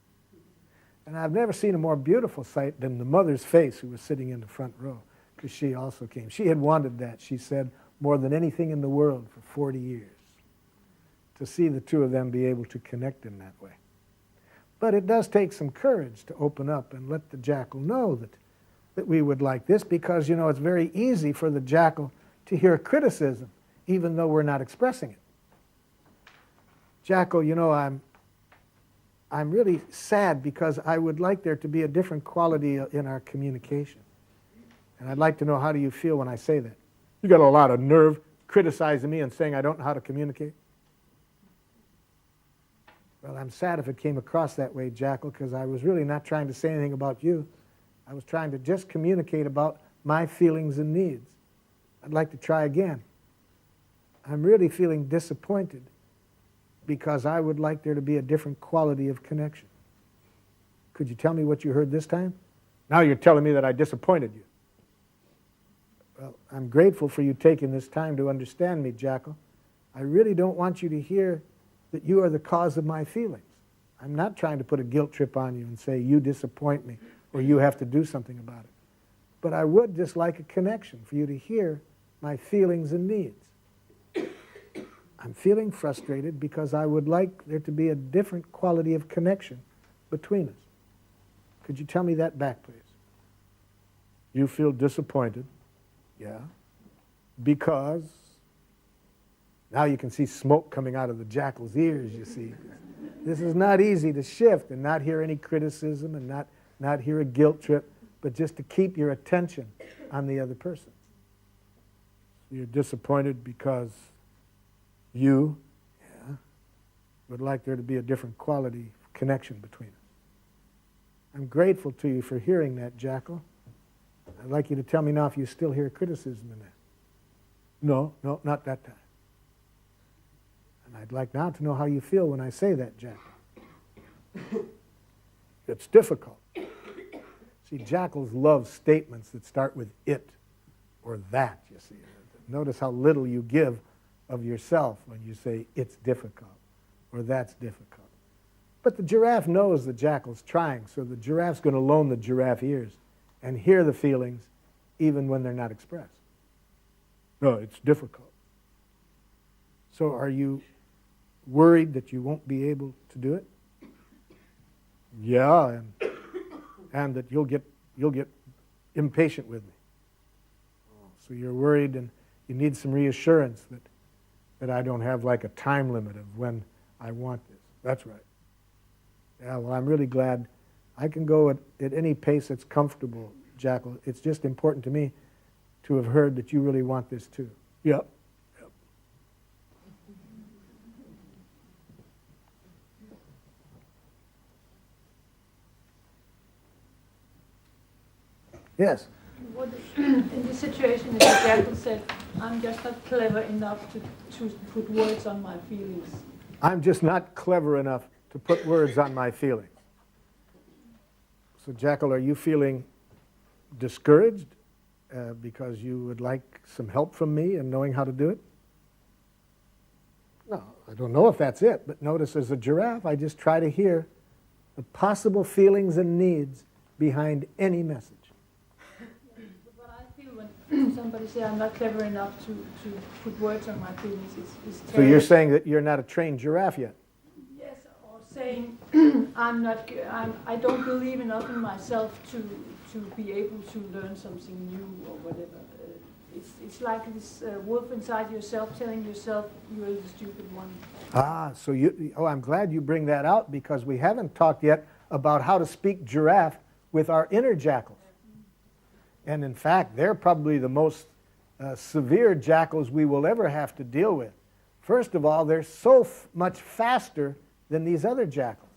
And I've never seen a more beautiful sight than the mother's face who was sitting in the front row. because she also came. She had wanted that, she said, more than anything in the world for 40 years, to see the two of them be able to connect in that way. But it does take some courage to open up and let the jackal know that we would like this, because, you know, it's very easy for the jackal to hear criticism, even though we're not expressing it. Jackal, you know, I'm really sad because I would like there to be a different quality in our communication. And I'd like to know, how do you feel when I say that? You got a lot of nerve criticizing me and saying I don't know how to communicate? Well, I'm sad if it came across that way, Jackal, because I was really not trying to say anything about you. I was trying to just communicate about my feelings and needs. I'd like to try again. I'm really feeling disappointed because I would like there to be a different quality of connection. Could you tell me what you heard this time? Now you're telling me that I disappointed you. Well, I'm grateful for you taking this time to understand me, Jackal. I really don't want you to hear that you are the cause of my feelings. I'm not trying to put a guilt trip on you and say you disappoint me or you have to do something about it. But I would just like a connection for you to hear my feelings and needs. I'm feeling frustrated because I would like there to be a different quality of connection between us. Could you tell me that back, please? You feel disappointed. Yeah. Because now you can see smoke coming out of the jackal's ears, you see. This is not easy to shift and not hear any criticism and not hear a guilt trip, but just to keep your attention on the other person. You're disappointed because you would like there to be a different quality of connection between us. I'm grateful to you for hearing that, Jackal. I'd like you to tell me now if you still hear criticism in that. No, not that time. And I'd like now to know how you feel when I say that, Jackal. It's difficult. See, jackals love statements that start with it or that, you see. Notice how little you give of yourself when you say it's difficult or that's difficult. But the giraffe knows the jackal's trying, so the giraffe's going to loan the giraffe ears and hear the feelings even when they're not expressed. No, it's difficult. So are you worried that you won't be able to do it? Yeah, and that you'll get impatient with me. So you're worried and you need some reassurance that I don't have like a time limit of when I want this. That's right. Yeah, well, I'm really glad I can go at any pace that's comfortable, Jackal. It's just important to me to have heard that you really want this too. Yep. Yes. What, in this situation, if the jackal said, I'm just not clever enough to put words on my feelings. I'm just not clever enough to put words on my feelings. So, Jackal, are you feeling discouraged because you would like some help from me in knowing how to do it? No, I don't know if that's it, but notice as a giraffe, I just try to hear the possible feelings and needs behind any message. What I feel when somebody says I'm not clever enough to put words on my feelings is So you're saying that you're not a trained giraffe yet? Yes, or saying I don't believe enough in myself to be able to learn something new or whatever. It's like this wolf inside yourself telling yourself you're the stupid one. Ah, so I'm glad you bring that out, because we haven't talked yet about how to speak giraffe with our inner jackals. And in fact, they're probably the most severe jackals we will ever have to deal with. First of all, they're so much faster than these other jackals.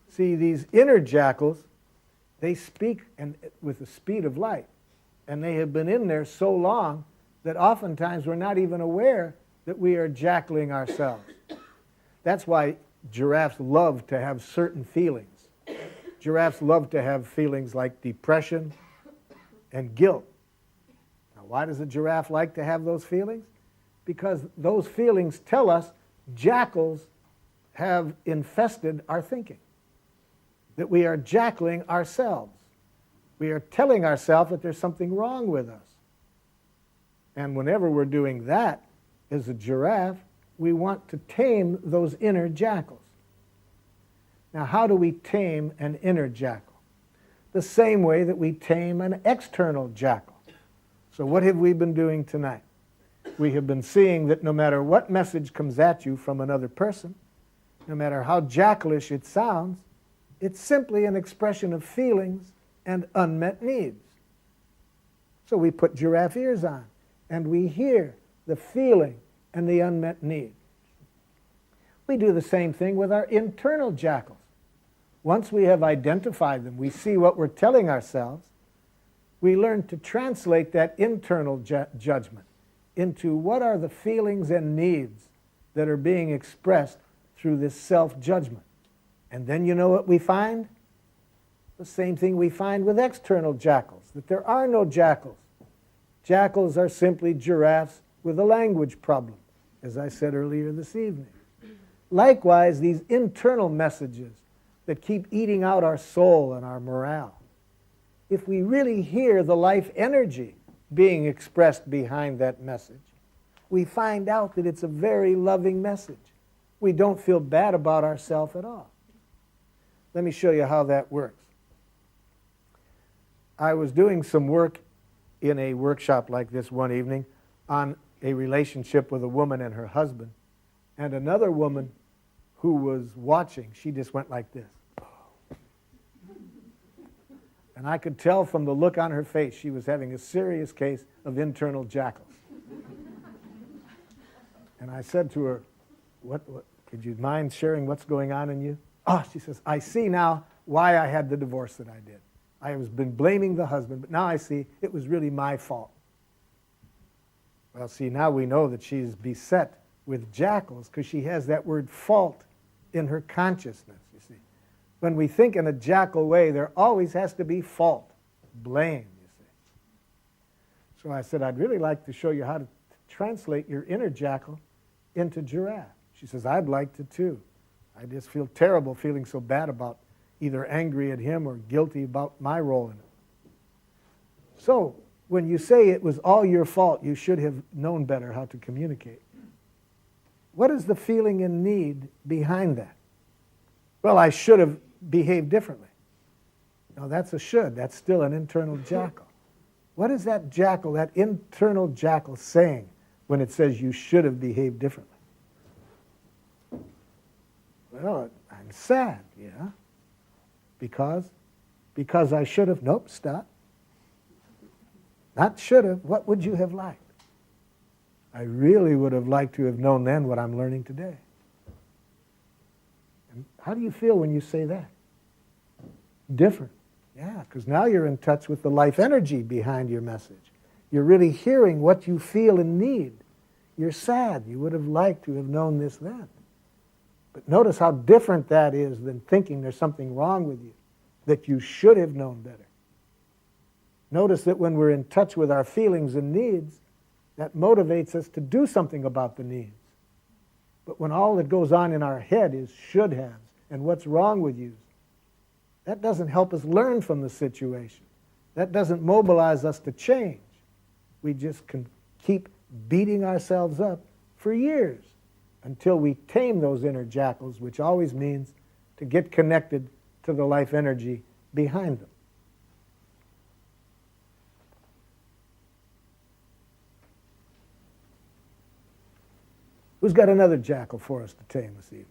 See, these inner jackals, they speak with the speed of light. And they have been in there so long that oftentimes we're not even aware that we are jackling ourselves. That's why giraffes love to have certain feelings. Giraffes love to have feelings like depression and guilt. Now, why does a giraffe like to have those feelings? Because those feelings tell us jackals have infested our thinking, that we are jackling ourselves. We are telling ourselves that there's something wrong with us. And whenever we're doing that, as a giraffe, we want to tame those inner jackals. Now, how do we tame an inner jackal? The same way that we tame an external jackal. So what have we been doing tonight? We have been seeing that no matter what message comes at you from another person, no matter how jackalish it sounds, it's simply an expression of feelings and unmet needs. So we put giraffe ears on, and we hear the feeling and the unmet need. We do the same thing with our internal jackals. Once we have identified them, we see what we're telling ourselves, we learn to translate that internal judgment into what are the feelings and needs that are being expressed through this self-judgment. And then you know what we find? The same thing we find with external jackals, that there are no jackals. Jackals are simply giraffes with a language problem, as I said earlier this evening. Likewise, these internal messages that keep eating out our soul and our morale, if we really hear the life energy being expressed behind that message, we find out that it's a very loving message. We don't feel bad about ourselves at all. Let me show you how that works. I was doing some work in a workshop like this one evening on a relationship with a woman and her husband, and another woman who was watching, she just went like this. And I could tell from the look on her face she was having a serious case of internal jackals. And I said to her, what, could you mind sharing what's going on in you? Oh, she says, I see now why I had the divorce that I did. I have been blaming the husband, but now I see it was really my fault. Well, see, now we know that she's beset with jackals because she has that word fault in her consciousness, you see. When we think in a jackal way, there always has to be fault, blame, you see. So I said, I'd really like to show you how to translate your inner jackal into giraffe. She says, I'd like to too. I just feel terrible feeling so bad about either angry at him or guilty about my role in it. So when you say it was all your fault, you should have known better how to communicate. What is the feeling and need behind that? Well, I should have behaved differently. No, that's a should. That's still an internal jackal. What is that jackal, that internal jackal, saying when it says you should have behaved differently? Well, I'm sad, yeah. Because I should have. Nope, stop. Not should have. What would you have liked? I really would have liked to have known then what I'm learning today. And how do you feel when you say that? Different. Yeah, because now you're in touch with the life energy behind your message. You're really hearing what you feel and need. You're sad. You would have liked to have known this then. But notice how different that is than thinking there's something wrong with you, that you should have known better. Notice that when we're in touch with our feelings and needs, that motivates us to do something about the needs. But when all that goes on in our head is should haves and what's wrong with you, that doesn't help us learn from the situation. That doesn't mobilize us to change. We just can keep beating ourselves up for years until we tame those inner jackals, which always means to get connected to the life energy behind them. Who's got another jackal for us to tame this evening?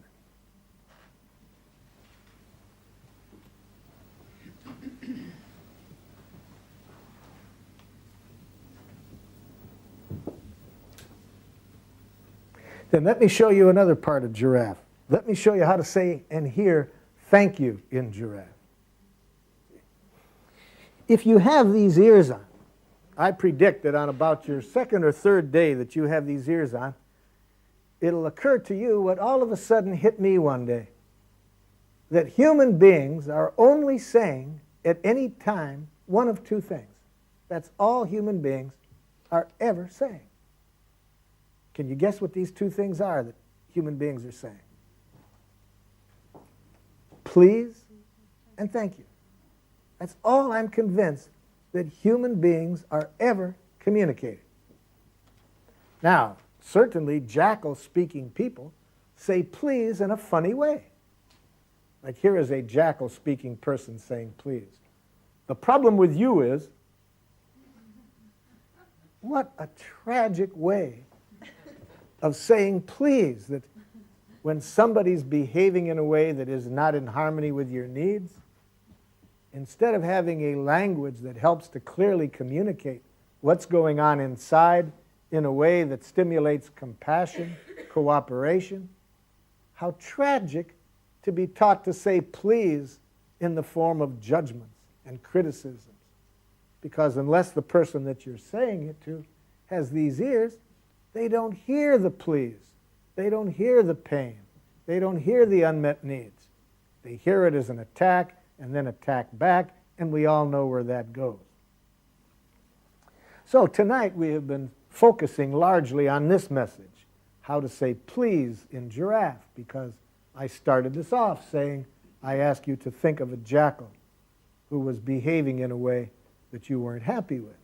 Then let me show you another part of giraffe. Let me show you how to say and hear thank you in giraffe. If you have these ears on, I predict that on about your second or third day that you have these ears on, it'll occur to you what all of a sudden hit me one day, that human beings are only saying at any time one of two things. That's all human beings are ever saying. Can you guess what these two things are that human beings are saying? Please and thank you. That's all I'm convinced that human beings are ever communicating. Now, certainly jackal-speaking people say please in a funny way. Like here is a jackal-speaking person saying please. The problem with you is, what a tragic way of saying please, that when somebody's behaving in a way that is not in harmony with your needs, instead of having a language that helps to clearly communicate what's going on inside in a way that stimulates compassion, cooperation, how tragic to be taught to say please in the form of judgments and criticisms. Because unless the person that you're saying it to has these ears, they don't hear the pleas. They don't hear the pain. They don't hear the unmet needs. They hear it as an attack and then attack back, and we all know where that goes. So tonight we have been focusing largely on this message, how to say please in Giraffe, because I started this off saying I ask you to think of a jackal who was behaving in a way that you weren't happy with.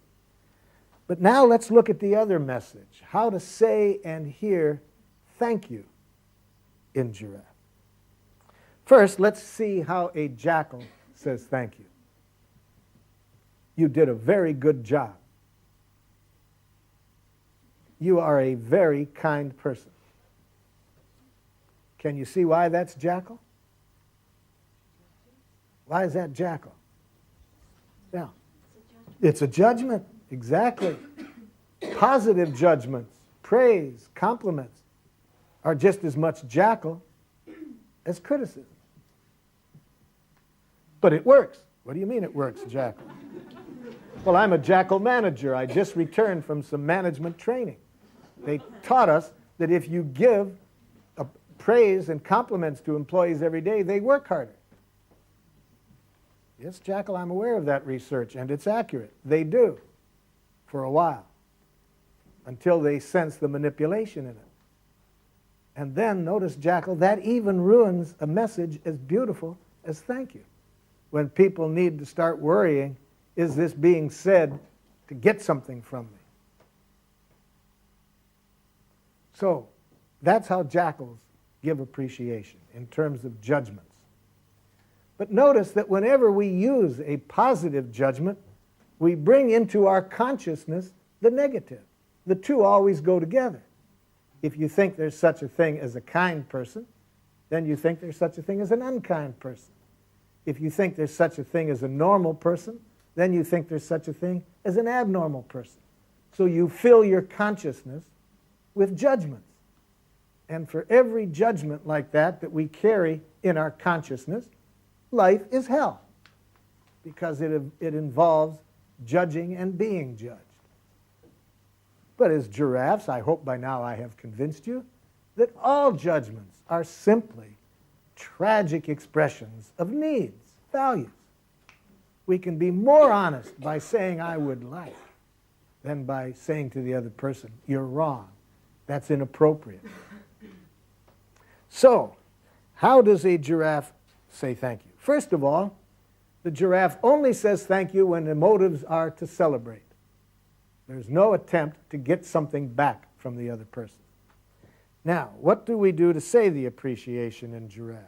But now let's look at the other message, how to say and hear thank you in Giraffe. First, let's see how a jackal says thank you. You did a very good job. You are a very kind person. Can you see why that's jackal? Why is that jackal? Yeah. It's a judgment, exactly. Positive judgments, praise, compliments are just as much jackal as criticism. But it works. What do you mean it works, jackal? Well, I'm a jackal manager. I just returned from some management training. They taught us that if you give praise and compliments to employees every day, they work harder. Yes, Jackal, I'm aware of that research, and it's accurate. They do, for a while, until they sense the manipulation in it. And then, notice, Jackal, that even ruins a message as beautiful as thank you. When people need to start worrying, is this being said to get something from me? So, that's how jackals give appreciation in terms of judgments. But notice that whenever we use a positive judgment, we bring into our consciousness the negative. The two always go together. If you think there's such a thing as a kind person, then you think there's such a thing as an unkind person. If you think there's such a thing as a normal person, then you think there's such a thing as an abnormal person. So you fill your consciousness with judgments. And for every judgment like that that we carry in our consciousness, life is hell, because it involves judging and being judged. But as giraffes, I hope by now I have convinced you that all judgments are simply tragic expressions of needs, values. We can be more honest by saying I would like than by saying to the other person, you're wrong. That's inappropriate. So, how does a giraffe say thank you? First of all, the giraffe only says thank you when the motives are to celebrate. There's no attempt to get something back from the other person. Now, what do we do to say the appreciation in giraffe?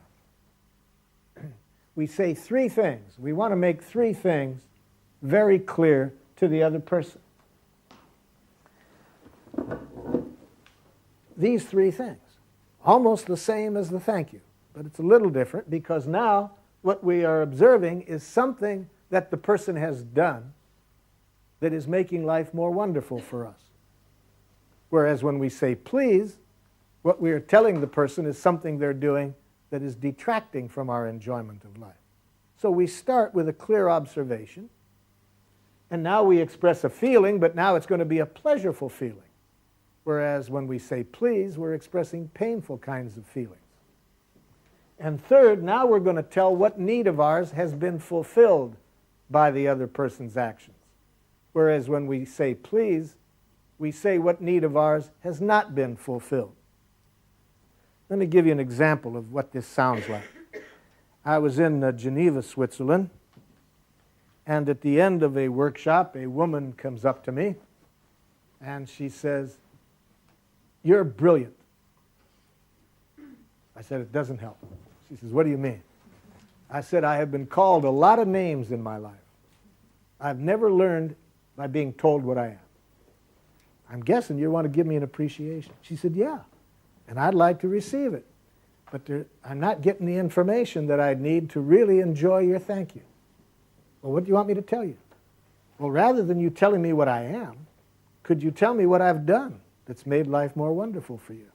We say three things. We want to make three things very clear to the other person. These three things, almost the same as the thank you, but it's a little different because now what we are observing is something that the person has done that is making life more wonderful for us. Whereas when we say please, what we are telling the person is something they're doing that is detracting from our enjoyment of life. So we start with a clear observation, and now we express a feeling, but now it's going to be a pleasureful feeling. Whereas when we say please, we're expressing painful kinds of feelings. And third, now we're going to tell what need of ours has been fulfilled by the other person's actions. Whereas when we say please, we say what need of ours has not been fulfilled. Let me give you an example of what this sounds like. I was in Geneva, Switzerland, And at the end of a workshop, a woman comes up to me and she says, "You're brilliant." I said, "It doesn't help." She says, "What do you mean?" I said, "I have been called a lot of names in my life. I've never learned by being told what I am. I'm guessing you want to give me an appreciation." She said, "Yeah, and I'd like to receive it. But I'm not getting the information that I need to really enjoy your thank you." "Well, what do you want me to tell you?" "Well, rather than you telling me what I am, could you tell me what I've done that's made life more wonderful for you?"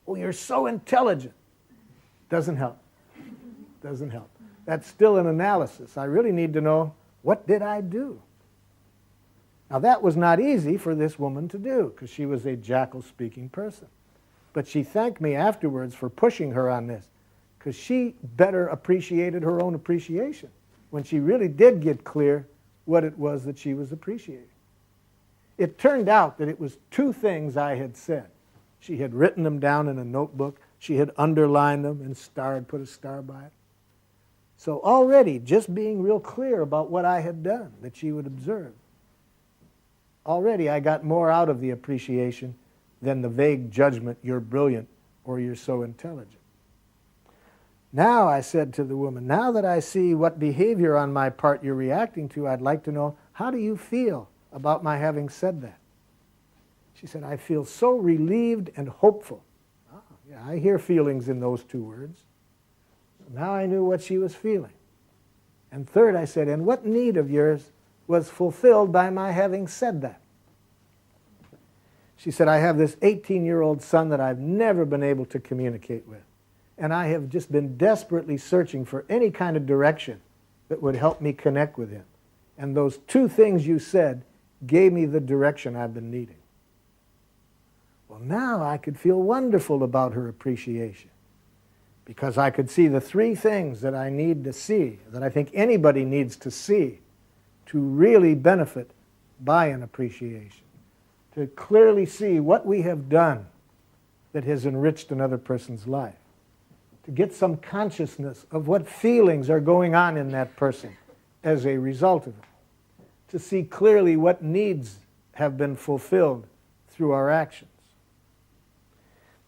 "Oh, you're so intelligent." Doesn't help. Doesn't help. That's still an analysis. I really need to know, what did I do? Now, that was not easy for this woman to do, because she was a jackal-speaking person. But she thanked me afterwards for pushing her on this, because she better appreciated her own appreciation when she really did get clear what it was that she was appreciating. It turned out that it was 2 things I had said. She had written them down in a notebook. She had underlined them and put a star by it. So already, just being real clear about what I had done, that she would observe, already I got more out of the appreciation than the vague judgment, "You're brilliant," or "You're so intelligent." Now, I said to the woman, "Now that I see what behavior on my part you're reacting to, I'd like to know, how do you feel about my having said that?" She said, "I feel so relieved and hopeful." Ah, yeah, I hear feelings in those 2 words. Now I knew what she was feeling. And third, I said, "And what need of yours was fulfilled by my having said that?" She said, "I have this 18-year-old son that I've never been able to communicate with. And I have just been desperately searching for any kind of direction that would help me connect with him. And those 2 things you said gave me the direction I've been needing." Well, now I could feel wonderful about her appreciation, because I could see the 3 things that I need to see, that I think anybody needs to see to really benefit by an appreciation. To clearly see what we have done that has enriched another person's life. To get some consciousness of what feelings are going on in that person as a result of it. To see clearly what needs have been fulfilled through our actions.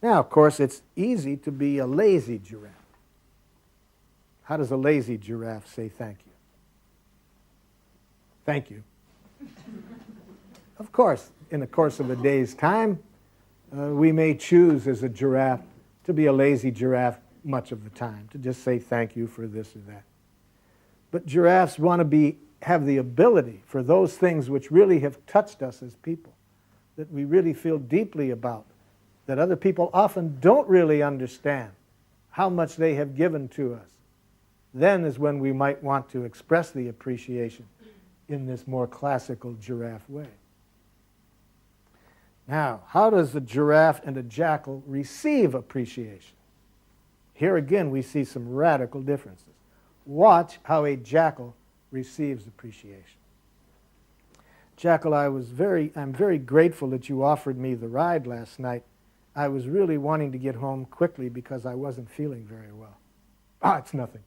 Now, of course, it's easy to be a lazy giraffe. How does a lazy giraffe say thank you? Thank you. Of course, in the course of a day's time, we may choose as a giraffe to be a lazy giraffe much of the time, to just say thank you for this or that. But giraffes want to have the ability for those things which really have touched us as people, that we really feel deeply about, that other people often don't really understand how much they have given to us. Then is when we might want to express the appreciation in this more classical giraffe way. Now, how does a giraffe and a jackal receive appreciation? Here again, we see some radical differences. Watch how a jackal receives appreciation. Jackal, I'm very grateful that you offered me the ride last night. I was really wanting to get home quickly because I wasn't feeling very well. Ah, it's nothing.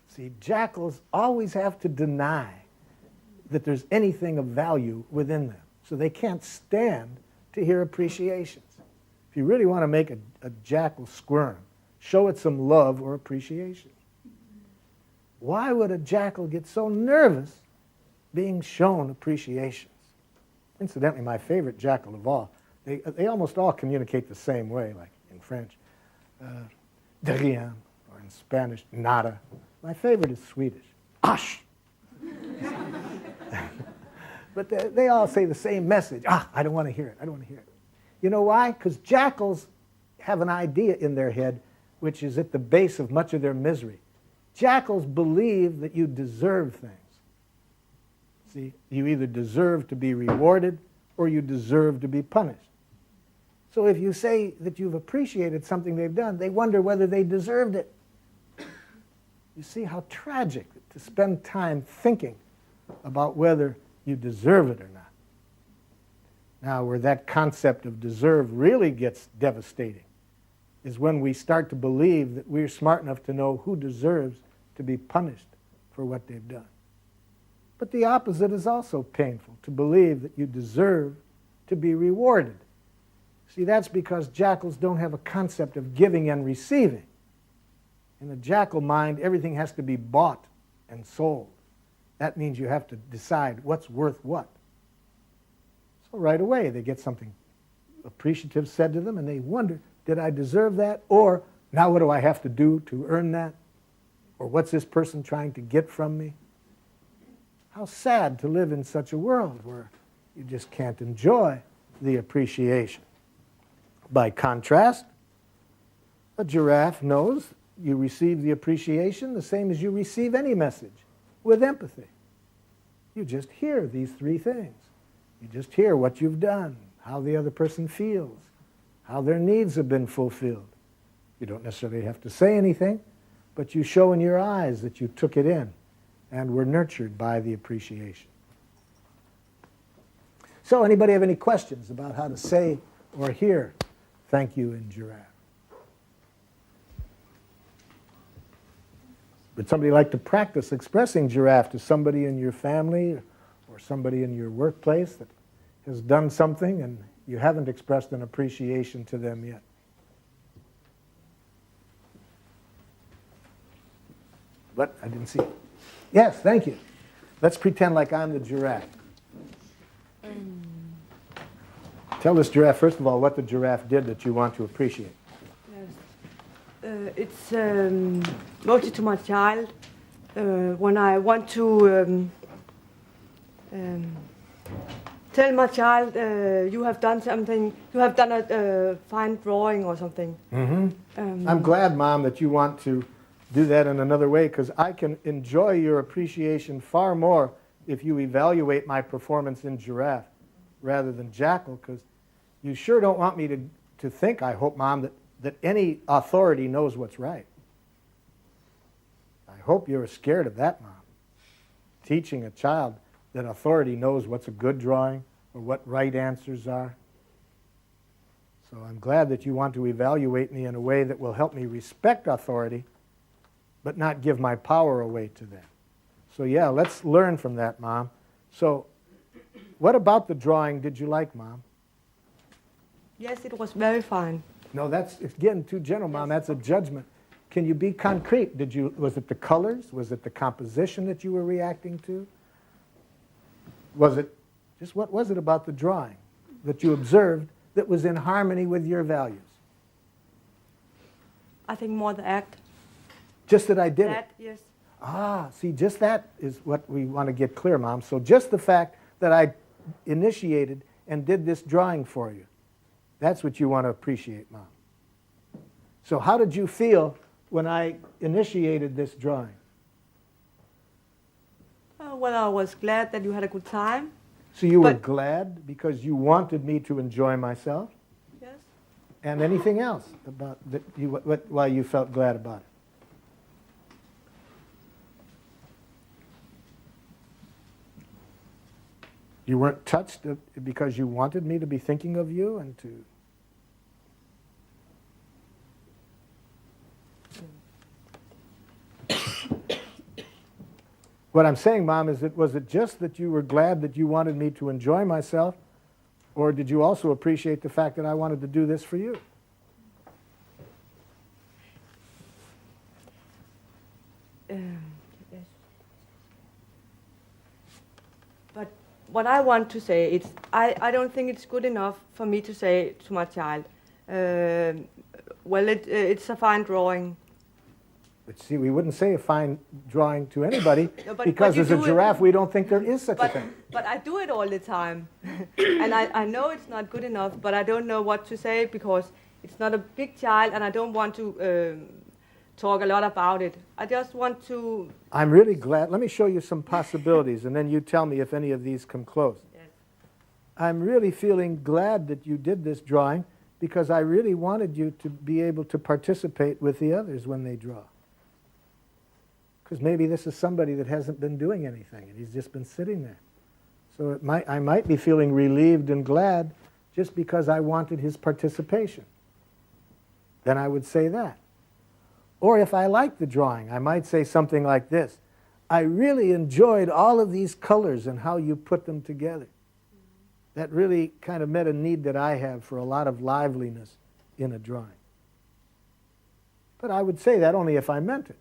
See, jackals always have to deny that there's anything of value within them. So they can't stand to hear appreciations. If you really want to make a jackal squirm, show it some love or appreciation. Why would a jackal get so nervous being shown appreciations? Incidentally, my favorite jackal of all, they almost all communicate the same way, like in French, de rien, or in Spanish, nada. My favorite is Swedish, ash. But they all say the same message. I don't want to hear it. I don't want to hear it. You know why? Because jackals have an idea in their head which is at the base of much of their misery. Jackals believe that you deserve things. See, you either deserve to be rewarded or you deserve to be punished. So if you say that you've appreciated something they've done, they wonder whether they deserved it. You see how tragic to spend time thinking about whether you deserve it or not. Now, where that concept of deserve really gets devastating is when we start to believe that we're smart enough to know who deserves to be punished for what they've done. But the opposite is also painful, to believe that you deserve to be rewarded. See, that's because jackals don't have a concept of giving and receiving. In the jackal mind, everything has to be bought and sold. That means you have to decide what's worth what. So right away, they get something appreciative said to them, and they wonder, did I deserve that? Or, now what do I have to do to earn that? Or what's this person trying to get from me? How sad to live in such a world where you just can't enjoy the appreciation. By contrast, a giraffe knows you receive the appreciation the same as you receive any message, with empathy. You just hear these three things. You just hear what you've done, how the other person feels, how their needs have been fulfilled. You don't necessarily have to say anything, but you show in your eyes that you took it in and were nurtured by the appreciation. So, anybody have any questions about how to say or hear thank you in giraffe? Would somebody like to practice expressing giraffe to somebody in your family or somebody in your workplace that has done something and you haven't expressed an appreciation to them yet? What? I didn't see it. Yes, thank you. Let's pretend like I'm the giraffe. Tell this giraffe, first of all, what the giraffe did that you want to appreciate. Yes. It's mostly to my child. When I want to tell my child, you have done something, you have done a fine drawing or something. Mm-hmm. I'm glad, Mom, that you want to do that in another way, because I can enjoy your appreciation far more if you evaluate my performance in giraffe rather than jackal, because you sure don't want me to think, I hope, Mom, that any authority knows what's right. I hope you're scared of that, Mom. Teaching a child that authority knows what's a good drawing or what right answers are. So I'm glad that you want to evaluate me in a way that will help me respect authority, but not give my power away to them. So yeah, let's learn from that, Mom. So what about the drawing did you like, Mom? Yes, it was very fine. No, it's getting too general, Mom. That's a judgment. Can you be concrete? Was it the colors? Was it the composition that you were reacting to? Was it, just what was it about the drawing that you observed that was in harmony with your values? I think more the act. Just that I did it? That, yes. Ah, see, just that is what we want to get clear, Mom. So just the fact that I initiated and did this drawing for you, that's what you want to appreciate, Mom. So how did you feel when I initiated this drawing? Well, I was glad that you had a good time. So you were glad because you wanted me to enjoy myself? Yes. And anything else about that why you felt glad about it? You weren't touched because you wanted me to be thinking of you and to... What I'm saying, Mom, is was it just that you were glad that you wanted me to enjoy myself, or did you also appreciate the fact that I wanted to do this for you? Yes. But what I want to say is, I don't think it's good enough for me to say to my child, well, it's a fine drawing. But see, we wouldn't say a fine drawing to anybody No, but because you as a do it- giraffe, we don't think there is such a thing. But I do it all the time. And I know it's not good enough, but I don't know what to say because it's not a big child and I don't want to talk a lot about it. I just want to... I'm really glad. Let me show you some possibilities, and then you tell me if any of these come close. Yes. I'm really feeling glad that you did this drawing because I really wanted you to be able to participate with the others when they draw. Because maybe this is somebody that hasn't been doing anything, and he's just been sitting there. So I might be feeling relieved and glad just because I wanted his participation. Then I would say that. Or if I like the drawing, I might say something like this: I really enjoyed all of these colors and how you put them together. That really kind of met a need that I have for a lot of liveliness in a drawing. But I would say that only if I meant it.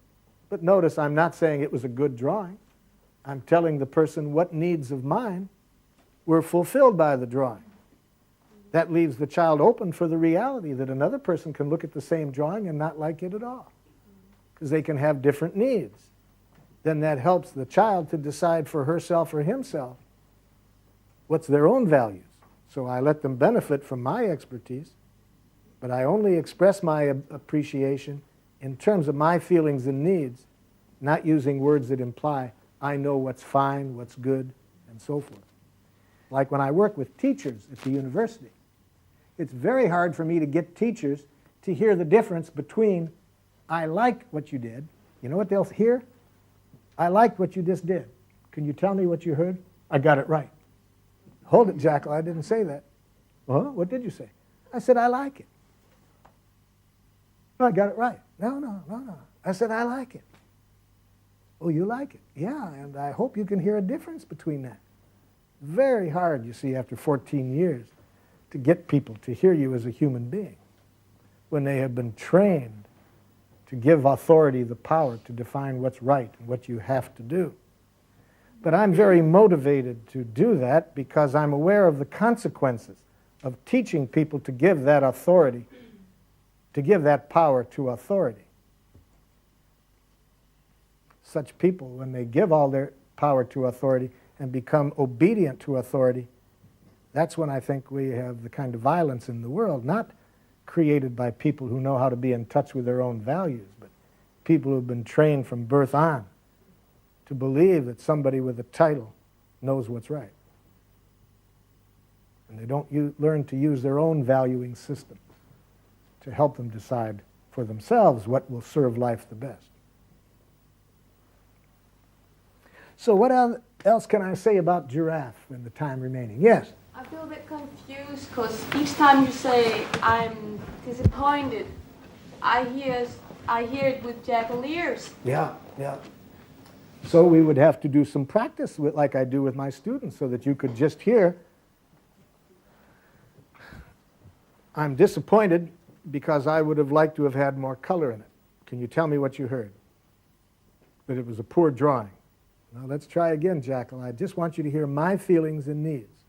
But notice I'm not saying it was a good drawing. I'm telling the person what needs of mine were fulfilled by the drawing. That leaves the child open for the reality that another person can look at the same drawing and not like it at all, because they can have different needs. Then that helps the child to decide for herself or himself what's their own values. So I let them benefit from my expertise, but I only express my appreciation in terms of my feelings and needs, not using words that imply I know what's fine, what's good, and so forth. Like when I work with teachers at the university, it's very hard for me to get teachers to hear the difference between I like what you did. You know what they'll hear? I liked what you just did. Can you tell me what you heard? I got it right. Hold it, Jackal, I didn't say that. What did you say? I said, I like it. No, I got it right. No. I said, I like it. Oh, you like it? Yeah, and I hope you can hear a difference between that. Very hard, you see, after 14 years, to get people to hear you as a human being when they have been trained to give authority the power to define what's right and what you have to do. But I'm very motivated to do that because I'm aware of the consequences of teaching people to give that authority, to give that power to authority. Such people, when they give all their power to authority and become obedient to authority, that's when I think we have the kind of violence in the world, not created by people who know how to be in touch with their own values, but people who've been trained from birth on to believe that somebody with a title knows what's right. And they don't learn to use their own valuing system to help them decide for themselves what will serve life the best. So what else can I say about Giraffe in the time remaining? Yes? I feel a bit confused because each time you say I'm disappointed, I hear it with jackal ears. Yeah. So we would have to do some practice like I do with my students so that you could just hear, I'm disappointed because I would have liked to have had more color in it. Can you tell me what you heard? That it was a poor drawing. Now let's try again, Jackal. I just want you to hear my feelings and needs.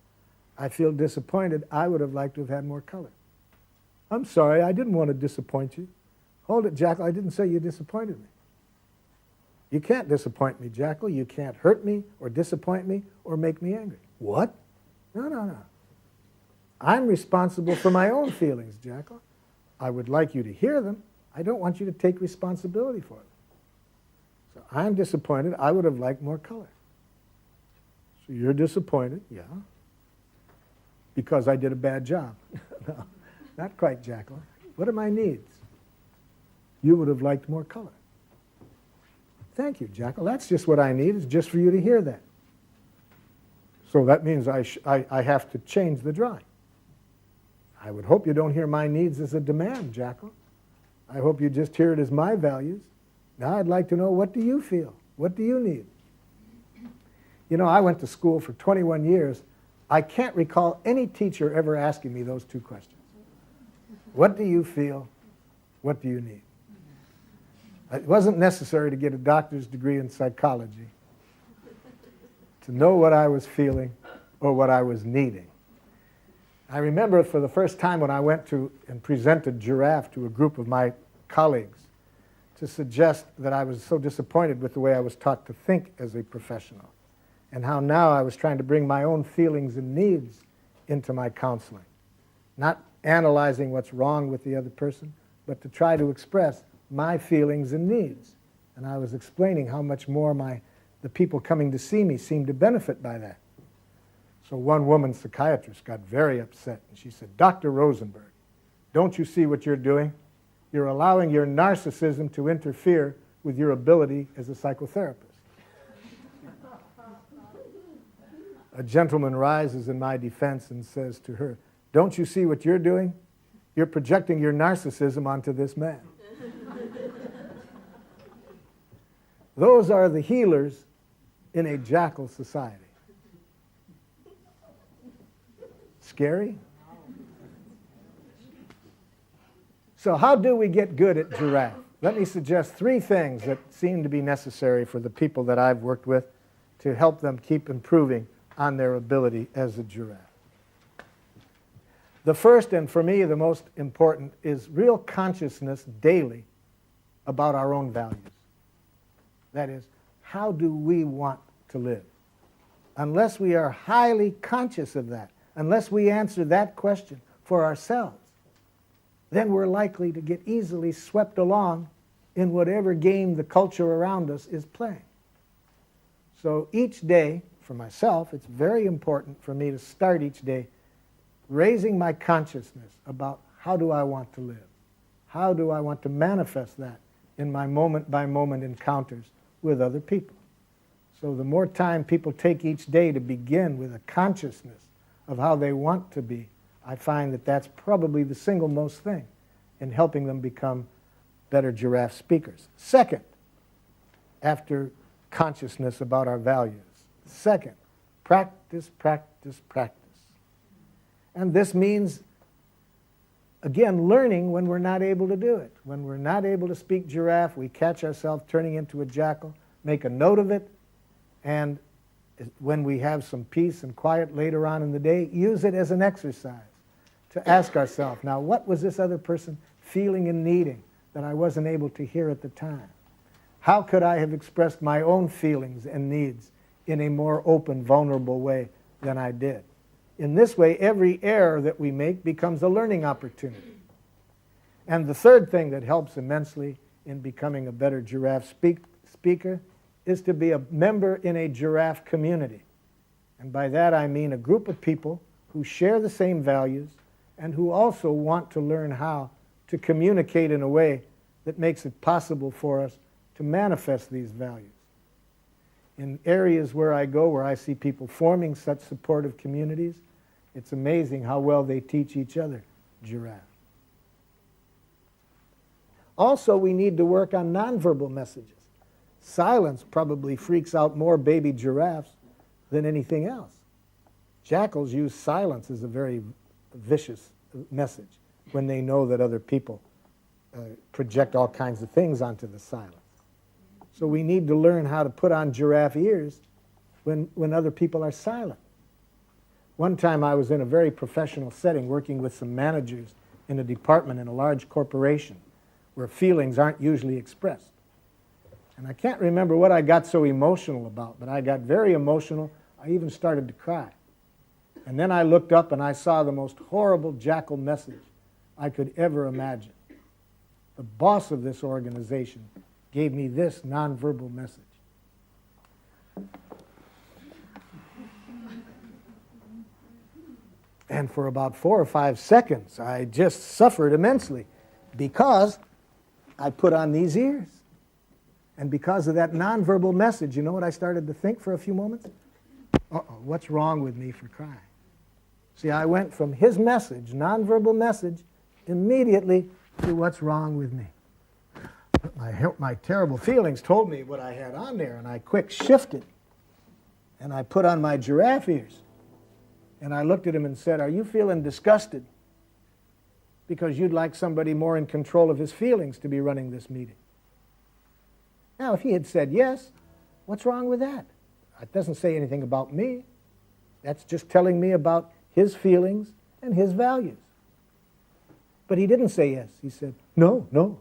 I feel disappointed. I would have liked to have had more color. I'm sorry, I didn't want to disappoint you. Hold it, Jackal. I didn't say you disappointed me. You can't disappoint me, Jackal. You can't hurt me or disappoint me or make me angry. What? No. I'm responsible for my own feelings, Jackal. I would like you to hear them. I don't want you to take responsibility for them. So I'm disappointed. I would have liked more color. So you're disappointed, yeah, because I did a bad job. No, not quite, Jackal. What are my needs? You would have liked more color. Thank you, Jackal. That's just what I need, is just for you to hear that. So that means I have to change the drawing. I would hope you don't hear my needs as a demand, Jackal. I hope you just hear it as my values. Now I'd like to know, what do you feel? What do you need? You know, I went to school for 21 years. I can't recall any teacher ever asking me those two questions. What do you feel? What do you need? It wasn't necessary to get a doctor's degree in psychology to know what I was feeling or what I was needing. I remember for the first time when I went to and presented Giraffe to a group of my colleagues to suggest that I was so disappointed with the way I was taught to think as a professional, and how now I was trying to bring my own feelings and needs into my counseling, not analyzing what's wrong with the other person, but to try to express my feelings and needs. And I was explaining how much more the people coming to see me seemed to benefit by that. So one woman psychiatrist got very upset, and she said, Dr. Rosenberg, don't you see what you're doing? You're allowing your narcissism to interfere with your ability as a psychotherapist. A gentleman rises in my defense and says to her, don't you see what you're doing? You're projecting your narcissism onto this man. Those are the healers in a jackal society. Scary? So how do we get good at giraffe? Let me suggest 3 things that seem to be necessary for the people that I've worked with to help them keep improving on their ability as a giraffe. The first, and for me the most important, is real consciousness daily about our own values. That is, how do we want to live? Unless we are highly conscious of that, unless we answer that question for ourselves, then we're likely to get easily swept along in whatever game the culture around us is playing. So each day, for myself, it's very important for me to start each day raising my consciousness about how do I want to live? How do I want to manifest that in my moment-by-moment encounters with other people? So the more time people take each day to begin with a consciousness of how they want to be, I find that that's probably the single most thing in helping them become better giraffe speakers. Second, after consciousness about our values. Second, practice, practice, practice. And this means, again, learning when we're not able to do it. When we're not able to speak giraffe, we catch ourselves turning into a jackal, make a note of it, and when we have some peace and quiet later on in the day, use it as an exercise to ask ourselves, now what was this other person feeling and needing that I wasn't able to hear at the time? How could I have expressed my own feelings and needs in a more open, vulnerable way than I did? In this way, every error that we make becomes a learning opportunity. And the third thing that helps immensely in becoming a better giraffe speaker is to be a member in a giraffe community. And by that I mean a group of people who share the same values and who also want to learn how to communicate in a way that makes it possible for us to manifest these values. In areas where I go, where I see people forming such supportive communities, it's amazing how well they teach each other giraffe. Also, we need to work on nonverbal messages. Silence probably freaks out more baby giraffes than anything else. Jackals use silence as a very vicious message when they know that other people project all kinds of things onto the silence. So we need to learn how to put on giraffe ears when other people are silent. One time I was in a very professional setting working with some managers in a department in a large corporation where feelings aren't usually expressed. And I can't remember what I got so emotional about, but I got very emotional. I even started to cry. And then I looked up and I saw the most horrible jackal message I could ever imagine. The boss of this organization gave me this nonverbal message. And for about 4 or 5 seconds, I just suffered immensely because I put on these ears. And because of that nonverbal message, you know what I started to think for a few moments? Uh-oh, what's wrong with me for crying? See, I went from his message, nonverbal message, immediately to what's wrong with me. My terrible feelings told me what I had on there, and I quick shifted. And I put on my giraffe ears. And I looked at him and said, are you feeling disgusted because you'd like somebody more in control of his feelings to be running this meeting? Now, if he had said yes, what's wrong with that? It doesn't say anything about me. That's just telling me about his feelings and his values. But he didn't say yes. He said, no, no.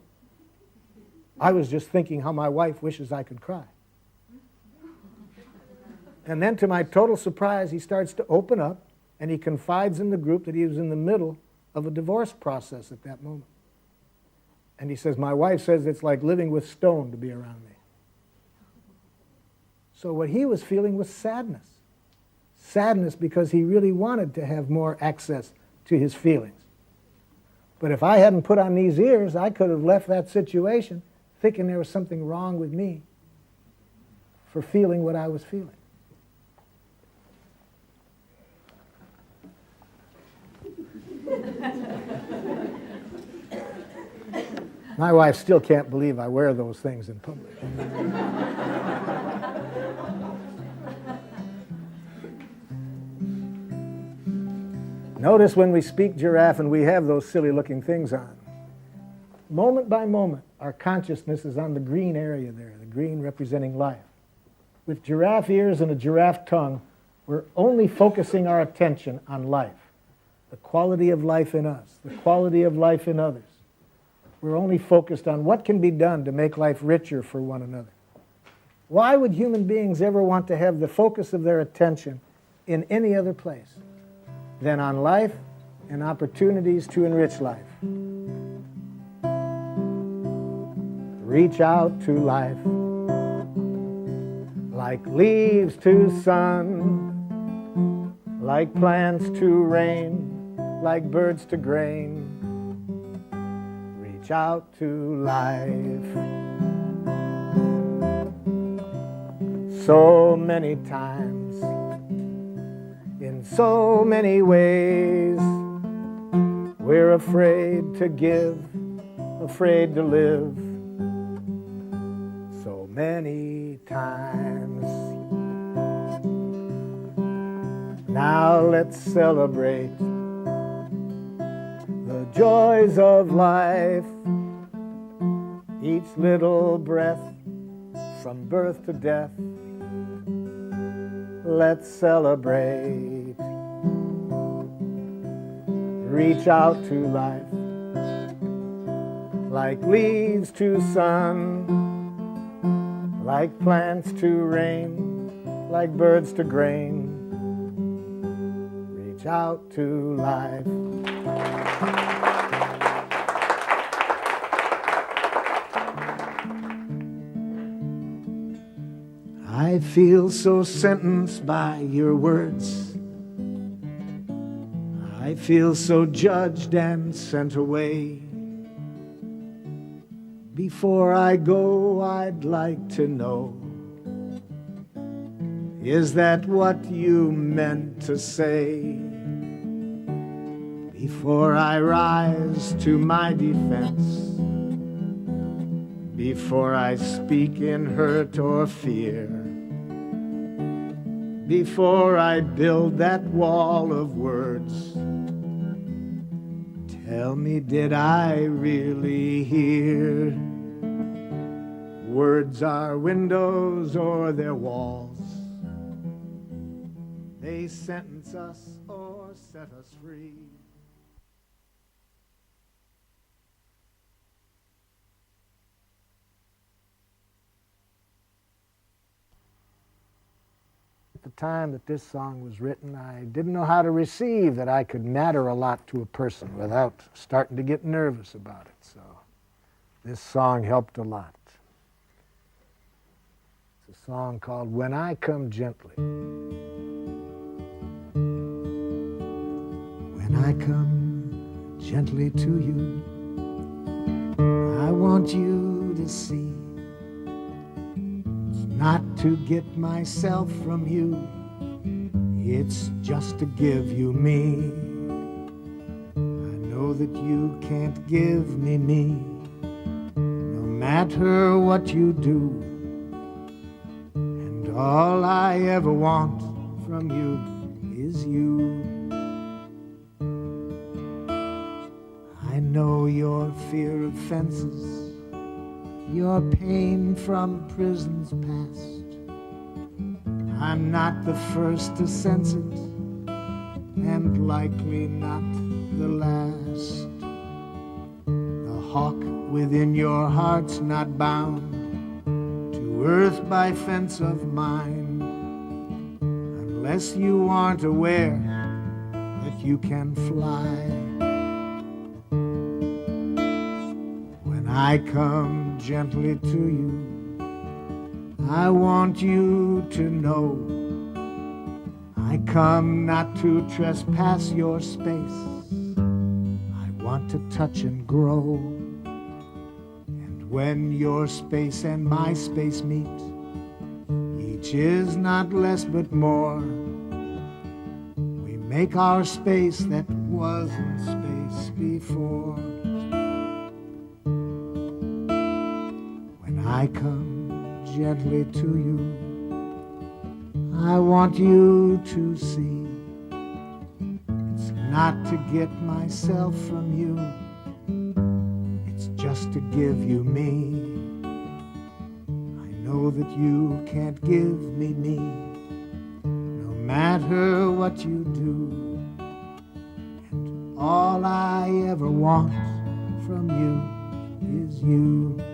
I was just thinking how my wife wishes I could cry. And then to my total surprise, he starts to open up and he confides in the group that he was in the middle of a divorce process at that moment. And he says, my wife says it's like living with stone to be around me. So what he was feeling was sadness. Sadness because he really wanted to have more access to his feelings. But if I hadn't put on these ears, I could have left that situation thinking there was something wrong with me for feeling what I was feeling. My wife still can't believe I wear those things in public. Notice when we speak Giraffe and we have those silly-looking things on. Moment by moment, our consciousness is on the green area there, the green representing life. With giraffe ears and a giraffe tongue, we're only focusing our attention on life, the quality of life in us, the quality of life in others. We're only focused on what can be done to make life richer for one another. Why would human beings ever want to have the focus of their attention in any other place than on life and opportunities to enrich life? Reach out to life like leaves to sun, like plants to rain, like birds to grain. Reach out to life. So many times, in so many ways, we're afraid to give, afraid to live. So many times. Now let's celebrate the joys of life, each little breath from birth to death. Let's celebrate. Reach out to life like leaves to sun, like plants to rain, like birds to grain. Reach out to life. I feel so sentenced by your words. I feel so judged and sent away. Before I go, I'd like to know, is that what you meant to say? Before I rise to my defense, before I speak in hurt or fear, before I build that wall of words, tell me, did I really hear? Words are windows or they're walls. They sentence us or set us free. At the time that this song was written, I didn't know how to receive that I could matter a lot to a person without starting to get nervous about it. So this song helped a lot. It's a song called When I Come Gently. When I come gently to you, I want you to see not to get myself from you, it's just to give you me. I know that you can't give me, no matter what you do. And all I ever want from you is you. I know your fear of fences, your pain from prison's past. I'm not the first to sense it, and likely not the last. The hawk within your heart's not bound to earth by fence of mine, unless you aren't aware that you can fly. When I come gently to you, I want you to know I come not to trespass your space. I want to touch and grow. And when your space and my space meet, each is not less but more. We make our space that wasn't space before. I come gently to you, I want you to see it's not to get myself from you, it's just to give you me. I know that you can't give me me, no matter what you do. And all I ever want from you is you.